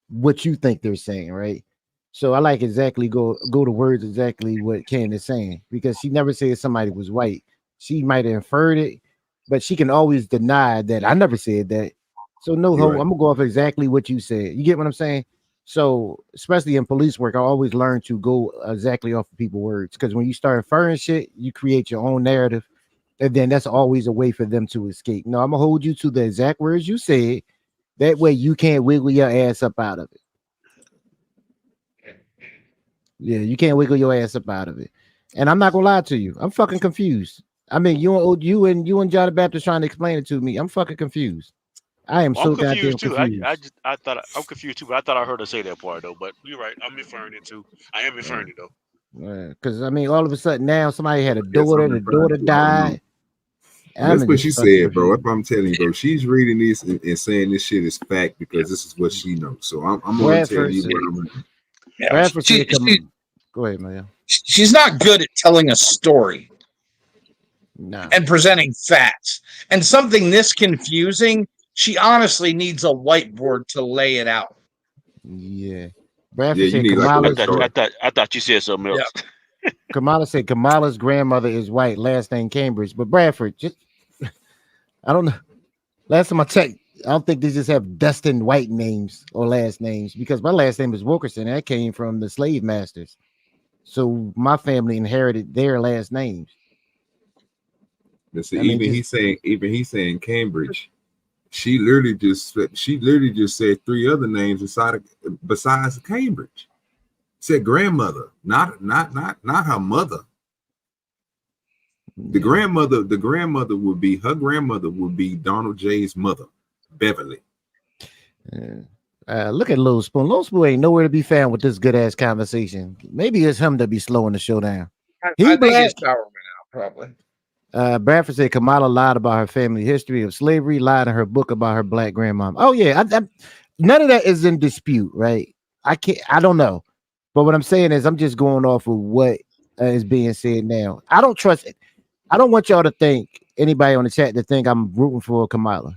what you think they're saying, right? So I like exactly go to words exactly what Candace is saying, because she never said somebody was white. She might have inferred it, but she can always deny that I never said that. So no, Right. I'm gonna go off exactly what you said. You get what I'm saying? So especially in police work, I always learn to go exactly off of people's words, because when you start inferring shit, you create your own narrative. And then that's always a way for them to escape. No, I'm gonna hold you to the exact words you said. That way you can't wiggle your ass up out of it. Yeah, you can't wiggle your ass up out of it. And I'm not gonna lie to you. I'm fucking confused. I mean, you and John the Baptist trying to explain it to me. I'm fucking confused. I am so goddamn too. confused. I thought I'm confused too, but I thought I heard her say that part though. But you're right. I'm inferring it too. I am inferring it though. Because I mean, all of a sudden now somebody had a daughter, the daughter died. That's what she said, bro. If I'm telling you, bro, she's reading this and saying this shit is fact because this is what she knows. So I'm going to tell you what I'm reading. Yeah, go ahead, man. She's not good at telling a story and presenting facts. And something this confusing, she honestly needs a whiteboard to lay it out. Yeah. Bradford said Kamala's I thought you said something else. Yeah. Kamala said Kamala's grandmother is white, last name Cambridge. But Bradford, just I don't know. Last time I checked, I don't think they just have destined white names or last names, because my last name is Wilkerson. That came from the slave masters. So my family inherited their last names. But see, even he's saying Cambridge. She literally just said three other names besides Cambridge. Said grandmother, not her mother. The grandmother would be Donald J's mother, Beverly. Look at Lil Spoon. Lil Spoon ain't nowhere to be found with this good ass conversation. Maybe it's him that be slowing the show down. I think his power went out, probably. Bradford said Kamala lied about her family history of slavery, lied in her book about her black grandmom. Oh yeah, none of that is in dispute, right? I don't know, but what I'm saying is I'm just going off of what is being said now. I don't trust it. I don't want y'all to think, anybody on the chat, to think I'm rooting for Kamala.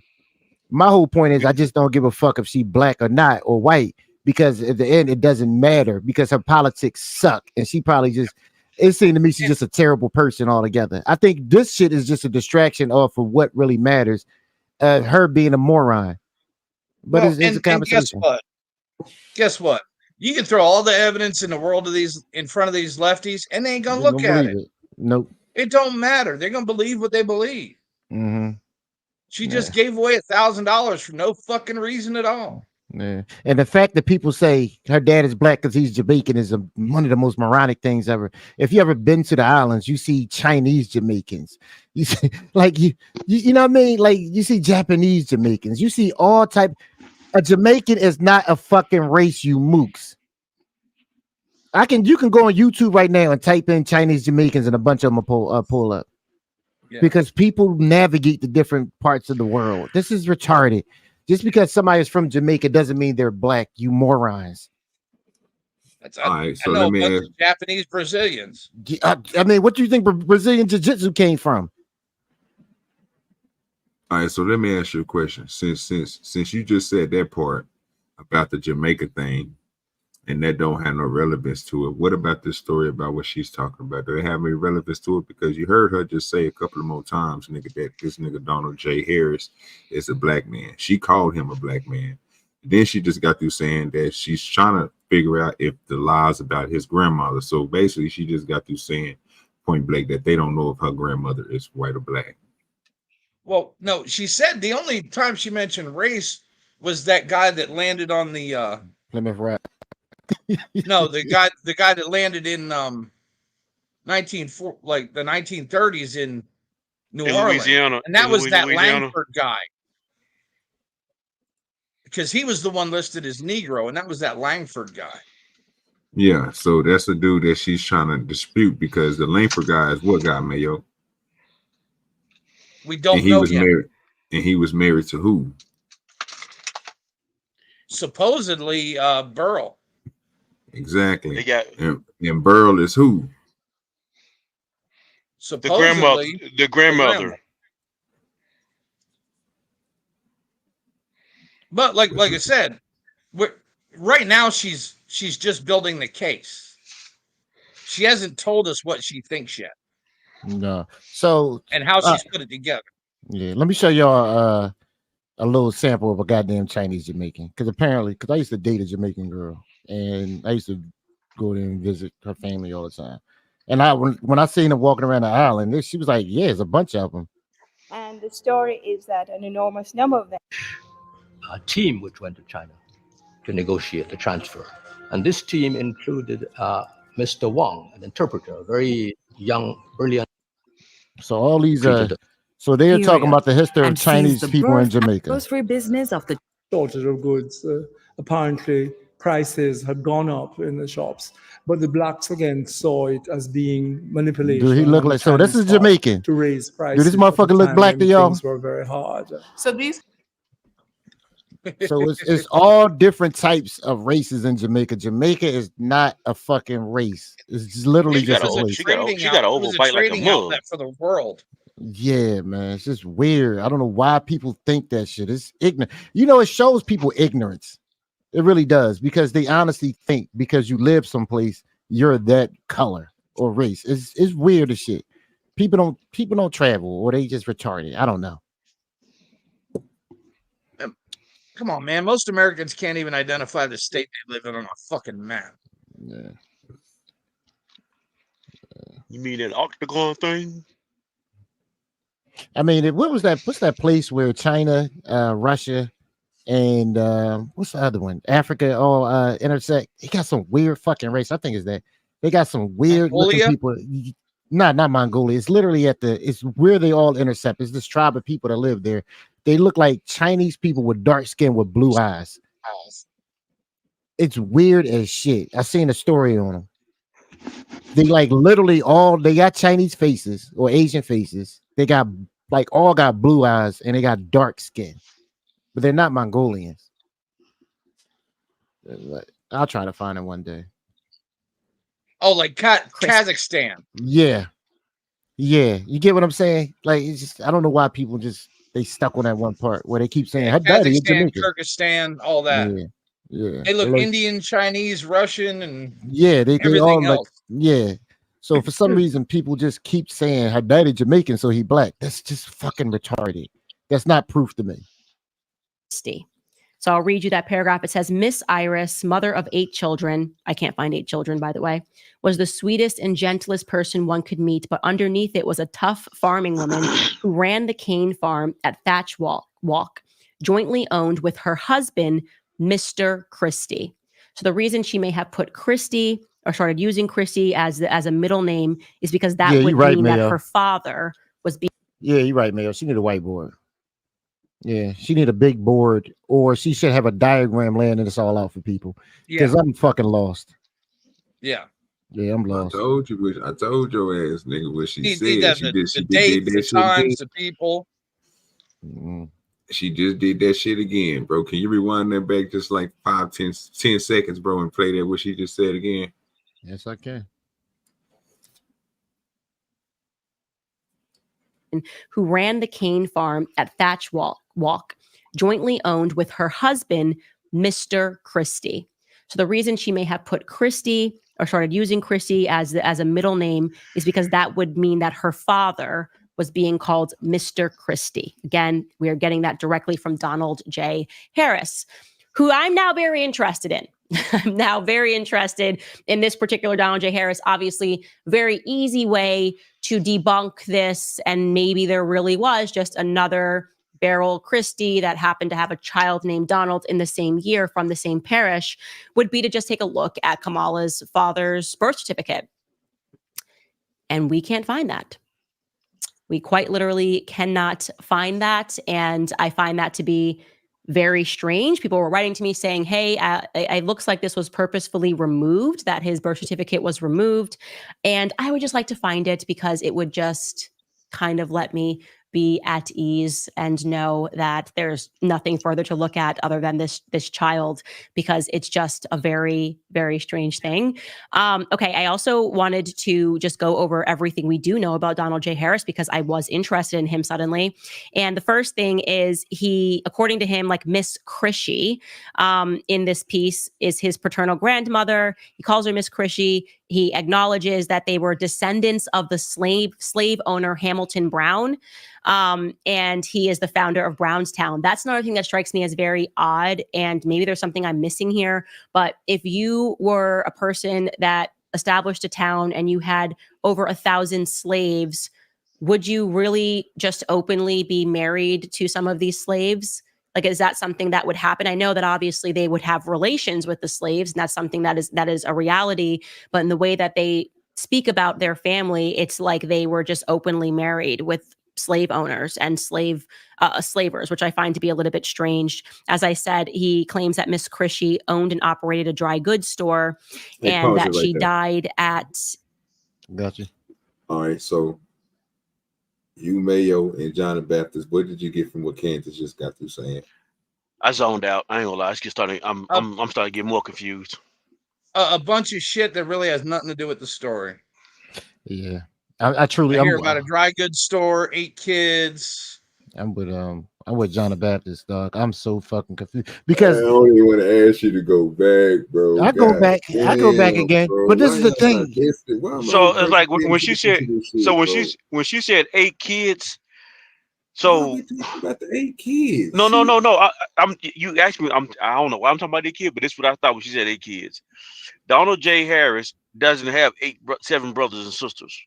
My whole point is I just don't give a fuck if she black or not or white, because at the end it doesn't matter, because her politics suck and she probably just. It seemed to me she's just a terrible person altogether. I think this shit is just a distraction off of what really matters. Her being a moron. But it's a conversation. And guess what? You can throw all the evidence in the world of these in front of these lefties, and they ain't gonna look at it. Nope. It don't matter. They're gonna believe what they believe. Mm-hmm. She just gave away $1,000 for no fucking reason at all. Yeah. And the fact that people say her dad is black because he's Jamaican is one of the most moronic things ever. If you ever been to the islands, you see Chinese Jamaicans. You see, like you know what I mean? Like you see Japanese Jamaicans. You see all type. A Jamaican is not a fucking race, you mooks. You can go on YouTube right now and type in Chinese Jamaicans and a bunch of them will pull up. Yeah. Because people navigate the different parts of the world. This is retarded. Just because somebody is from Jamaica doesn't mean they're black, you morons. All right, so I know a bunch of Japanese Brazilians. I mean, what do you think Brazilian Jiu-Jitsu came from? All right, so let me ask you a question. Since you just said that part about the Jamaica thing, and that don't have no relevance to it, what about this story about what she's talking about? Do it have any relevance to it? Because you heard her just say a couple of more times, nigga, that this nigga Donald J. Harris is a black man. She called him a black man. Then she just got through saying that she's trying to figure out if the lies about his grandmother. So basically, she just got through saying point blank that they don't know if her grandmother is white or black. Well, no, she said the only time she mentioned race was that guy that landed on the Plymouth Rock. No, the guy that landed in the 1930s in New Orleans, Louisiana, and that was that Louisiana. Langford guy, because he was the one listed as Negro, and that was that Langford guy. Yeah, so that's the dude that she's trying to dispute, because the Langford guy is what guy, Mayo? We don't know yet. And he was married to who? Supposedly, Burl. Exactly. And Burl is who? Supposedly, the grandmother. But like I said, right now she's just building the case. She hasn't told us what she thinks yet. No. So and how she's put it together. Yeah, let me show y'all a little sample of a goddamn Chinese Jamaican. Because I used to date a Jamaican girl, and I used to go there and visit her family all the time. And when I seen her walking around the island, she was like, "Yeah, there's a bunch of them." And the story is that an enormous number of them. A team which went to China to negotiate the transfer, and this team included Mr. Wang, an interpreter, a very young, brilliant. So all these so they're talking about the history of Chinese people in Jamaica. Grocery business of the shortage of goods. Apparently, prices had gone up in the shops, but the blacks again saw it as being manipulation. Dude, he look like so. This is Jamaican to raise prices. Dude, this motherfucker look black to y'all. Things were very hard. So these. So it's all different types of races in Jamaica. Jamaica is not a fucking race. It's just literally just a place. She got an oval bite like a mug. For the world. Yeah, man, it's just weird. I don't know why people think that shit. It's ignorant. You know, it shows people ignorance. It really does, because they honestly think because you live someplace you're that color or race. It's weird as shit. People don't travel, or they just retarded. I don't know. Come on, man. Most Americans can't even identify the state they live in on a fucking map. Yeah. You mean that octagon thing? I mean, what was that? What's that place where China, Russia, and what's the other one? Africa all intersect. They got some weird fucking race. I think it's that they got some weird looking Mongolia? people. Not Mongolia. It's literally it's where they all intercept. It's this tribe of people that live there. They look like Chinese people with dark skin with blue eyes. It's weird as shit. I seen a story on them. They like literally they got Chinese faces or Asian faces. They got all got blue eyes and they got dark skin, but they're not Mongolians. I'll try to find it one day. Oh, like Kazakhstan. Yeah. You get what I'm saying? Like, it's just I don't know why people they stuck on that one part where they keep saying her daddy is Kazakhstan, Jamaican. Kyrgyzstan, all that. Yeah. They look They're Indian, Chinese, Russian, and they everything all else. So for some reason, people just keep saying her daddy Jamaican, so he black. That's just fucking retarded. That's not proof to me. So I'll read you that paragraph. It says, Miss Iris, mother of 8 children, I can't find 8 children, by the way, was the sweetest and gentlest person one could meet, but underneath it was a tough farming woman who ran the cane farm at Thatch Walk, jointly owned with her husband, Mr. Christie. So the reason she may have put Christie or started using Christie as a middle name is because that would mean that her father was being. Yeah, you're right, Mayo. She need a whiteboard. Yeah, she need a big board, or she should have a diagram laying this all out for people. Because I'm fucking lost. Yeah, I'm lost. I told your ass, nigga, what she said. The dates, the times, the people. Mm-hmm. She just did that shit again, bro. Can you rewind that back just like 10 seconds, bro, and play that what she just said again? Yes, I can. Who ran the cane farm at Thatch Walk, jointly owned with her husband, Mr. Christie. So the reason she may have put Christie or started using Christie as a middle name is because that would mean that her father was being called Mr. Christie. Again, we are getting that directly from Donald J. Harris, who I'm now very interested in. I'm now very interested in this particular Donald J. Harris. Obviously, very easy way to debunk this. And maybe there really was just another Beryl Christie that happened to have a child named Donald in the same year from the same parish, would be to just take a look at Kamala's father's birth certificate. And we can't find that. We quite literally cannot find that. And I find that to be very strange. People were writing to me saying, hey, it looks like this was purposefully removed, that his birth certificate was removed. And I would just like to find it because it would just kind of let me be at ease and know that there's nothing further to look at other than this child, because it's just a very, very strange thing. Okay, I also wanted to just go over everything we do know about Donald J. Harris because I was interested in him suddenly. And the first thing is he, according to him, like Miss Christie in this piece is his paternal grandmother. He calls her Miss Christie. He acknowledges that they were descendants of the slave owner Hamilton Brown. And he is the founder of Brownstown. That's another thing that strikes me as very odd. And maybe there's something I'm missing here. But if you were a person that established a town and you had over 1,000 slaves, would you really just openly be married to some of these slaves? Like, is that something that would happen? I know that obviously they would have relations with the slaves, and that's something that is a reality. But in the way that they speak about their family, it's like they were just openly married with slave owners and slavers, which I find to be a little bit strange. As I said, he claims that Miss Christie owned and operated a dry goods store, and that she died at. Gotcha. All right, so you, Mayo, and John the Baptist, what did you get from what Candace just got through saying? I zoned out. I ain't gonna lie. I'm starting to get more confused. A bunch of shit that really has nothing to do with the story. Yeah, I truly. I hear about a dry goods store, 8 kids. I'm with John the Baptist, dog. I'm so fucking confused because I don't even want to ask you to go back, bro. I go back again, bro. but this is the thing. So it's like when she said, when she said 8 kids. So about the 8 kids. No. You asked me. I don't know why I'm talking about 8 kids, but this is what I thought when she said 8 kids. Donald J. Harris doesn't have 7 brothers and sisters.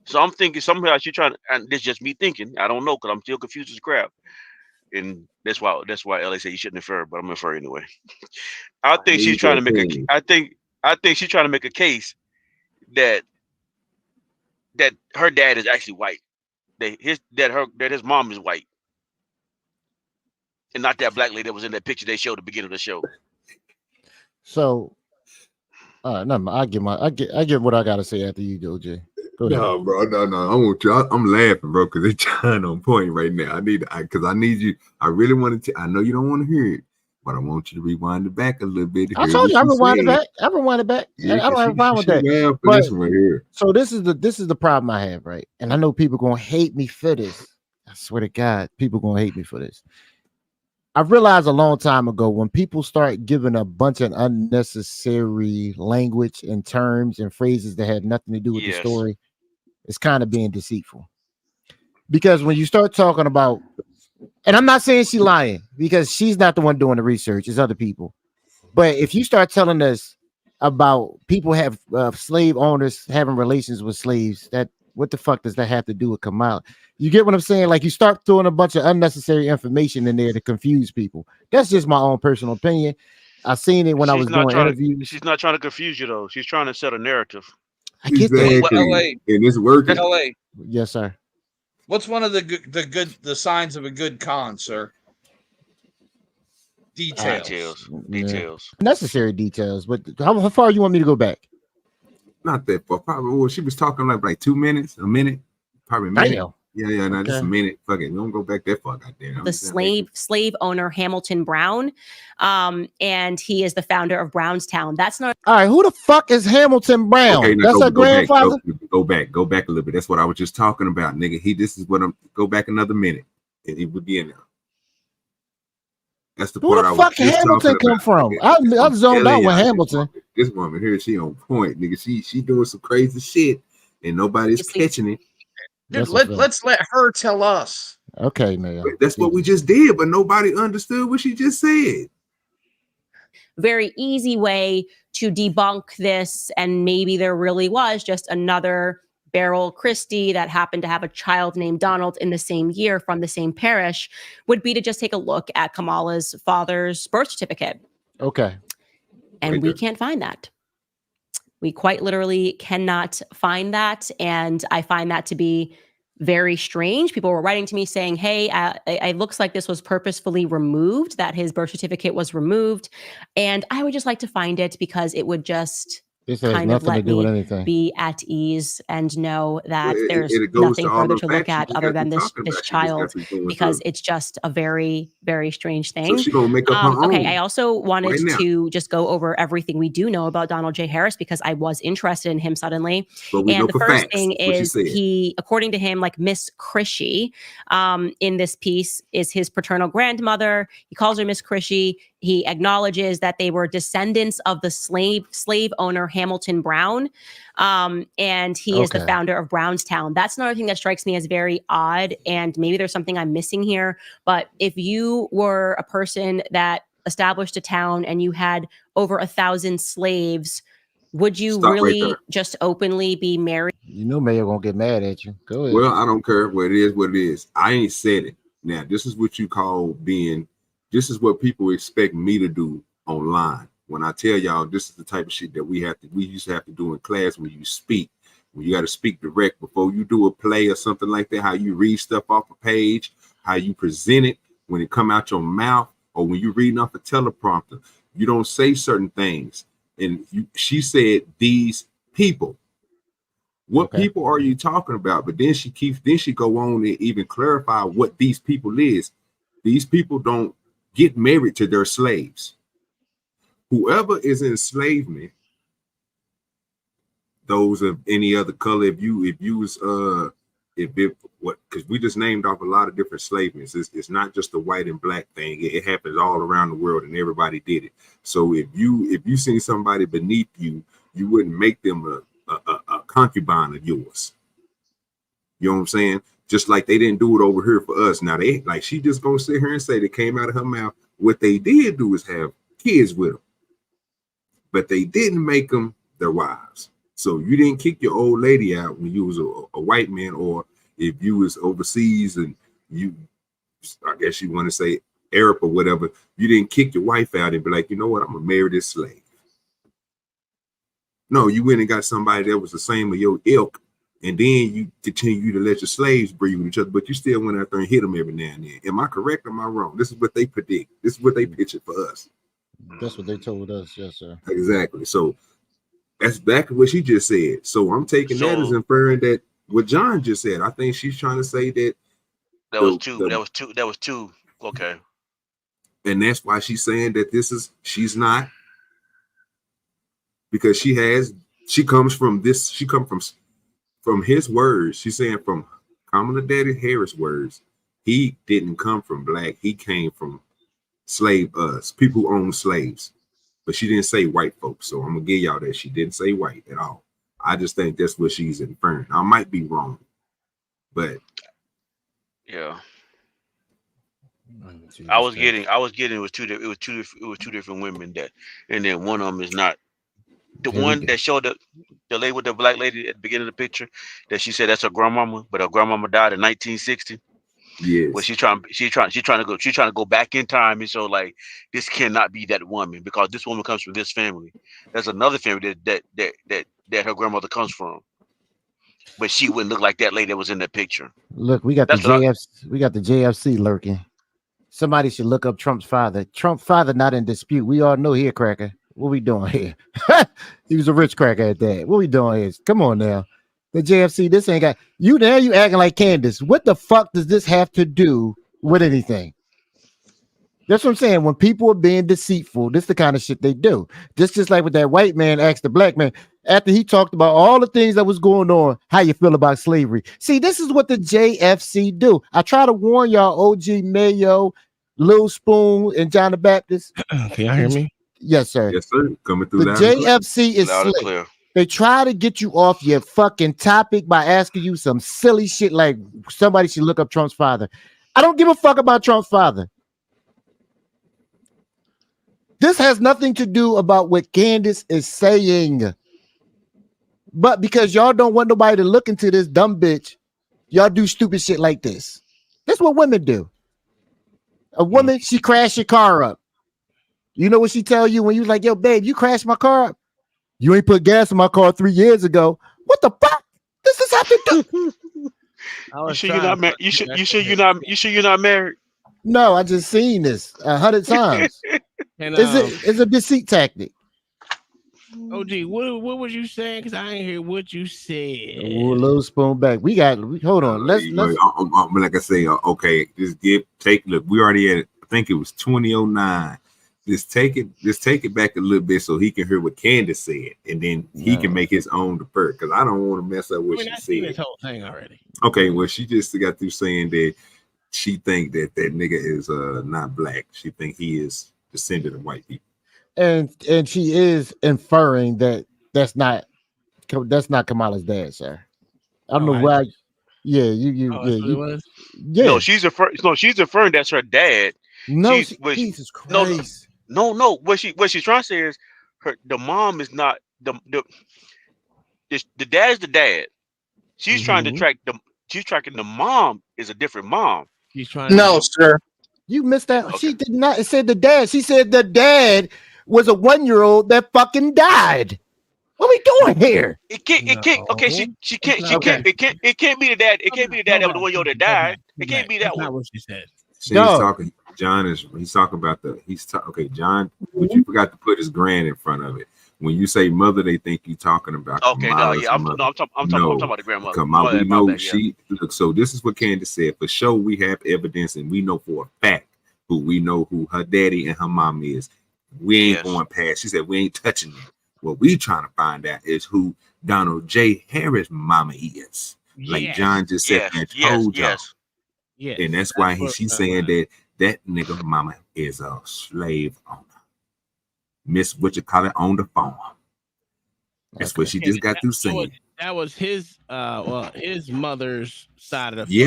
So I'm thinking somehow she's trying to, and this is just me thinking. I don't know because I'm still confused as crap. And that's why LA said you shouldn't infer, but I'm infer anyway. I think she's trying to make a. I think she's trying to make a case that her dad is actually white. That his mom is white, and not that black lady that was in that picture they showed at the beginning of the show. So, no, I get what I gotta say after you go, Jay. Go ahead. No, bro, no. I want you. I'm laughing, bro, because it's trying on point right now. I need you. I really wanted to. I know you don't want to hear it, but I want you to rewind it back a little bit. I told you I rewind it back. I rewind it back. Yeah, I don't have a problem with that. But this one right here. So this is the problem I have, right? And I know people gonna hate me for this. I swear to God, people gonna hate me for this. I realized a long time ago when people start giving a bunch of unnecessary language and terms and phrases that had nothing to do with the story, it's kind of being deceitful. Because when you start talking about, and I'm not saying she's lying because she's not the one doing the research, it's other people. But if you start telling us about people have slave owners having relations with slaves, that what the fuck does that have to do with Kamala? You get what I'm saying? Like you start throwing a bunch of unnecessary information in there to confuse people. That's just my own personal opinion. I seen it when I was doing interviews. She's not trying to confuse you though. She's trying to set a narrative. I get that. LA, and it's working. LA. Yes, sir. What's one of the signs of a good con, sir? Details. Details. Necessary details. But how far you want me to go back? Not that far. Probably. Well, she was talking like 2 minutes, a minute, probably a minute. Damn. Yeah, no, just a minute. Fuck it, don't go back that far, goddamn. The slave owner Hamilton Brown, and he is the founder of Brownstown. That's not all right. Who the fuck is Hamilton Brown? Okay, now that's her grandfather. Go back a little bit. That's what I was just talking about, nigga. This is what I'm. Go back another minute, and he would be in there. That's the part I was just talking about. Who the fuck Hamilton come from? I zoned out with Hamilton. This woman here, she on point, nigga. She doing some crazy shit, and nobody's catching it. Dude, let's let her tell us. Okay, man. That's what we just did, but nobody understood what she just said. Very easy way to debunk this, and maybe there really was just another Beryl Christie that happened to have a child named Donald in the same year from the same parish, would be to just take a look at Kamala's father's birth certificate. Okay. And we can't find that. We quite literally cannot find that. And I find that to be very strange. People were writing to me saying, hey, it looks like this was purposefully removed, that his birth certificate was removed. And I would just like to find it because it would just kind of let me be at ease and know that there's nothing further to look at other than this child, because it's just a very, very strange thing. So she's gonna make up her own. Okay, I also wanted to just go over everything we do know about Donald J. Harris because I was interested in him suddenly. And the first thing is he, according to him, like Miss Crishy in this piece is his paternal grandmother. He calls her Miss Crishy. He acknowledges that they were descendants of the slave owner Hamilton Brown, and he is the founder of Brownstown. That's another thing that strikes me as very odd, and maybe there's something I'm missing here. But if you were a person that established a town and you had over 1,000 slaves, would you really just openly be married? You know, Mayor gonna get mad at you. Go ahead. Well, I don't care what it is. What it is, I ain't said it. Now, this is what you call being. This is what people expect me to do online. When I tell y'all, this is the type of shit that we used to have to do in class when you speak. When you got to speak direct before you do a play or something like that. How you read stuff off a page, how you present it when it come out your mouth, or when you're reading off a teleprompter. You don't say certain things. And she said these people. What people are you talking about? But then she go on and even clarify what these people is. These people don't get married to their slaves. Whoever is enslavement, those of any other color, because we just named off a lot of different enslavements. It's not just a white and black thing. It happens all around the world, and everybody did it. So if you see somebody beneath you, you wouldn't make them a concubine of yours. You know what I'm saying? Just like they didn't do it over here for us. Now she just gonna sit here and say that came out of her mouth. What they did do is have kids with them, but they didn't make them their wives. So you didn't kick your old lady out when you was a white man, or if you was overseas and you, I guess you want to say Arab or whatever, you didn't kick your wife out and be like, you know what, I'm gonna marry this slave. No, you went and got somebody that was the same of your ilk, and then you continue to let your slaves breed with each other, but you still went out there and hit them every now and then. Am I correct or am I wrong? This is what they predict. This is what they picture for us. That's what they told us, yes, sir. Exactly. So that's exactly what she just said. So I'm taking that as inferring that what John just said. I think she's trying to say that that was two. Okay. And that's why she's saying that she's not, because she comes from his words. She's saying from Kamala Daddy Harris' words, he didn't come from black. He came from people who own slaves. But she didn't say white folks. So I'm gonna give y'all that she didn't say white at all. I just think that's what she's inferring. I might be wrong, but yeah. I was getting it was two different women that, and then one of them is not the one that showed the lady with the black lady at the beginning of the picture that she said that's her grandmama, but her grandmama died in 1960. Yes. Well, she's trying to go back in time and show like this cannot be that woman because this woman comes from this family. There's another family that her grandmother comes from, but she wouldn't look like that lady that was in that picture. Look, we got the JFC lurking. Somebody should look up Trump's father. Trump's father not in dispute. We all know he a cracker. What we doing here? He was a rich cracker at that. What we doing here? Come on now. The JFC, this ain't got you there. You acting like Candace. What the fuck does this have to do with anything? That's what I'm saying. When people are being deceitful, this is the kind of shit they do. Just like with that white man asked the black man after he talked about all the things that was going on, how you feel about slavery. See, this is what the JFC do. I try to warn y'all, OG Mayo, Lil Spoon, and John the Baptist. Can y'all hear me? Yes, sir. Yes, sir. Coming through. The JFC is slick. They try to get you off your fucking topic by asking you some silly shit like somebody should look up Trump's father. I don't give a fuck about Trump's father. This has nothing to do about what Candace is saying. But because y'all don't want nobody to look into this dumb bitch, y'all do stupid shit like this. That's what women do. A woman, she crashed your car up. You know what she tell you when you like, yo, babe, you crashed my car up? You ain't put gas in my car 3 years ago. What the fuck? This is how they do. You sure you're not married? You sure you're not married? No, I just seen this 100 times. It's a deceit tactic. OG, what was you saying? Because I ain't hear what you said. Little Spoon back. Hold on. Let's like I say, okay, look, we already at it. I think it was 2009. Just take it back a little bit so he can hear what Candace said, and then he can make his own defer. Because I don't want to mess up what she said. This whole thing already. Okay, well, she just got through saying that she think that nigga is not black. She think he is descendant of white people, and she is inferring that that's not Kamala's dad, sir. I don't know why. Yeah, No, she's inferring that's her dad. No, Jesus Christ. No. What she's trying to say is the mom is not the dad's the dad. She's trying to track she's tracking the mom is a different mom. She's trying. No, sir. You missed that. Okay. She did not. It said the dad. She said the dad was a 1-year-old that fucking died. What are we doing here? It can't. Okay, she can't. It can't be the dad. It can't be the dad that was the 1-year-old that died. It can't be that one. That's not what she said. She's talking. He's talking about okay, John, but you forgot to put his grand in front of it. When you say mother, they think you're talking about. Okay, I'm talking about the grandmother. Kamala, we know look. So this is what Candace said. For sure, we have evidence, and we know for a fact who her daddy and her mom is. We ain't going past. She said we ain't touching it. What we trying to find out is who Donald J. Harris' mama is. Like John just said, I told y'all. Yes. And that's why she's saying that nigga mama is a slave owner. Miss what you call it on the phone. That's what she just got through saying. That was his his mother's side of the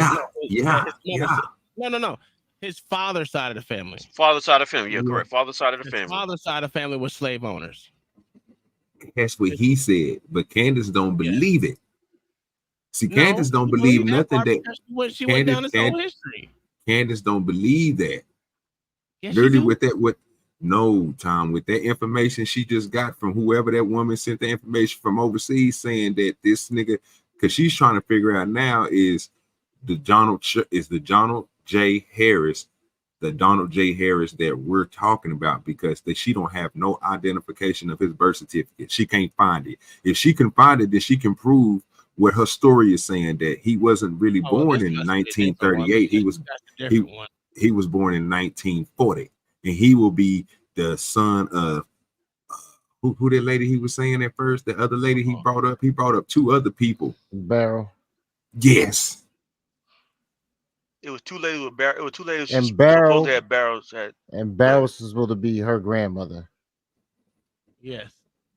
family. No. His father's side of the family. Father's side of the family. Yeah, correct. Father's side of the family. Father's side of the family was slave owners. That's what he said, but Candace don't believe it. See, No, Candace don't she believe believed that nothing part that because she went down this whole history. Candace don't believe that. Yes, she Literally do. No, Tom, with that information she just got from whoever that woman sent the information from overseas saying that this nigga, because she's trying to figure out now is the Donald J. Harris that we're talking about, because she don't have no identification of his birth certificate. She can't find it. If she can find it, then she can prove what her story is saying, that he wasn't really born in 1938. He was born in 1940, and he will be the son of who that lady he was saying at first, the other lady he brought up. He brought up two other people. Barrel. Yes. It was two ladies with barrel. It was two ladies And supposed to have barrels. And Barrels is supposed to be her grandmother. Yes,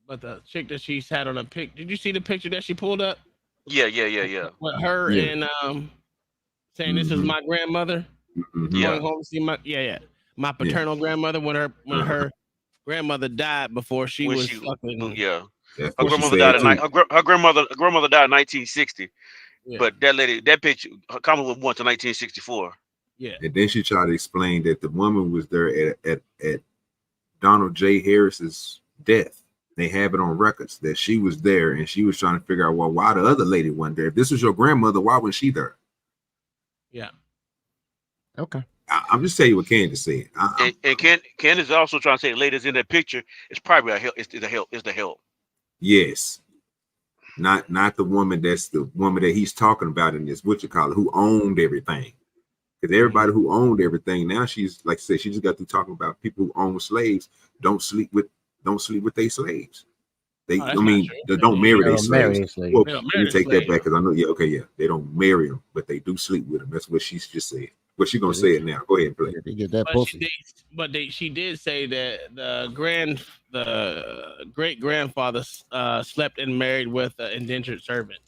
but the chick that she sat on a pic. Did you see the picture that she pulled up? Yeah. With her and saying this is my grandmother. Yeah. Going home to see my paternal grandmother when her grandmother died before she was fucking. Yeah. Her grandmother died her grandmother died in 1960. Yeah. But that picture, her comment was born to 1964. Yeah. And then she tried to explain that the woman was there at Donald J. Harris's death. They have it on records that she was there, and she was trying to figure out, well, why the other lady wasn't there? If this was your grandmother, why wasn't she there? Yeah. Okay. I'm just telling you what Candace said. And Candace is also trying to say, ladies in that picture, it's probably it's the help. Yes. Not the woman that's the woman that he's talking about in this, who owned everything. Because everybody who owned everything, now she's, like I said, she just got through talking about people who own slaves don't sleep with their slaves. They don't marry their slaves. Well, let me take that back, because I know, they don't marry them, but they do sleep with them. That's what she's just said. But she's gonna say it now. Go ahead and play. They get that pussy. She did say that the great grandfather slept and married with an indentured servant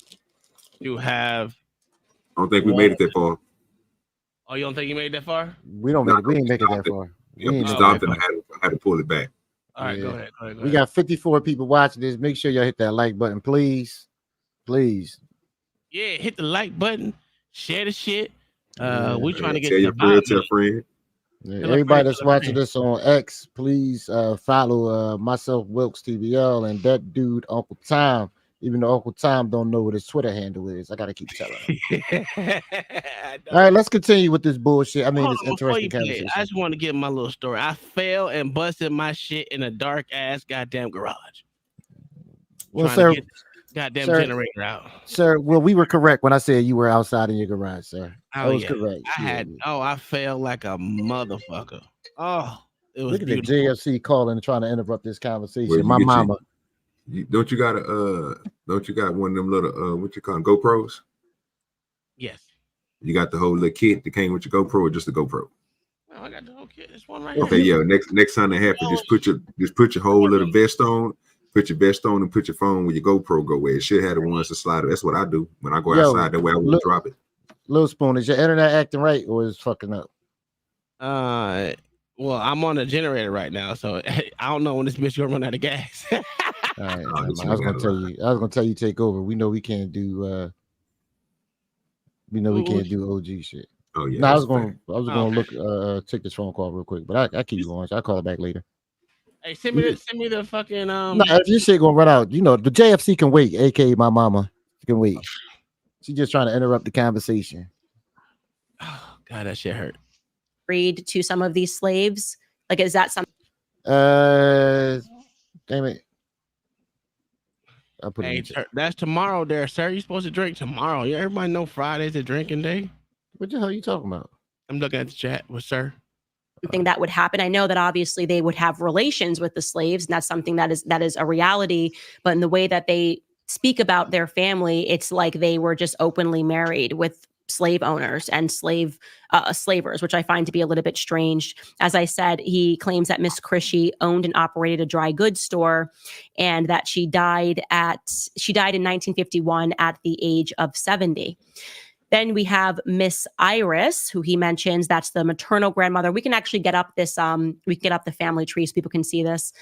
to have. I don't think we made it that far. Oh, you don't think you made it that far? We didn't make it that far. We stopped and I had to pull it back. All right, go ahead. We got 54 people watching this. Make sure y'all hit that like button, please. Please. Yeah, hit the like button, share the shit. We trying to get tell your friend, tell a friend. Everybody that's watching this on X, please follow myself, Wilkes TBL, and that dude, Uncle Tom. Even though Uncle Tom don't know what his Twitter handle is, I gotta keep telling him. All right, let's continue with this bullshit. I mean, this interesting conversation. I just want to get my little story. I fell and busted my shit in a dark ass goddamn garage. Well, sir, goddamn generator out. Sir, well, we were correct when I said you were outside in your garage, sir. That was correct. I fell like a motherfucker. Oh, it was. Look at beautiful. the JFC calling and trying to interrupt this conversation. My mama. Don't you got one of them little what you call them, GoPros? Yes. You got the whole little kit that came with your GoPro, or just the GoPro? No, I got the whole kit. This one right Okay, here. yeah. Next time that happens, just put your whole little vest on. Put your vest on and put your phone where your GoPro go where it should have the ones to slide. That's what I do when I go outside. That way I won't drop it. Little Spoon, is your internet acting right or is it fucking up? Well, I'm on a generator right now, so I don't know when this bitch gonna run out of gas. All right, I was gonna tell you take over. We know we can't do OG shit. Oh yeah. No, I was gonna look take this phone call real quick, but I keep going. So I'll call it back later. Hey, send me the fucking No, if your shit gonna run out, the JFC can wait, aka my mama. She can wait. She's just trying to interrupt the conversation. Oh God, that shit hurt. Read to some of these slaves? Like, is that something? Damn it. I'll put it that's tomorrow there, sir. You're supposed to drink tomorrow. Yeah, everybody know Friday's a drinking day. What the hell are you talking about? I'm looking at the chat with sir. Something that would happen. I know that obviously they would have relations with the slaves, and that's something that is a reality. But in the way that they speak about their family, it's like they were just openly married with slave owners and slavers, which I find to be a little bit strange. As I said, he claims that Miss Crishy owned and operated a dry goods store, and that she died in 1951 at the age of 70. Then we have Miss Iris, who he mentions. That's the maternal grandmother. We can actually get up this, we can get up the family tree so people can see this.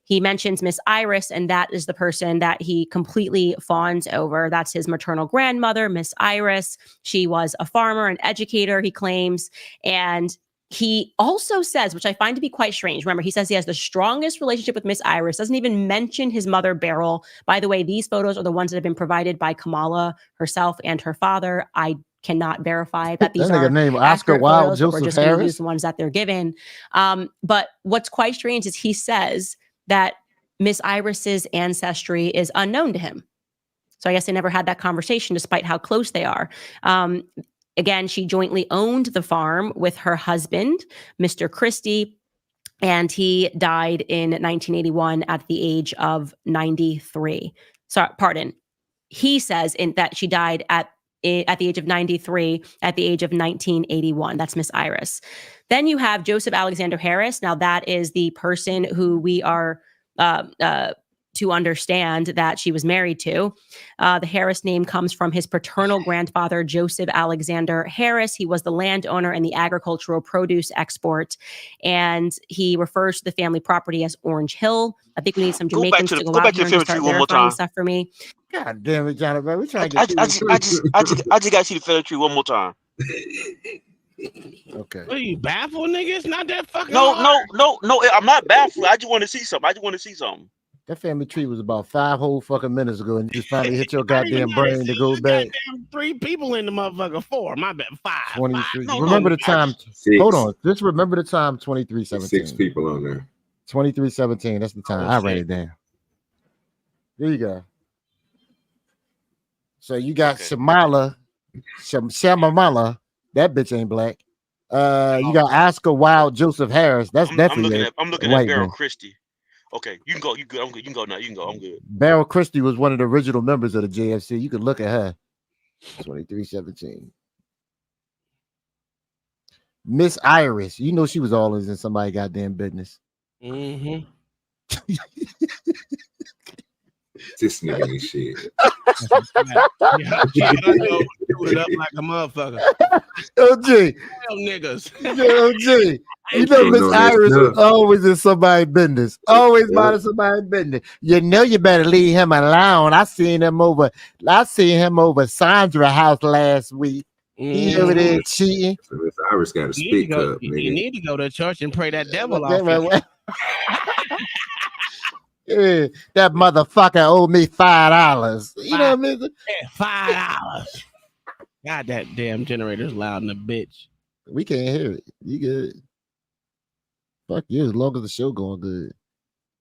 he mentions Miss Iris, and that is the person that he completely fawns over. That's his maternal grandmother, Miss Iris. She was a farmer, an educator, he claims. And he also says, which I find to be quite strange. Remember, he says he has the strongest relationship with Miss Iris, doesn't even mention his mother, Beryl. By the way, these photos are the ones that have been provided by Kamala herself and her father. I cannot verify that these are name Oscar Wilde, photos, but we're Joseph just going to Harris. use the ones that they're given. But what's quite strange is he says that Miss Iris's ancestry is unknown to him. So I guess they never had that conversation, despite how close they are. Again, she jointly owned the farm with her husband, Mr. Christie, and he died in 1981 at the age of 93. Sorry, pardon. He says that she died at the age of 93, at the age of 1981. That's Miss Iris. Then you have Joseph Alexander Harris. Now that is the person who we are to understand that she was married to. The Harris name comes from his paternal grandfather, Joseph Alexander Harris. He was the landowner and the agricultural produce export. And he refers to the family property as Orange Hill. I think we need some Jamaicans to go out here and just start verifying stuff for me. God damn it, Jonathan. We're trying to I get just got to see the family tree one more time. Okay. What are you baffled, nigga? It's not that fucking No, hard. no. I'm not baffled. I just want to see something. That family tree was about 5 whole fucking minutes ago, and you just finally hit your goddamn brain to go back. Goddamn 3 people in the motherfucker. 4. My bad. 5. 23. No, remember the time. 6. Hold on. Just remember the time. 23:17. 6 people on there. 23:17. That's the time. I write it down. There you go. So you got Shamala, Shamamala. That bitch ain't black. You got Oscar Wilde, Joseph Harris. That's definitely. I'm looking at Beryl Christie. Okay, you can go. You good? I'm good. You can go now. You can go. I'm good. Beryl Christie was one of the original members of the JFC. You could look at her. 23:17. Miss Iris. You know she was always in somebody's goddamn business. Mm-hmm. This nigga ain't shit. Yeah, I know. Shoot it up like a motherfucker. OG. Hell niggas. OG. You know Miss Iris is always in somebody's business. Always minding somebody's business. You know you better leave him alone. I seen him over Sandra's house last week. He over there cheating. So Miss Iris got to speak up, nigga. You need to go to church and pray that devil off. Yeah, that motherfucker owed me $5. You know what I mean? Yeah, $5. God, that damn generator's loud in the bitch. We can't hear it. You good? Fuck you, as long as the show going good.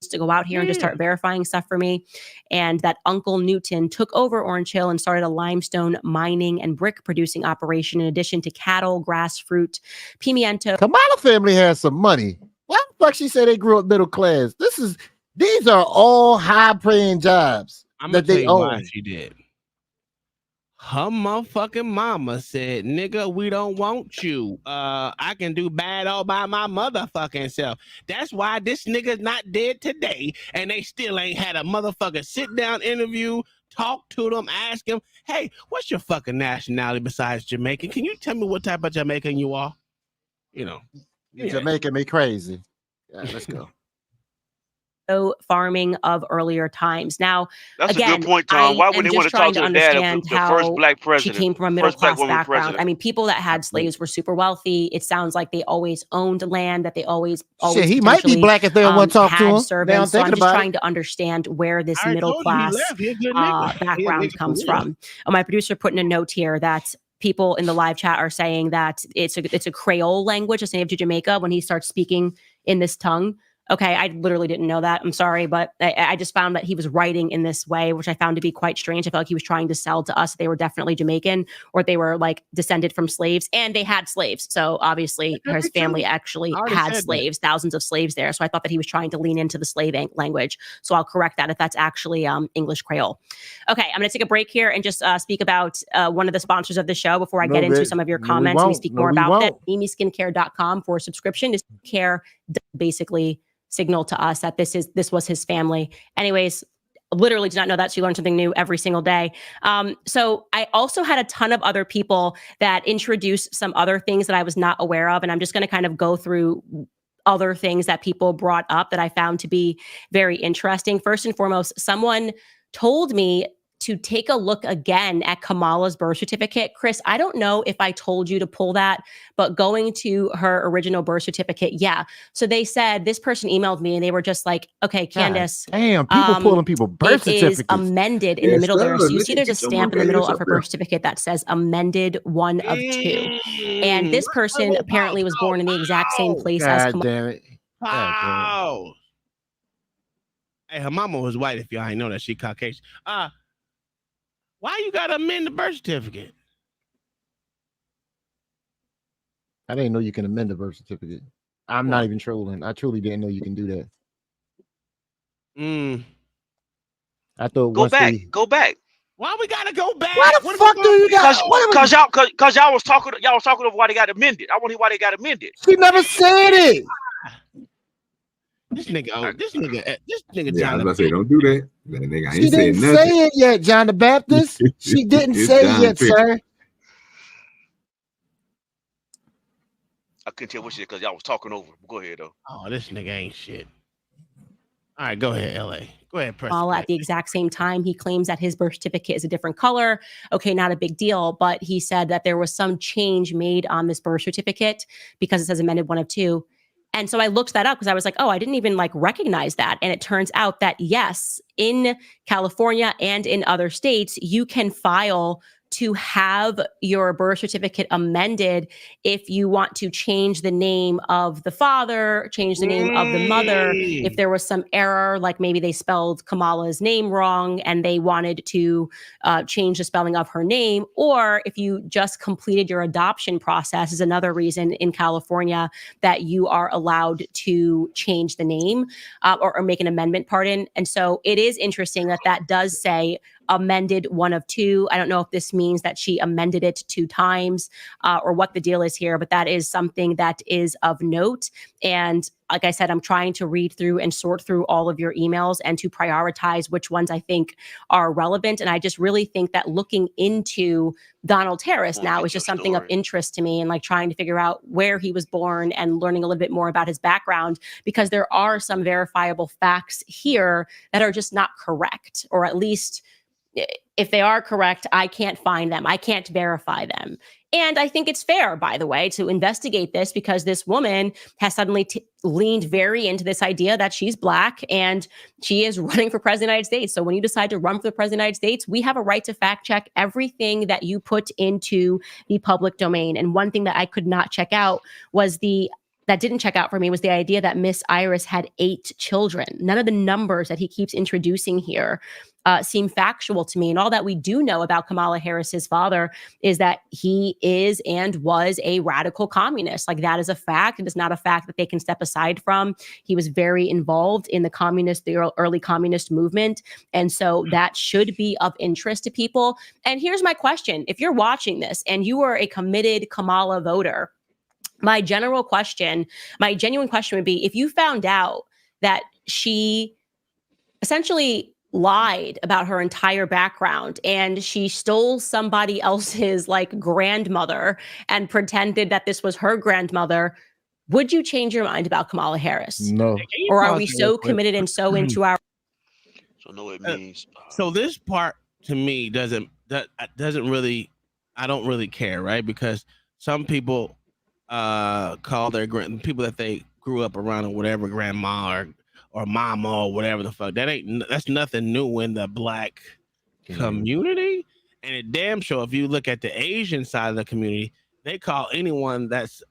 To go out here and just start verifying stuff for me. And that Uncle Newton took over Orange Hill and started a limestone mining and brick producing operation in addition to cattle, grass, fruit, pimiento. Kamala family has some money. Why the fuck she say they grew up middle class? These are all high paying jobs that they own. Why she did. Her motherfucking mama said, nigga, we don't want you. I can do bad all by my motherfucking self. That's why this nigga's not dead today. And they still ain't had a motherfucker sit down interview, talk to them, ask him, hey, what's your fucking nationality besides Jamaican? Can you tell me what type of Jamaican you are? You know. Jamaican me crazy. Yeah, let's go. Farming of earlier times. Now, that's again, a good point, Tom. Why would they want to talk to the dad of the first black president? She came from a middle class background. I mean, people that had slaves were super wealthy. It sounds like they always owned land, that they always shit, he might be black if they don't want to talk to him. Servants. So I'm just trying to understand where this middle class background comes from. My producer put in a note here that people in the live chat are saying that it's a Creole language, it's native to Jamaica when he starts speaking in this tongue. Okay, I literally didn't know that. I'm sorry, but I just found that he was writing in this way, which I found to be quite strange. I felt like he was trying to sell to us that they were definitely Jamaican or they were like descended from slaves, and they had slaves. So obviously his family actually had slaves, thousands of slaves there. So I thought that he was trying to lean into the slave language. So I'll correct that if that's actually English Creole. Okay, I'm going to take a break here and just speak about one of the sponsors of the show before I get into some of your comments and we speak more about that. AmySkincare.com for subscription. This care basically signal to us that this was his family. Anyways, literally did not know that. So you learn something new every single day. So I also had a ton of other people that introduced some other things that I was not aware of. And I'm just going to kind of go through other things that people brought up that I found to be very interesting. First and foremost, someone told me to take a look again at Kamala's birth certificate. Chris, I don't know if I told you to pull that, but going to her original birth certificate, yeah. So they said, this person emailed me and they were just like, okay, Candace. Damn, people pulling people birth it certificates. is amended in the middle there. So you see there's a stamp in the middle of her there. birth certificate that says amended 1 of 2. And this person apparently was born in the exact same place as God damn it. God damn it. Oh. Hey, her mama was white if y'all ain't know that. She Caucasian. Why you gotta amend the birth certificate? I didn't know you can amend the birth certificate. I'm not even trolling. I truly didn't know you can do that. I thought Go back. Why we gotta go back? Why the fuck do you got? Because y'all was talking over why they got amended. I want to hear why they got amended. She never said it. This nigga, Yeah, I was about to say, don't do that. That nigga ain't She didn't said nothing. say it yet, John the Baptist. She didn't It's say it John yet, Pitt. sir. I couldn't tell what shit because y'all was talking over. Go ahead though. Oh, this nigga ain't shit. All right, go ahead, LA. Go ahead, press. All at the exact same time. He claims that his birth certificate is a different color. Okay, not a big deal, but he said that there was some change made on this birth certificate because it says amended 1 of 2. And so I looked that up because I was like, oh, I didn't even recognize that. And it turns out that yes, in California and in other states, you can file to have your birth certificate amended if you want to change the name of the father, change the name of the mother. If there was some error, like maybe they spelled Kamala's name wrong and they wanted to change the spelling of her name, or if you just completed your adoption process is another reason in California that you are allowed to change the name or make an amendment, pardon. And so it is interesting that that does say amended 1 of 2. I don't know if this means that she amended it 2 times or what the deal is here, but that is something that is of note. And like I said, I'm trying to read through and sort through all of your emails and to prioritize which ones I think are relevant. And I just really think that looking into Donald Harris now is just something of interest to me, and trying to figure out where he was born and learning a little bit more about his background, because there are some verifiable facts here that are just not correct, or at least if they are correct, I can't find them. I can't verify them. And I think it's fair, by the way, to investigate this because this woman has suddenly leaned very into this idea that she's Black and she is running for president of the United States. So when you decide to run for the president of the United States, we have a right to fact check everything that you put into the public domain. And one thing that I could not check out was that didn't check out for me was the idea that Miss Iris had 8 children. None of the numbers that he keeps introducing here seem factual to me. And all that we do know about Kamala Harris's father is that he is and was a radical communist. That is a fact. It is not a fact that they can step aside from. He was very involved in the early communist movement. And so that should be of interest to people. And here's my question. If you're watching this and you are a committed Kamala voter, my genuine question would be, if you found out that she essentially lied about her entire background and she stole somebody else's grandmother and pretended that this was her grandmother, would you change your mind about Kamala Harris? No. Or are we so committed and so into our... So no, it means... So this part to me doesn't really, I don't really care, right? Because some people call their people that they grew up around or whatever, grandma or mama or whatever the fuck. That's nothing new in the Black community. And it damn sure, if you look at the Asian side of the community, they call anyone that's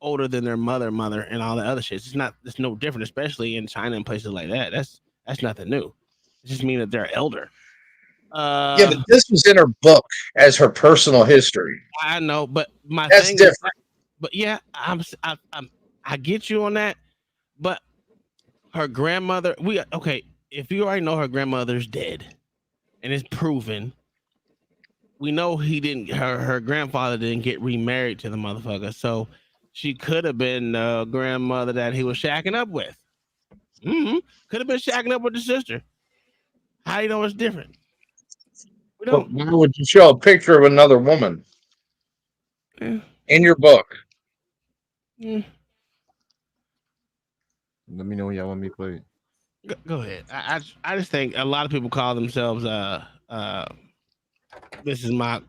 older than their mother and all the other shit. It's no different, especially in China and places like that. That's nothing new. It just means that they're elder. Yeah, but this was in her book as her personal history. I know, but that's thing different. But yeah, I get you on that. But her grandmother, if you already know her grandmother's dead and it's proven, we know her grandfather didn't get remarried to the motherfucker. So she could have been the grandmother that he was shacking up with. Could have been shacking up with the sister. How do you know it's different? We don't. Why would you show a picture of another woman in your book? Let me know when y'all want me to play it. Go ahead. I just think a lot of people call themselves this is my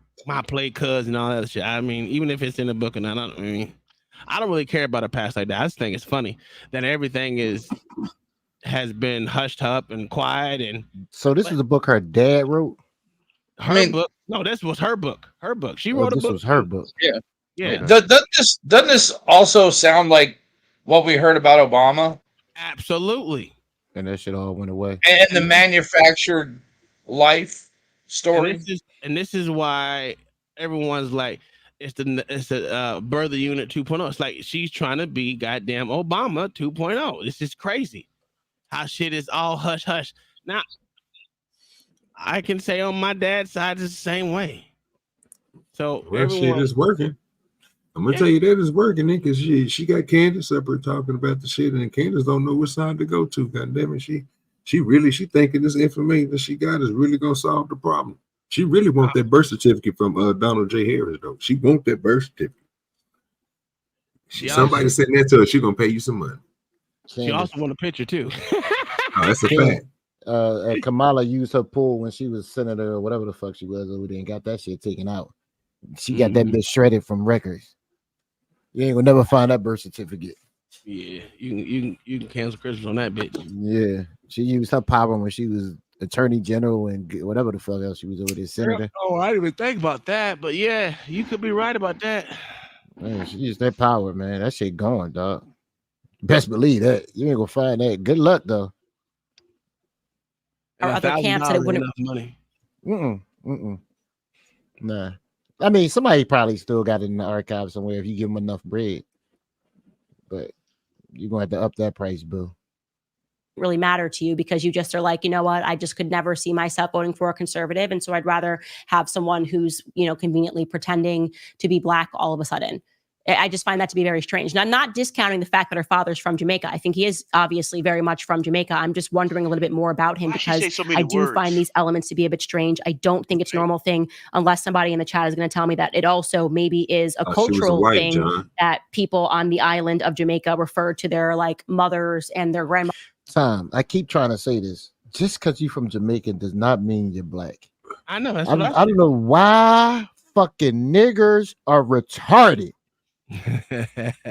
play cuz and all that shit. I mean, even if it's in the book or not, I don't really care about a past like that. I just think it's funny that everything has been hushed up and quiet. And so this is a book her dad wrote. Her book? No, this was her book. Her book. She wrote a book. This was her book. Yeah. Yeah. Doesn't this also sound like what we heard about Obama? Absolutely. And that shit all went away. And the manufactured life story. And this is why everyone's like, it's the birther unit 2.0. It's like she's trying to be goddamn Obama 2.0. This is crazy. How shit is all hush hush. Now, I can say on my dad's side it's the same way. So well, shit is working. I'm gonna tell you that it's working, because she got Candace up here talking about the shit, and Candace don't know what side to go to. God damn it, she thinking this information that she got is really gonna solve the problem. She really want that birth certificate from Donald J. Harris, though. She want that birth certificate. Somebody sent that to her. She gonna pay you some money. She also want a picture too. Oh, that's a fact. Kamala used her pool when she was senator or whatever the fuck she was over there and got that shit taken out. She got that bitch shredded from records. You ain't gonna never find that birth certificate. Yeah, you can cancel Christmas on that bitch. Yeah, she used her power when she was attorney general and whatever the fuck else she was over there, senator. Oh, I didn't even think about that, but yeah, you could be right about that. Man, she used that power, man. That shit gone, dog. Best believe that. You ain't gonna find that. Good luck, though. Or other camps that it wouldn't. Money. Nah. I mean, somebody probably still got it in the archive somewhere if you give them enough bread. But you're gonna have to up that price, boo. Really matter to you, because you just are like, you know what, I just could never see myself voting for a conservative, and so I'd rather have someone who's, conveniently pretending to be black all of a sudden. I just find that to be very strange. Now, I'm not discounting the fact that her father's from Jamaica. I think he is obviously very much from Jamaica. I'm just wondering a little bit more about him, because I do find these elements to be a bit strange. I don't think it's a normal thing, unless somebody in the chat is going to tell me that it also maybe is a cultural thing, John, that people on the island of Jamaica refer to their mothers and their grandmothers. Tom, I keep trying to say this. Just because you're from Jamaica does not mean you're black. I know. That's I don't know why fucking niggers are retarded. I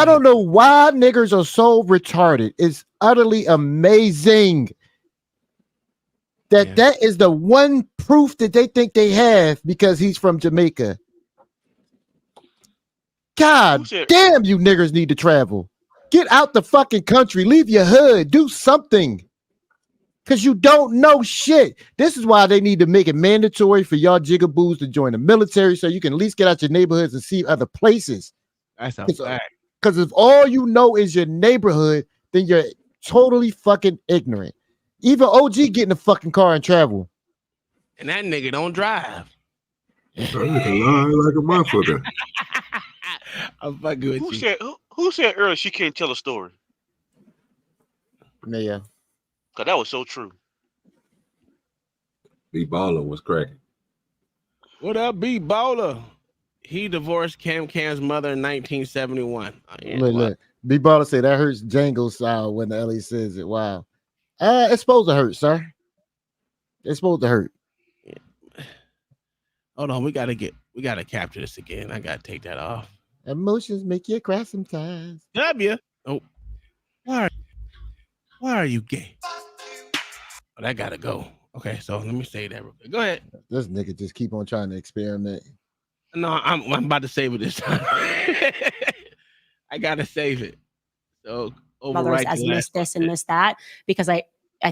don't know why niggers are so retarded. It's utterly amazing that that is the one proof that they think they have because he's from Jamaica. God damn, you niggers need to travel. Get out the fucking country. Leave your hood. Do something. Because you don't know shit. This is why they need to make it mandatory for y'all jigaboos to join the military so you can at least get out your neighborhoods and see other places. That's a fact. Because if all you know is your neighborhood, then you're totally fucking ignorant. Even OG get in the fucking car and travel. And that nigga don't drive. Like a motherfucker. I'm fucking with you. Who said earlier she can't tell a story? Yeah. Cause that was so true. B Baller was cracking. What up, B Baller? He divorced Kam Kam's mother in 1971. Oh, yeah, look. B Baller said that hurts Django style when the LA says it. Wow. It's supposed to hurt, sir. It's supposed to hurt. Yeah. Hold on, we gotta capture this again. I gotta take that off. Emotions make you cry sometimes. W. Oh, why are you gay? Oh, that gotta go. Okay, so let me say that real quick. Go ahead. This nigga just keep on trying to experiment. No, I'm about to save it this time. I gotta save it. So mothers as miss this and miss that, because I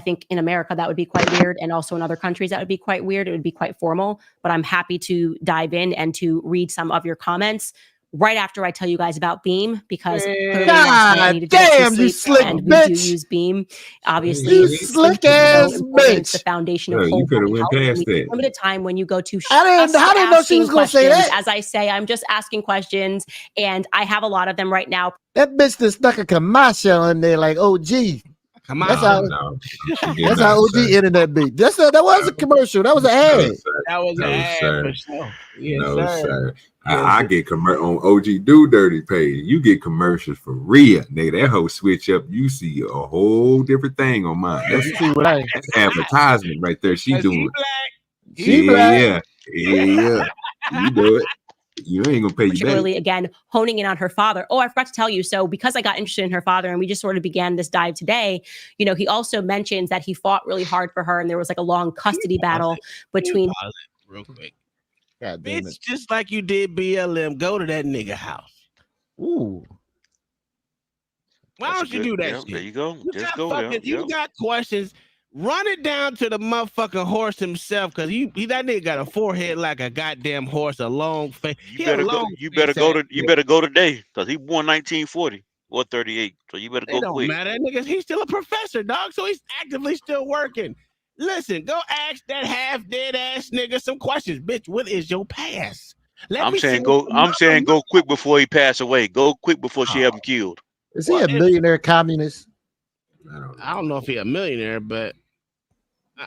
think in America that would be quite weird, and also in other countries that would be quite weird. It would be quite formal. But I'm happy to dive in and to read some of your comments right after I tell you guys about Beam, because God damn, you slick and bitch. We do use Beam, obviously. You slick ass bitch. The foundation of you whole could have went past that. limited time when you go to I didn't know she was gonna say that. As I say, I'm just asking questions, and I have a lot of them right now. That bitch that stuck a commercial in there like OG. Come on. That's how OG ended that beat. That was a commercial. That was an ad. That was an ad for sure. Yes, No, sir. I get on OG Do Dirty page. You get commercials for real, nigga. That whole switch up, you see a whole different thing on mine. That's, You see what that's advertisement right there. She doing. She black. Yeah. You do it. You ain't gonna pay you back. Particularly, again, honing in on her father. Oh, I forgot to tell you. So because I got interested in her father and we just sort of began this dive today, you know, he also mentions that he fought really hard for her and there was like a long custody battle between. Real quick. God damn Bitch, it. just like you did BLM, go to that nigga house. Ooh. Why don't you do that shit? There you go. You Just got go fucking, there. you got questions. Run it down to the motherfucking horse himself, cause he that nigga got a forehead like a goddamn horse, a long face. You better go today, cause he born 1940 or 38. So you better It go don't quick. matter, niggas. He's still a professor, dog. So he's actively still working. Listen, go ask that half dead ass nigga some questions, bitch. What is your past? I'm saying go quick before he pass away. Go quick before she have him killed. Is he a millionaire communist? I don't know if he's a millionaire, but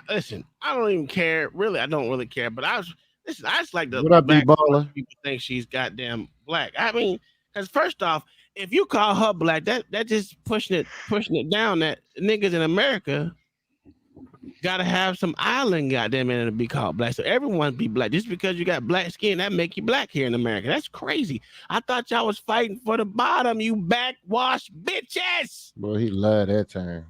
listen, I don't even care. Really, I don't really care. But I just like the What up, black B-baller? people think she's goddamn black. I mean, because first off, if you call her black, that just pushing it down. That niggas in America gotta have some island goddamn in it to be called black. So everyone be black. Just because you got black skin, that make you black here in America. That's crazy. I thought y'all was fighting for the bottom, you backwash bitches. Boy, he loved that term.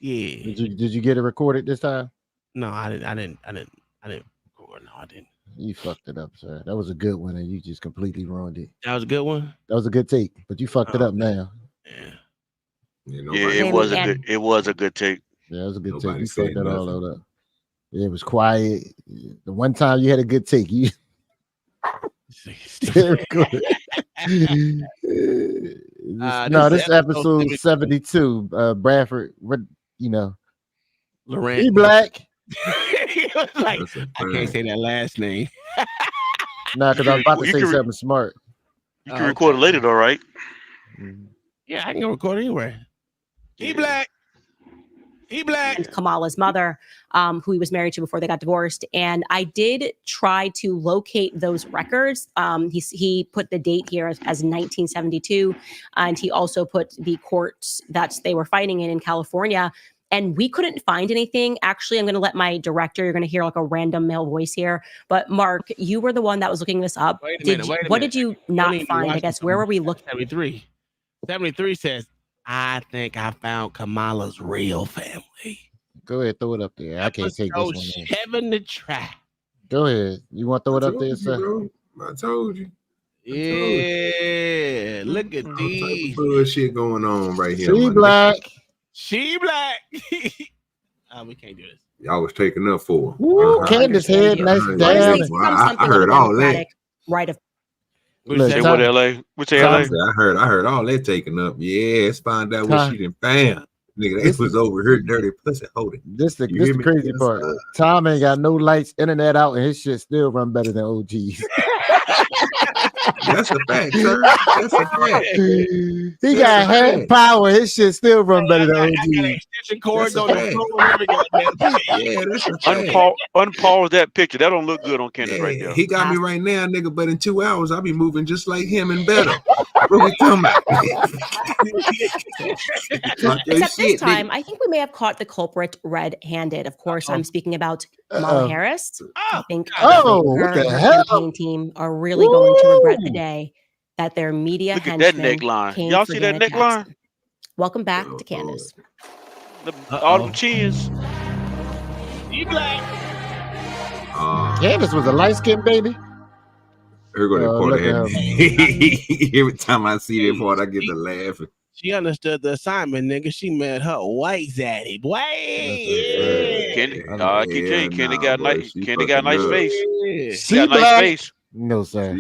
Yeah. Did you get it recorded this time? No, I didn't record. No, I didn't. You fucked it up, sir. That was a good one, and you just completely ruined it. That was a good one. That was a good take, but you fucked it up now. Yeah, it was a good take. Yeah, it was a good take. You fucked that all up. It was quiet. The one time you had a good take, you. No, this is episode 72. Bradford, you know, Laurent. He black. He was like, I can't say that last name. Nah, because I was about to say something smart. You can record it later, though, right? Yeah, I can record anywhere. He black. He black. And Kamala's mother, who he was married to before they got divorced. And I did try to locate those records. He put the date here as 1972. And he also put the courts that they were fighting in California. And we couldn't find anything. Actually, I'm going to let my director, you're going to hear like a random male voice here. But Mark, you were the one that was looking this up. What did you not find? I guess, where were we looking? 73. 73 says, I think I found Kamala's real family. Go ahead, throw it up there. I can't take this one. 7 to try. Go ahead. You want to throw it up there, sir? I told you. Yeah, look at these bullshit going on right here. She black. She black. We can't do this. Y'all was taking up for. Candace head, nice down. I heard all that. Right of. What LA? What LA? I heard all that taken up. Yeah, let's find out what she done found. Nigga, they was over here dirty pussy holding. This the crazy part. Tom ain't got no lights, internet out, and his shit still run better than OG's. That's a fact, sir. That's a fact. He got hand power. His shit still run better than OG. Extension cords on the phone. Yeah, that's a fact. Unpause that picture. That don't look good on Candace right there. He got me right now, nigga. But in 2 hours, I'll be moving just like him and better. What we talking about? Except this time, I think we may have caught the culprit red-handed. Of course, I'm speaking about Kamala Harris. I think what the hell? campaign team are really going to regret the day that their media Look at that henchmen neckline. came Y'all for see that Janet neckline? Jackson. Welcome back to Candace. All them cheers. He black. Candace was a light-skinned baby. Every time I see that part, I get to laughing. She understood the assignment, nigga. She met her white zaddy. Boy. Candy got nice. Candy got nice face. She got nice face. No, sir.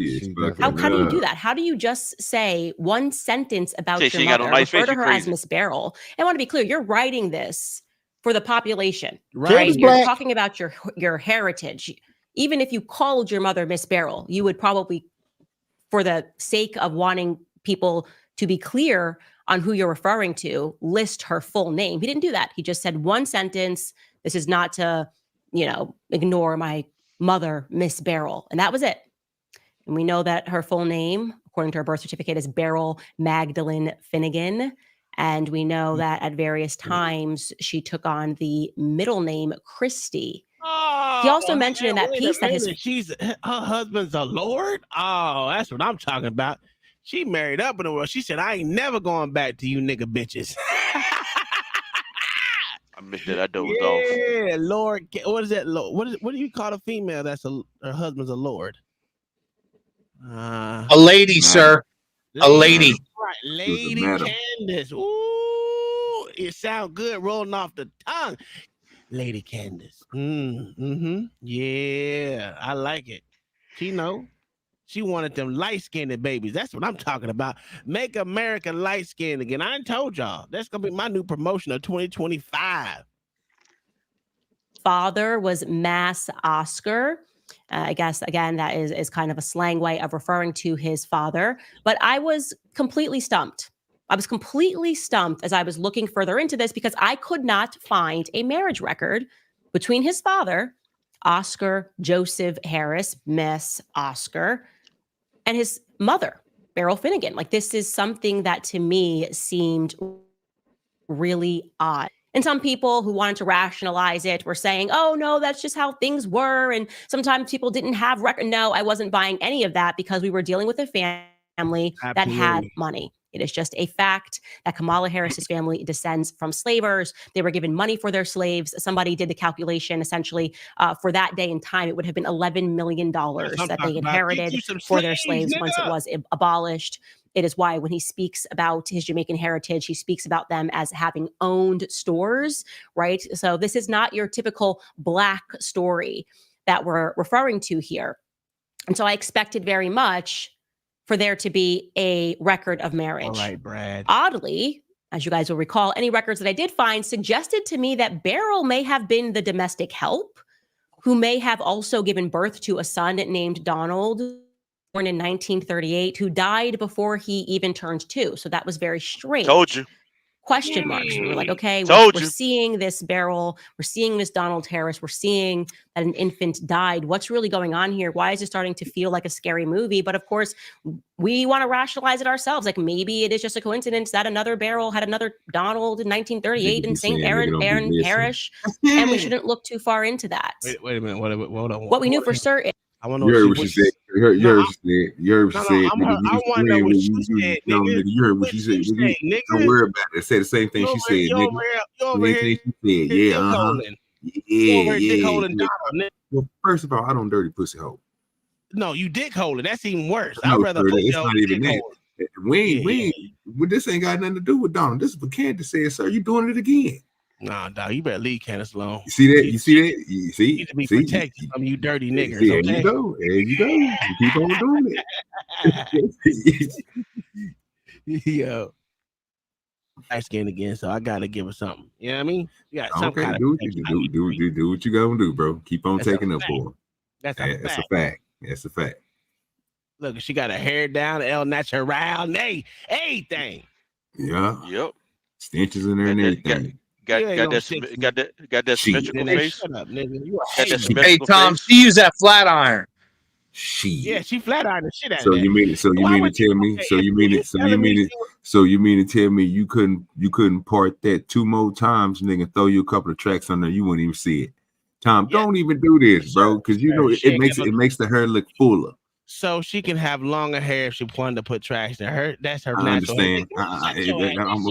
How do you do that? How do you just say one sentence about Say your she got a mother, nice refer face, to you her as crazy. Miss Beryl? I want to be clear. You're writing this for the population, Right. right? You're Black. talking about your heritage. Even if you called your mother Miss Beryl, you would probably, for the sake of wanting people to be clear on who you're referring to, list her full name. He didn't do that. He just said one sentence. This is not to, ignore my mother, Miss Beryl. And that was it. And we know that her full name, according to her birth certificate, is Beryl Magdalene Finnegan. And we know that at various times she took on the middle name Christie. He also mentioned in that piece that her husband's a lord. Oh, that's what I'm talking about. She married up in the world. She said, "I ain't never going back to you nigga bitches." I missed that. I dozed off. Yeah, Lord. What is that? What do you call a female that's her husband's a lord? A lady, sir. A lady. Right, Lady Candace. Ooh, it sounds good rolling off the tongue. Lady Candace. Yeah, I like it. She know. She wanted them light-skinned babies. That's what I'm talking about. Make America light-skinned again. I ain't told y'all. That's going to be my new promotion of 2025. Father was Mass Oscar. I guess, again, that is kind of a slang way of referring to his father. But I was completely stumped. I was completely stumped as I was looking further into this because I could not find a marriage record between his father, Oscar Joseph Harris, Miss Oscar, and his mother, Beryl Finnegan. Like, this is something that to me seemed really odd. And some people who wanted to rationalize it were saying, oh, no, that's just how things were. And sometimes people didn't have record. No, I wasn't buying any of that because we were dealing with a family that had money. It is just a fact that Kamala Harris's family descends from slavers. They were given money for their slaves. Somebody did the calculation. Essentially, for that day and time, it would have been $11 million that they inherited for their slaves once it was abolished. It is why when he speaks about his Jamaican heritage, he speaks about them as having owned stores, right? So this is not your typical Black story that we're referring to here. And so I expected very much for there to be a record of marriage. All right, Brad. Oddly, as you guys will recall, any records that I did find suggested to me that Beryl may have been the domestic help, who may have also given birth to a son named Donald, born in 1938, who died before he even turned 2. So that was very strange. Told you. Question marks. We were like, okay, we're seeing this Beryl, we're seeing this Donald Harris, we're seeing that an infant died. What's really going on here? Why is it starting to feel like a scary movie? But of course, we want to rationalize it ourselves. Like maybe it is just a coincidence that another Beryl had another Donald in 1938 in St. Aaron Parish, and we shouldn't look too far into that. Wait a minute. Hold on. What we knew for certain. I want to know what she said. You heard what she said. I want to know what she said, nigga. You heard what she said. Don't worry about it. Say the same thing she said, nigga. You over here. Yeah. Well, first of all, I don't dirty pussy hole. No, you dick holding. That's even worse. No, I'd rather it's not even that. This ain't got nothing to do with Donald. This is what Candace said, sir. You doing it again. Nah, dog, you better leave Candace alone. You see that? You see? You need to be protected from you dirty niggers. There okay? you go. You keep on doing it. Yo. I skin again, so I gotta give her something. You know what I mean? You got some kind of do what you gonna do, bro. Keep on taking up for her. That's a fact. That's a fact. Look, she got her hair down, El Natural, everything. Yeah. Yep. Stenches in there and everything. Got that symmetrical face. Shut up, nigga. Hey, Tom, she used that flat iron. Yeah, she flat ironed the shit out of So that. you mean to tell me? So you mean to tell me you couldn't part that 2 more times, nigga? Throw you a couple of tracks on there, you wouldn't even see it. Tom, don't even do this, bro, because you know it makes the hair look fuller. So she can have longer hair if she wanted to put tracks in her. That's her I natural understand.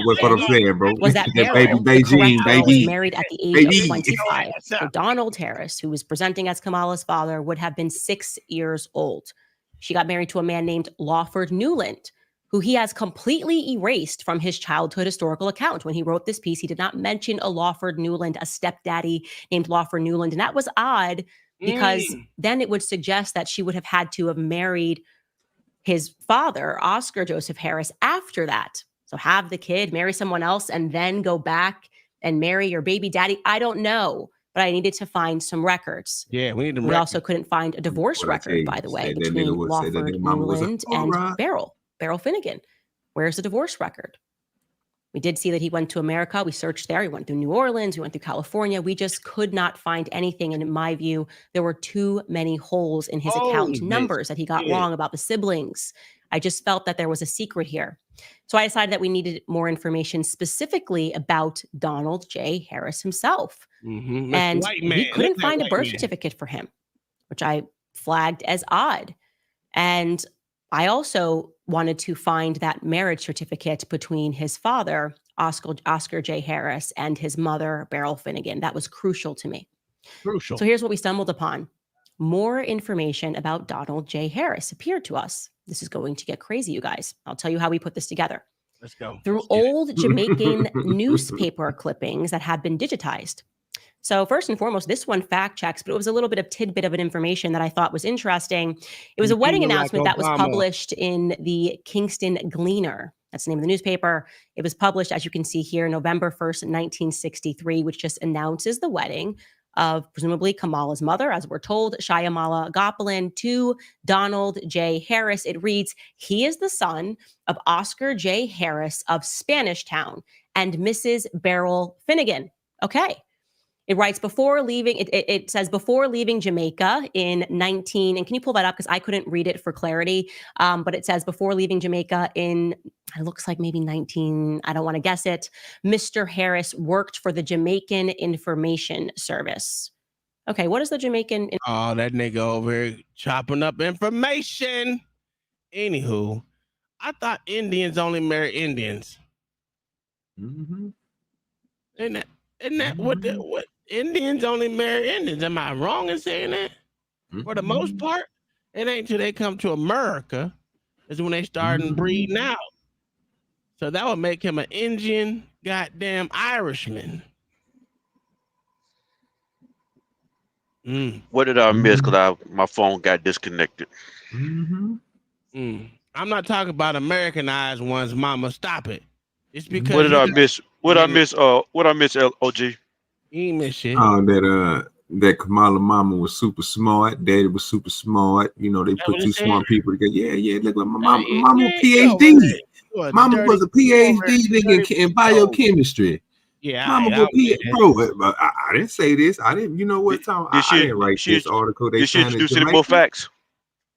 What's what I'm saying, bro? Was that baby Beijing, baby? Was married at the age of 25. So Donald Harris, who was presenting as Kamala's father, would have been 6 years old. She got married to a man named Lawford Newland, who he has completely erased from his childhood historical account. When he wrote this piece, he did not mention a Lawford Newland, a stepdaddy named Lawford Newland. And that was odd because then it would suggest that she would have had to have married his father, Oscar Joseph Harris, after that. So have the kid, marry someone else, and then go back and marry your baby daddy. I don't know, but I needed to find some records. Yeah, we need them. We also couldn't find a divorce record, by the way, between Lawford Newland and Beryl Finnegan. Where's the divorce record? We did see that he went to America. We searched there. He went through New Orleans. We went through California. We just could not find anything. And in my view, there were too many holes in his account numbers that he got wrong about the siblings. I just felt that there was a secret here. So I decided that we needed more information specifically about Donald J. Harris himself. And we couldn't find a birth certificate for him, which I flagged as odd. And I also wanted to find that marriage certificate between his father, Oscar J. Harris, and his mother, Beryl Finnegan. That was crucial to me. So here's what we stumbled upon. More information about Donald J. Harris appeared to us. This is going to get crazy, you guys. I'll tell you how we put this together. Let's go. Through old Jamaican newspaper clippings that have been digitized. So first and foremost, this one fact checks, but it was a little bit of tidbit of an information that I thought was interesting. It was a wedding announcement that was published in the Kingston Gleaner. That's the name of the newspaper. It was published, as you can see here, November 1st, 1963, which just announces the wedding of presumably Kamala's mother, as we're told, Shyamala Gopalin, to Donald J. Harris. It reads, he is the son of Oscar J. Harris of Spanish Town and Mrs. Beryl Finnegan. Okay. It writes before leaving, it says before leaving Jamaica in and can you pull that up? Because I couldn't read it for clarity. But it says before leaving Jamaica in, it looks like maybe I don't want to guess it. Mr. Harris worked for the Jamaican Information Service. Okay, what is the Jamaican? Oh, that nigga over here chopping up information. Anywho, I thought Indians only marry Indians. Isn't that what Indians only marry Indians? Am I wrong in saying that? For the most part, it ain't till they come to America is when they start breeding out. So that would make him an Indian goddamn Irishman. What did I miss? Because my phone got disconnected. I'm not talking about Americanized ones, mama. Stop it. It's because what did I miss? What I miss? What I miss? OG. You ain't miss shit. That Kamala mama was super smart. Daddy was super smart. You know, they put two smart people together. Yeah. Look like my mama was PhD. Mama was a PhD nigga in biochemistry. Yeah, mama was bro. I didn't say this. I didn't. You know what, Tom? I didn't write this article. Did she introduce any more facts?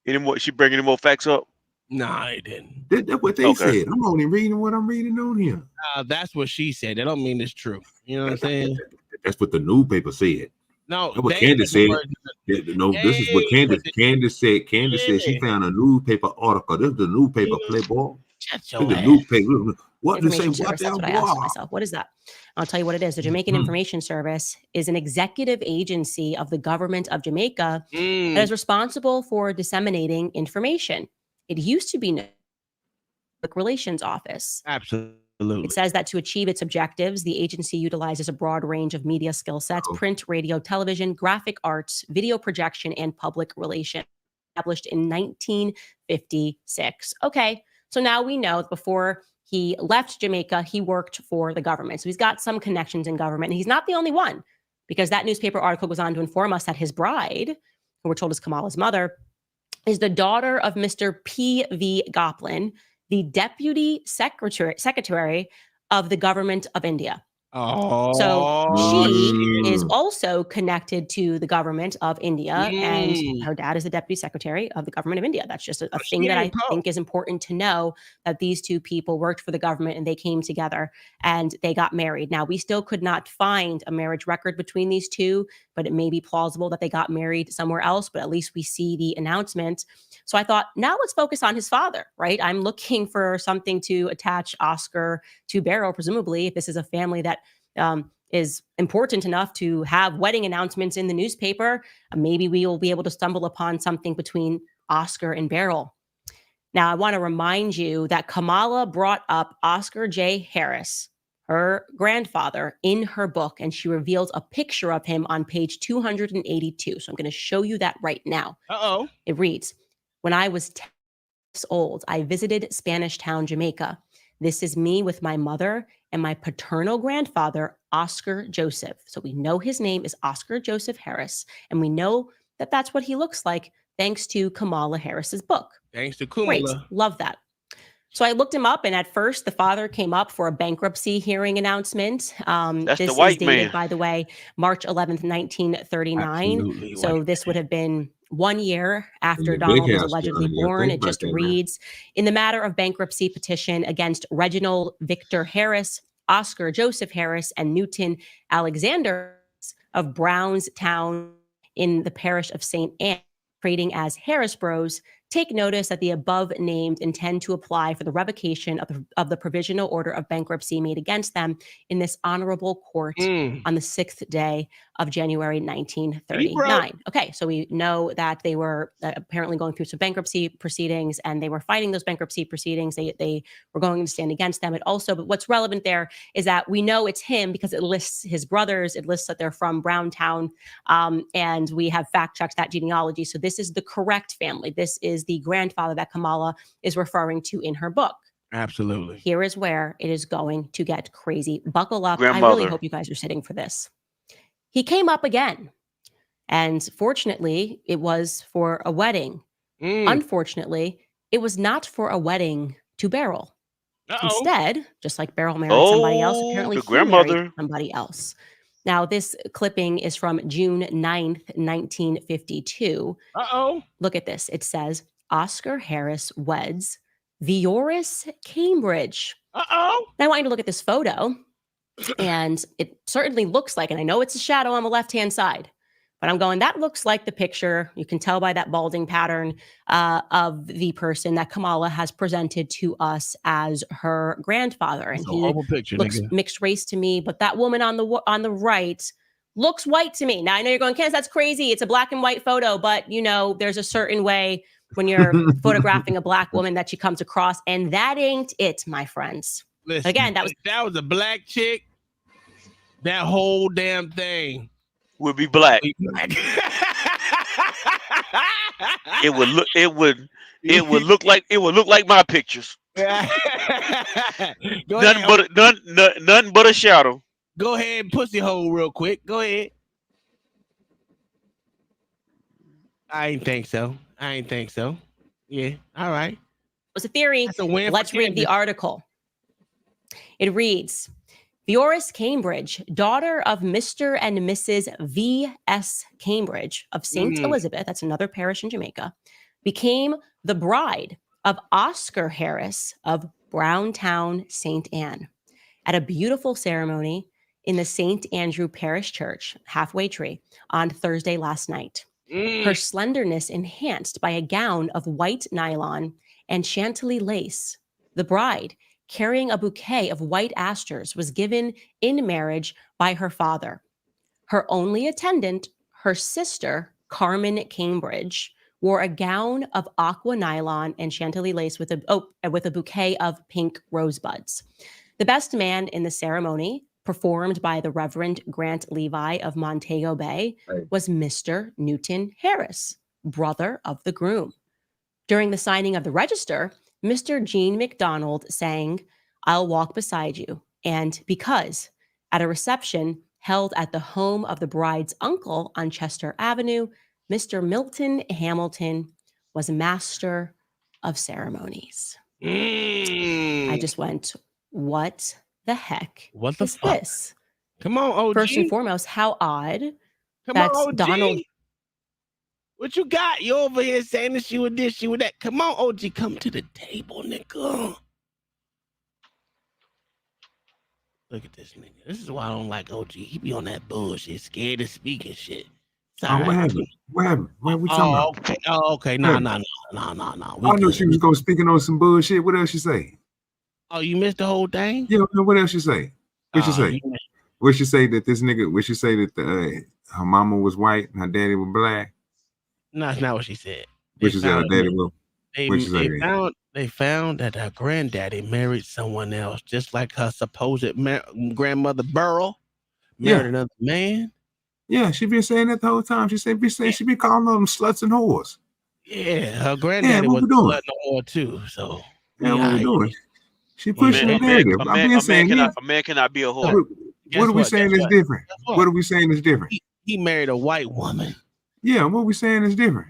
Any more? She bring any more facts up? No, they didn't. That's what they said. I'm only reading what I'm reading on here. That's what she said. That don't mean it's true. You know what I'm saying? That's what the newspaper said. No, that's what Candace said. No, this is what Candace said. Candace said she found a newspaper article. This is the newspaper, Playboy. Shut your ass. Newspaper. What to say? That's what I asked myself. What is that? I'll tell you what it is. The Jamaican Information Service is an executive agency of the government of Jamaica that is responsible for disseminating information. It used to be known as the Public Relations Office. Absolutely. It says that to achieve its objectives, the agency utilizes a broad range of media skill sets, print, radio, television, graphic arts, video projection, and public relations. Established in 1956. Okay, so now we know before he left Jamaica, he worked for the government. So he's got some connections in government. And he's not the only one, because that newspaper article goes on to inform us that his bride, who we're told is Kamala's mother, is the daughter of Mr. P.V. Gopalin, the deputy secretary of the government of India. So she is also connected to the government of India, and her dad is the deputy secretary of the government of India. That's just a thing that I think is important to know, that these two people worked for the government and they came together and they got married. Now, we still could not find a marriage record between these two, but it may be plausible that they got married somewhere else, but at least we see the announcement. So I thought, now let's focus on his father, right? I'm looking for something to attach Oscar to Beryl, presumably, if this is a family that is important enough to have wedding announcements in the newspaper. Maybe we will be able to stumble upon something between Oscar and Beryl. Now, I want to remind you that Kamala brought up Oscar J. Harris, her grandfather, in her book, and she reveals a picture of him on page 282. So I'm going to show you that right now. It reads, "When I was 10 years old, I visited Spanish Town, Jamaica. This is me with my mother and my paternal grandfather, Oscar Joseph." So we know his name is Oscar Joseph Harris, and we know that that's what he looks like thanks to Kamala Harris's book. Thanks to Kamala. Great. Love that. So I looked him up, and at first the father came up for a bankruptcy hearing announcement. That's this the white is dated, man. by the way, March 11th, 1939. Absolutely So white this would have been 1 year after the big Donald was house, allegedly Johnny. You gotta born. think It about just that, man. reads, in the matter of bankruptcy petition against Reginald Victor Harris, Oscar Joseph Harris, and Newton Alexander of Brownstown in the parish of St. Anne, trading as Harris Bros, take notice that the above named intend to apply for the revocation of the provisional order of bankruptcy made against them in this honorable court on the 6th day of January 1939. Okay, so we know that they were apparently going through some bankruptcy proceedings, and they were fighting those bankruptcy proceedings. They were going to stand against them. But what's relevant there is that we know it's him because it lists his brothers. It lists that they're from Browntown, and we have fact checked that genealogy. So this is the correct family. This is the grandfather that Kamala is referring to in her book. Absolutely. Here is where it is going to get crazy. Buckle up. I really Grandmother. hope you guys are sitting for this. He came up again, and fortunately, it was for a wedding. Unfortunately, it was not for a wedding to Beryl. Instead, just like Beryl married somebody else, apparently the he married grandmother. somebody else. Now, this clipping is from June 9th, 1952. Look at this. It says, Oscar Harris weds Vioris Cambridge. Now, I want you to look at this photo, and it certainly looks like, and I know it's a shadow on the left-hand side, but I'm going, that looks like the picture. You can tell by that balding pattern of the person that Kamala has presented to us as her grandfather. And he looks mixed race to me, but that woman on the right looks white to me. Now, I know you're going, Candace, that's crazy. It's a black and white photo, but there's a certain way when you're photographing a black woman that she comes across, and that ain't it, my friends. Listen, again, that was a black chick. That whole damn thing would be black. It would look like my pictures. Nothing but a shadow. Go ahead and pussy hole real quick. Go ahead. I ain't think so. Yeah. All right. It was a theory. Let's read the article. It reads, Vioris Cambridge, daughter of Mr. and Mrs. V.S. Cambridge of St. Elizabeth, that's another parish in Jamaica, became the bride of Oscar Harris of Browntown, St. Anne. At a beautiful ceremony in the St. Andrew Parish Church, halfway tree, on Thursday last night. Her slenderness enhanced by a gown of white nylon and chantilly lace. The bride, carrying a bouquet of white asters, was given in marriage by her father. Her only attendant, her sister, Carmen Cambridge, wore a gown of aqua nylon and chantilly lace with a bouquet of pink rosebuds. The best man in the ceremony, performed by the Reverend Grant Levi of Montego Bay, was Mr. Newton Harris, brother of the groom. During the signing of the register, Mr. Gene McDonald sang, I'll Walk Beside You, and Because, at a reception held at the home of the bride's uncle on Chester Avenue, Mr. Milton Hamilton was master of ceremonies. I just went, what the heck is this? Come on, OG. First and foremost, how odd. Come that's on, OG. Donald. What you got? You over here saying that she with this, she with that. Come on, OG, come to the table, nigga. Look at this nigga. This is why I don't like OG. He be on that bullshit, scared to speak and shit. What happened? What happened? What we talking about? Okay. Oh, okay. No. I know she was going speaking on some bullshit. What else she say? Oh, you missed the whole thing? Yeah, what else she say? What she say? What she say that this nigga, what she say that her mama was white and her daddy was black? No, that's not what she said. What she said her daddy was? They found that her granddaddy married someone else, just like her supposed grandmother Beryl married another man. Yeah, she been saying that the whole time. She been calling them sluts and whores. Yeah, her granddaddy was a slut and a whore too. So what we doing? She pushing the narrative. A man cannot be a whore. What are we saying is different? What are we saying is different? He married a white woman. Yeah, what we saying is different.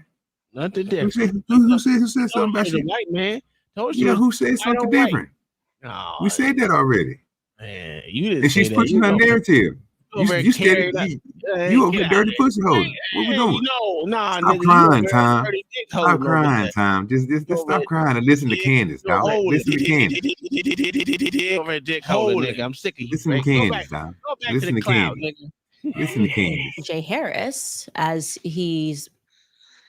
Nothing different. Who said something about a white man? Told she Yeah, was who said white something on white. different? No, We said that already. man, you didn't And say she's that. pushing You her over there, narrative. over there You steady, carrying that. you over Get here out of dirty pussy there. holding. What we doing? No, nah, Stop nigga, you over crying, there Tom. dirty dick Stop holding over crying, there. Tom. Just You over stop crying and listen to there, Candace, you're dog. holding. Listen to Candace. Over there dick holding, nigga. I'm sick of you. Listen to Right? Go Candace, back. dog. Go back Listen to the to cloud, Candace. nigga. Listen to Candace. Jay Harris, as he's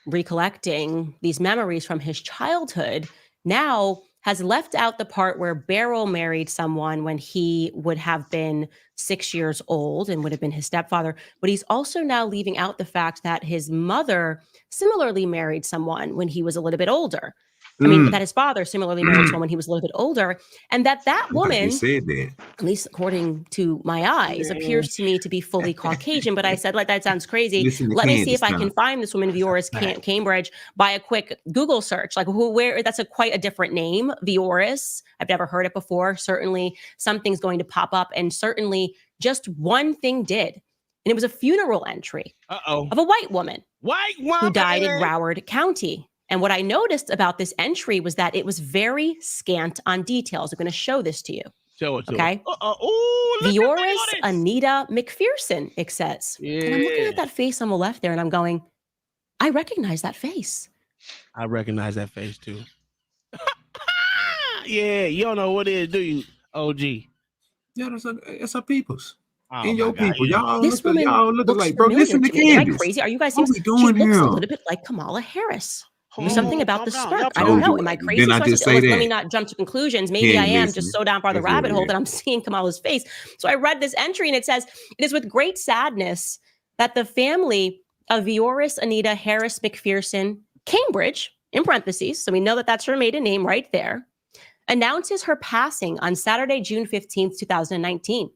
recollecting these memories from his childhood, now has left out the part where Beryl married someone when he would have been 6 years old and would have been his stepfather. But he's also now leaving out the fact that his mother similarly married someone when he was a little bit older. I mean, that his father similarly married someone when he was a little bit older, and that woman, just said that. at least according to my eyes, appears to me to be fully Caucasian. But I said, like, that sounds crazy. Listen to Let me see Candace, if I can Tom. find this woman, Vioris Cambridge, by a quick Google search. Like, where? That's quite a different name, Vioris. I've never heard it before. Certainly, something's going to pop up, and certainly, just one thing did, and it was a funeral entry of a white woman who died in Broward County. And what I noticed about this entry was that it was very scant on details. I'm going to show this to you. Show it to okay. Vioris Anita McPherson, it says. Yeah. And I'm looking at that face on the left there, and I'm going, I recognize that face. I recognize that face too. Yeah, you don't know what it is, do you, OG? Yeah, that's our peoples. Oh, and your God, people. yeah. Y'all This woman looking looks like, bro, familiar listen to to me. Am I Candace. crazy? Are you guys What seeing? we doing She looks here? a little bit like Kamala Harris. There's Oh, something about the calm down. smirk. Y'all I don't know. told Am I you. crazy? Didn't I So just let say me that? not jump to conclusions. He Maybe I ain't am listening. just so down by the That's what rabbit it hole is. that I'm seeing Kamala's face. So I read this entry, and it says, it is with great sadness that the family of Vioris Anita Harris McPherson, Cambridge, in parentheses, so we know that that's her maiden name right there, announces her passing on Saturday, June 15th, 2019.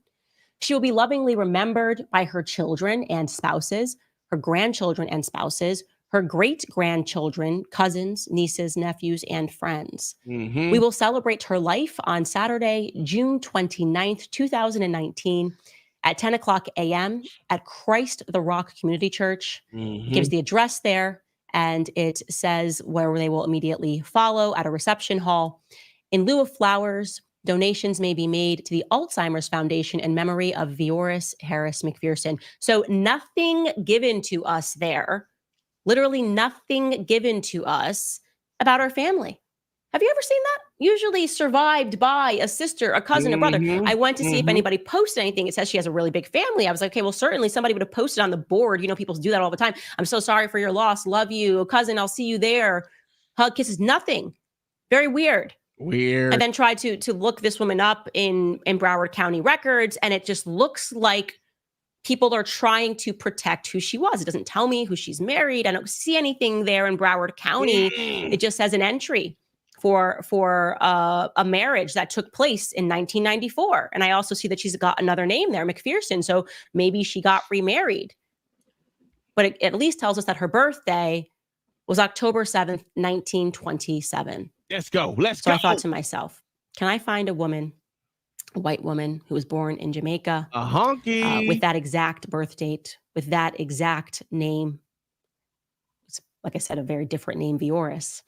She will be lovingly remembered by her children and spouses, her grandchildren and spouses, her great-grandchildren, cousins, nieces, nephews, and friends. Mm-hmm. We will celebrate her life on Saturday, June 29th, 2019 at 10 o'clock a.m. at Christ the Rock Community Church. Mm-hmm. It gives the address there, and it says where they will immediately follow at a reception hall. In lieu of flowers, donations may be made to the Alzheimer's Foundation in memory of Vioris Harris McPherson. So nothing given to us there, literally nothing given to us about our family. Have you ever seen that? Usually survived by a sister, a cousin, a brother. I went to see if anybody posted anything. It says she has a really big family. I was like, okay, well, certainly somebody would have posted on the board. You know, people do that all the time. I'm so sorry for your loss. Love you. Cousin, I'll see you there. Hug, kisses, nothing. Very weird. And then tried to look this woman up in Broward County records, and it just looks like people are trying to protect who she was. It doesn't tell me who she's married. I don't see anything there in Broward County. It just says an entry for a marriage that took place in 1994. And I also see that she's got another name there, McPherson. So maybe she got remarried. But it at least tells us that her birthday was October 7th, 1927. Let's go. Let's So go. I thought to myself, can I find a woman, a white woman who was born in Jamaica, a honky, with that exact birth date, with that exact name? It's, like I said, a very different name, Vioris.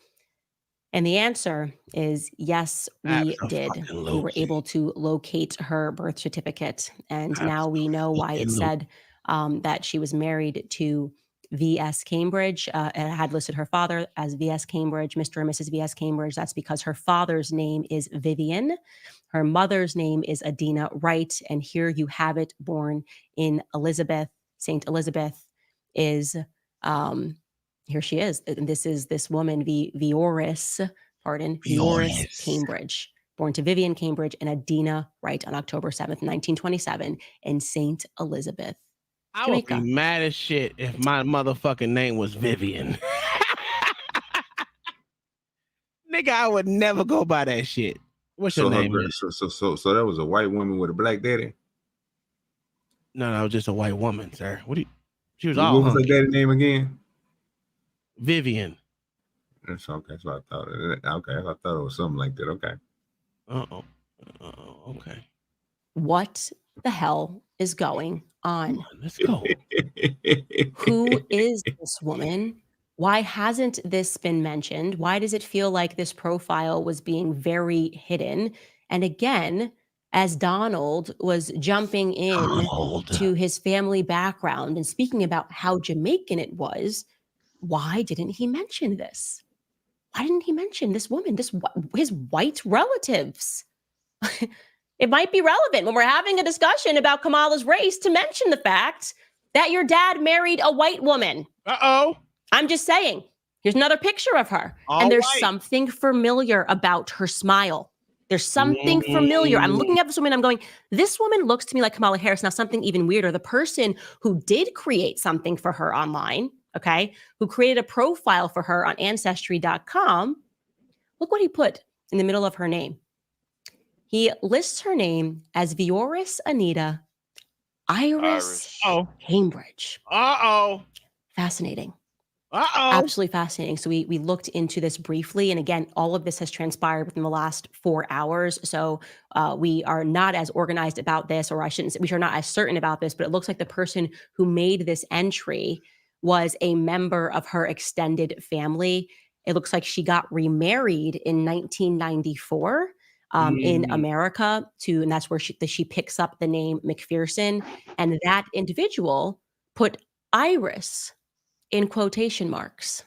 And the answer is yes, we did. We were able to locate her birth certificate. And now we know why it said that she was married to V.S. Cambridge. It had listed her father as V.S. Cambridge, Mr. and Mrs. V.S. Cambridge. That's because her father's name is Vivian. Her mother's name is Adina Wright. And here you have it, born in Elizabeth. St. Elizabeth is, here she is. And this is this woman, Vioris Cambridge, born to Vivian Cambridge and Adina Wright on October 7th, 1927 in St. Elizabeth, I would Jamaica. be mad as shit if my motherfucking name was Vivian. Nigga, I would never go by that shit. What's your name? So that was a white woman with a black daddy? No, just a white woman, sir. She was What all was her hunky. daddy name again? Vivian. That's okay. So I thought I thought it was something like that. Okay. Okay. What the hell is going on? Let's go. Who is this woman? Why hasn't this been mentioned? Why does it feel like this profile was being very hidden? And again, as Donald was jumping in to his family background and speaking about how Jamaican it was, why didn't he mention this? Why didn't he mention this woman, his white relatives? It might be relevant when we're having a discussion about Kamala's race to mention the fact that your dad married a white woman. Uh-oh. I'm just saying. Here's another picture of her. And there's something familiar about her smile. There's something familiar. I'm looking at this woman, I'm going, this woman looks to me like Kamala Harris. Now, something even weirder, the person who did create something for her online, okay, who created a profile for her on Ancestry.com, look what he put in the middle of her name. He lists her name as Vioris Anita Iris Cambridge. Fascinating. Absolutely fascinating. So we looked into this briefly. And again, all of this has transpired within the last 4 hours. So we are not as organized about this, or I shouldn't say, we are not as certain about this, but it looks like the person who made this entry was a member of her extended family. It looks like she got remarried in 1994 in America and that's where she picks up the name McPherson. And that individual put Iris in quotation marks.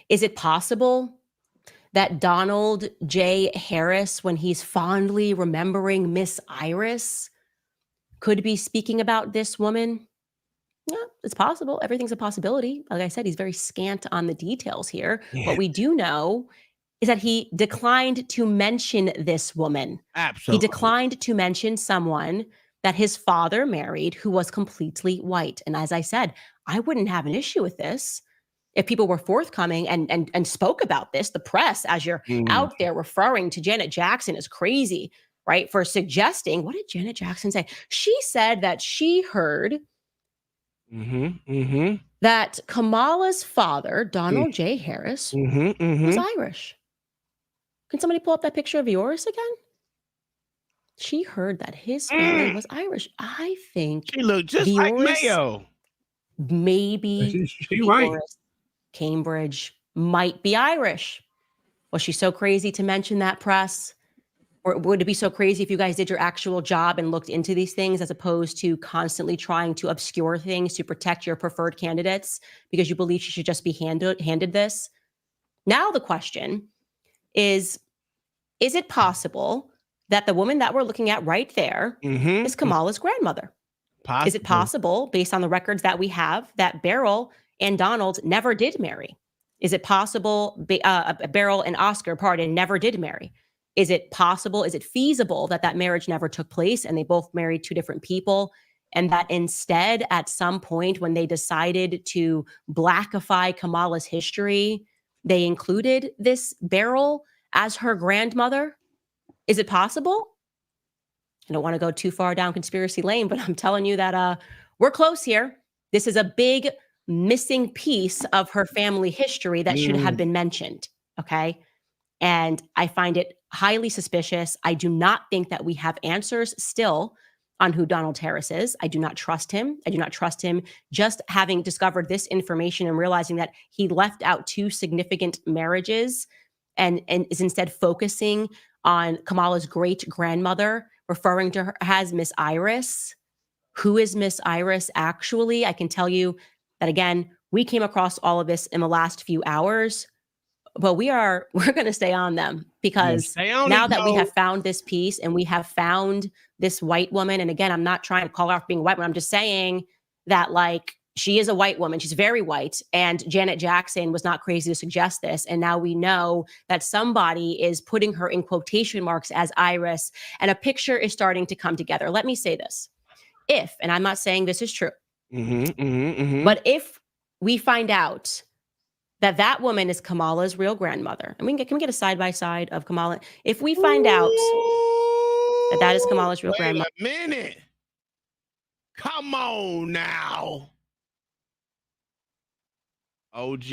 Is it possible that Donald J. Harris, when he's fondly remembering Miss Iris, could be speaking about this woman? Yeah, it's possible. Everything's a possibility. Like I said, he's very scant on the details here. Yeah. What we do know is that he declined to mention this woman. Absolutely. He declined to mention someone that his father married who was completely white. And as I said, I wouldn't have an issue with this if people were forthcoming and spoke about this. The press, as you're out there referring to Janet Jackson as crazy, right? For suggesting, what did Janet Jackson say? She said that she heard that Kamala's father, Donald J. Harris, was Irish. Can somebody pull up that picture of yours again? She heard that his family was Irish. I think she looked just like Mayo. Maybe she white. Cambridge might be Irish. Was she so crazy to mention that, press? Or would it be so crazy if you guys did your actual job and looked into these things as opposed to constantly trying to obscure things to protect your preferred candidates because you believe she should just be handed this? Now the question is it possible that the woman that we're looking at right there is Kamala's grandmother? Possibly. Is it possible, based on the records that we have, that Beryl and Donald never did marry? Is it possible Beryl and Oscar, never did marry? Is it possible, is it feasible that marriage never took place and they both married two different people, and that instead at some point when they decided to blackify Kamala's history, they included this Beryl as her grandmother? Is it possible? I don't want to go too far down conspiracy lane, but I'm telling you that we're close here. This is a big missing piece of her family history that should have been mentioned, okay? And I find it highly suspicious. I do not think that we have answers still on who Donald Harris is. I do not trust him. I do not trust him just having discovered this information and realizing that he left out two significant marriages and is instead focusing on Kamala's great-grandmother, referring to her as Miss Iris. Who is Miss Iris actually? I can tell you that, again, we came across all of this in the last few hours, but we're going to stay on them because now that we have found this piece and we have found this white woman, and again, I'm not trying to call her out for being a white woman. I'm just saying that, like, she is a white woman. She's very white. And Janet Jackson was not crazy to suggest this. And now we know that somebody is putting her in quotation marks as Iris, and a picture is starting to come together. Let me say this. If, and I'm not saying this is true, but if we find out that woman is Kamala's real grandmother, and can we get a side-by-side of Kamala? If we find out that is Kamala's real grandmother. Wait a minute. Come on now. OG,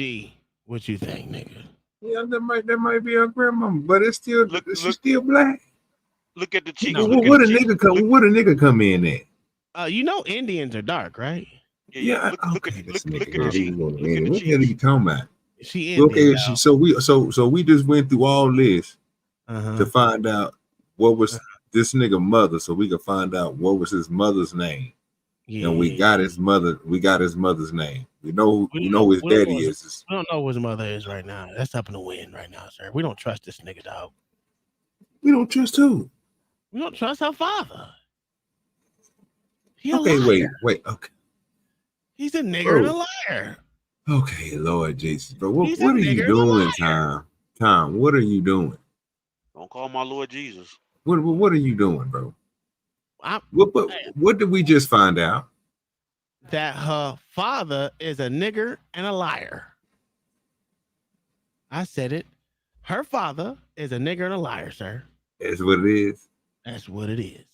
what you think, nigga? Yeah, that might be her grandmama, but it's still she's still black. Look at the cheek. What a nigga come in at? You know Indians are dark, right? Yeah, Look okay. at This look nigga at the here, he cheeks. going to Look at the What the hell are cheeks. you talking about? She Indian, Okay, dog. so we just went through all this to find out what was this nigga mother, so we could find out what was his mother's name. Yeah. And we got his mother's name. We know who his daddy is. We don't know who his mother is right now. That's up in the wind right now, sir. We don't trust this nigga, dog. We don't trust who? We don't trust her father. He Okay, a liar. wait. Okay. He's a nigger and a liar. Okay, Lord Jesus, bro. What He's a are you nigger and a doing, liar. Tom? Tom, what are you doing? Don't call my Lord Jesus. What are you doing, bro? What did we just find out? That her father is a nigger and a liar. I said it. Her father is a nigger and a liar, sir. That's what it is. That's what it is.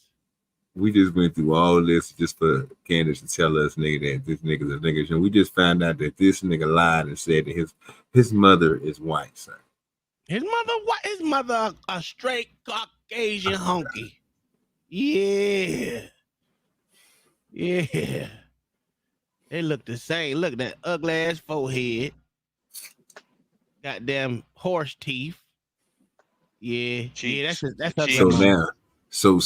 We just went through all this just for Candace to tell us, nigga, that this nigga's a nigga. And we just found out that this nigga lied and said that his mother is white, sir. His mother, what? His mother, a straight Caucasian hunky. Yeah. Yeah. They look the same. Look at that ugly ass forehead. Goddamn horse teeth. Yeah. Cheeks. Yeah, that's her So grandmama. now Yeah,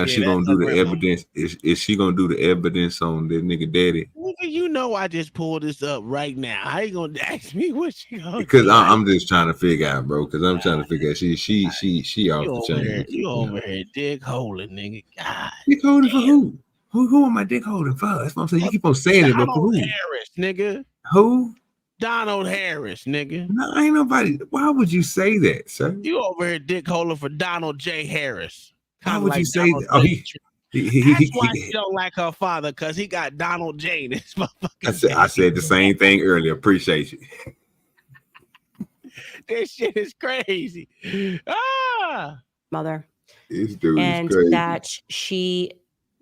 she gonna that's do her the grandmama. evidence. Is she gonna do the evidence on that nigga daddy? Nigga, you know I just pulled this up right now. How you gonna ask me what she gonna Because do? I'm just trying to figure out, bro. Because I'm trying to figure out she off You the over here, chain. you over here dick holing, nigga. God. Dick holding for who? Who am I dick holding for? That's what I'm saying. You keep on saying it, but for Donald who? Harris, nigga. Who? Donald Harris, nigga. No, ain't nobody. Why would you say that, sir? You over here dick holing for Donald J. Harris. Why Kinda would you like say Donald that? Oh, J. That's why she don't like her father, because he got Donald J. in his motherfucking I said the same thing earlier. Appreciate you. This shit is crazy. Mother. This dude and is crazy. that she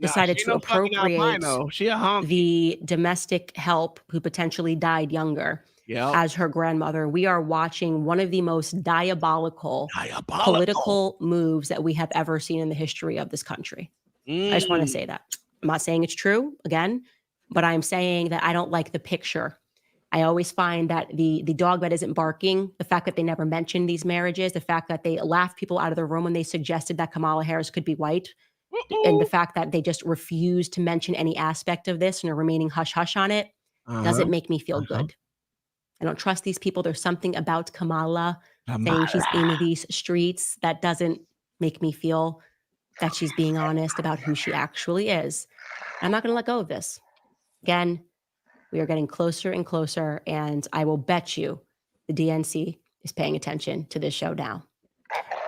decided she to no fucking appropriate albino. She a honky. the domestic help who potentially died younger as her grandmother. We are watching one of the most diabolical political moves that we have ever seen in the history of this country. I just want to say that. I'm not saying it's true, again, but I'm saying that I don't like the picture. I always find that the dog that isn't barking, the fact that they never mentioned these marriages, the fact that they laughed people out of the room when they suggested that Kamala Harris could be white, and the fact that they just refused to mention any aspect of this and are remaining hush-hush on it, doesn't make me feel good. I don't trust these people. There's something about Kamala saying she's in these streets that doesn't make me feel that she's being honest about who she actually is. I'm not going to let go of this. Again, we are getting closer and closer, and I will bet you the DNC is paying attention to this show now.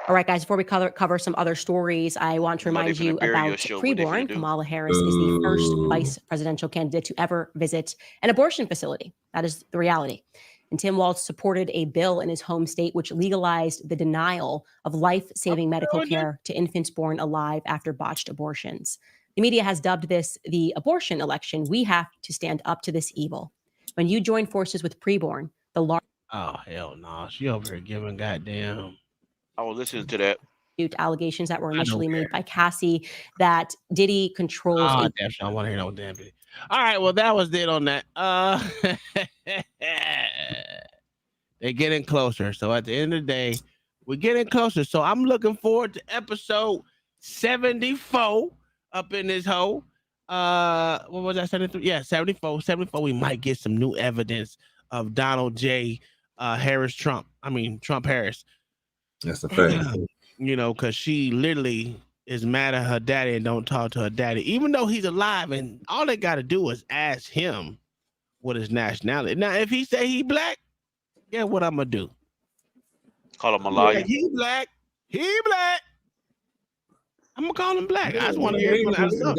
All right, guys, before we cover some other stories, I want to remind you about preborn. Kamala Harris is the first vice presidential candidate to ever visit an abortion facility. That is the reality. And Tim Walz supported a bill in his home state which legalized the denial of life-saving medical care to infants born alive after botched abortions. The media has dubbed this the abortion election. We have to stand up to this evil. When you join forces with preborn, the large... Oh, hell no. She over here giving goddamn... I was listening to that. Allegations that were initially made by Cassie that Diddy controls... Oh, damn, I want to hear no damn Diddy. All right, well, that was it on that. They're getting closer. So at the end of the day, we're getting closer. So I'm looking forward to episode 74 up in this hole. What was that? 73? Yeah, 74. 74. We might get some new evidence of Donald J. Harris Trump. I mean, Trump Harris. That's a fact. You know, because she literally is mad at her daddy and don't talk to her daddy, even though he's alive. And all they got to do is ask him what his nationality. Now, if he say he black, yeah, what I'm going to do? Call him a liar. Yeah, he black. He black. I'm going to call him black. I just want to hear They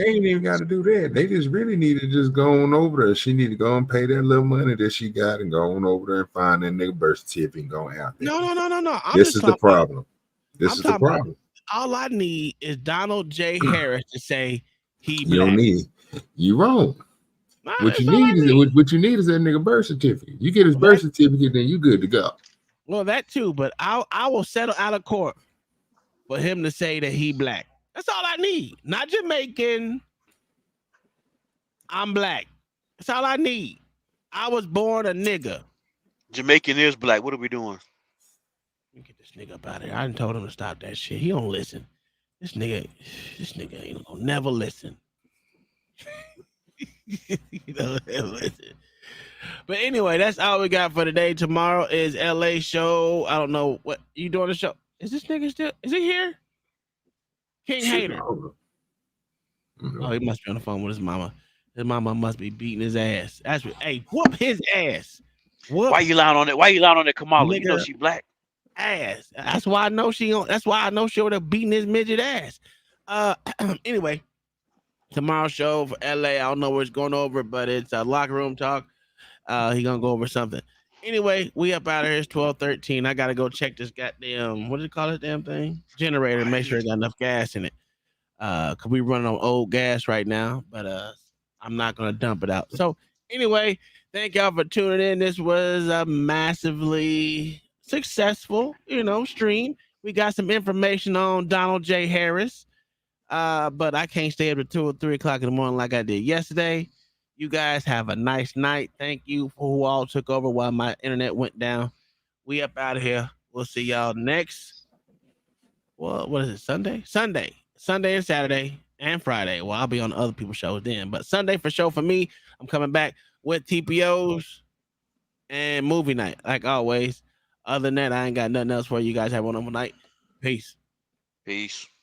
ain't even got to do that. They just really need to just go on over there. She need to go and pay that little money that she got and go on over there and find that nigga birth certificate and go out there. No. This is the problem. This is the problem. All I need is Donald J. Harris to say he black. You don't need it. You wrong. What you need is that nigga birth certificate. You get his birth certificate, then you good to go. Well, that too, but I will settle out of court for him to say that he black. That's all I need. Not Jamaican. I'm black. That's all I need. I was born a nigga. Jamaican is black. What are we doing? Get this nigga up out of here. I done told him to stop that shit. He don't listen. This nigga ain't gonna never listen. You know, listen. But anyway, that's all we got for today. Tomorrow is LA show. I don't know what you doing the show. Is this nigga still? Is he here? King Hater. Oh, he must be on the phone with his mama. His mama must be beating his ass. That's what. Hey, whoop his ass. Whoop. Why you lying on it? Why you lying on that Kamala? You know she black. Ass. That's why I know she. That's why I know she would have beaten his midget ass. Anyway, tomorrow's show for LA. I don't know where it's going over, but it's a locker room talk. He gonna go over something. Anyway, we up out of here. It's 12:13. I gotta go check this goddamn, what do you call this damn thing? Generator. Make sure it got enough gas in it. Cause we running on old gas right now, but I'm not gonna dump it out. So anyway, thank y'all for tuning in. This was a massively successful, stream. We got some information on Donald J. Harris. But I can't stay up to 2 or 3 o'clock in the morning like I did yesterday. You guys have a nice night. Thank you for who all took over while my internet went down. We up out of here. We'll see y'all next. Well, what is it? Sunday and Saturday and Friday. Well, I'll be on other people's shows then. But Sunday for sure for me. I'm coming back with TPOs and movie night, like always. Other than that, I ain't got nothing else for you guys. Have one night. Peace. Peace.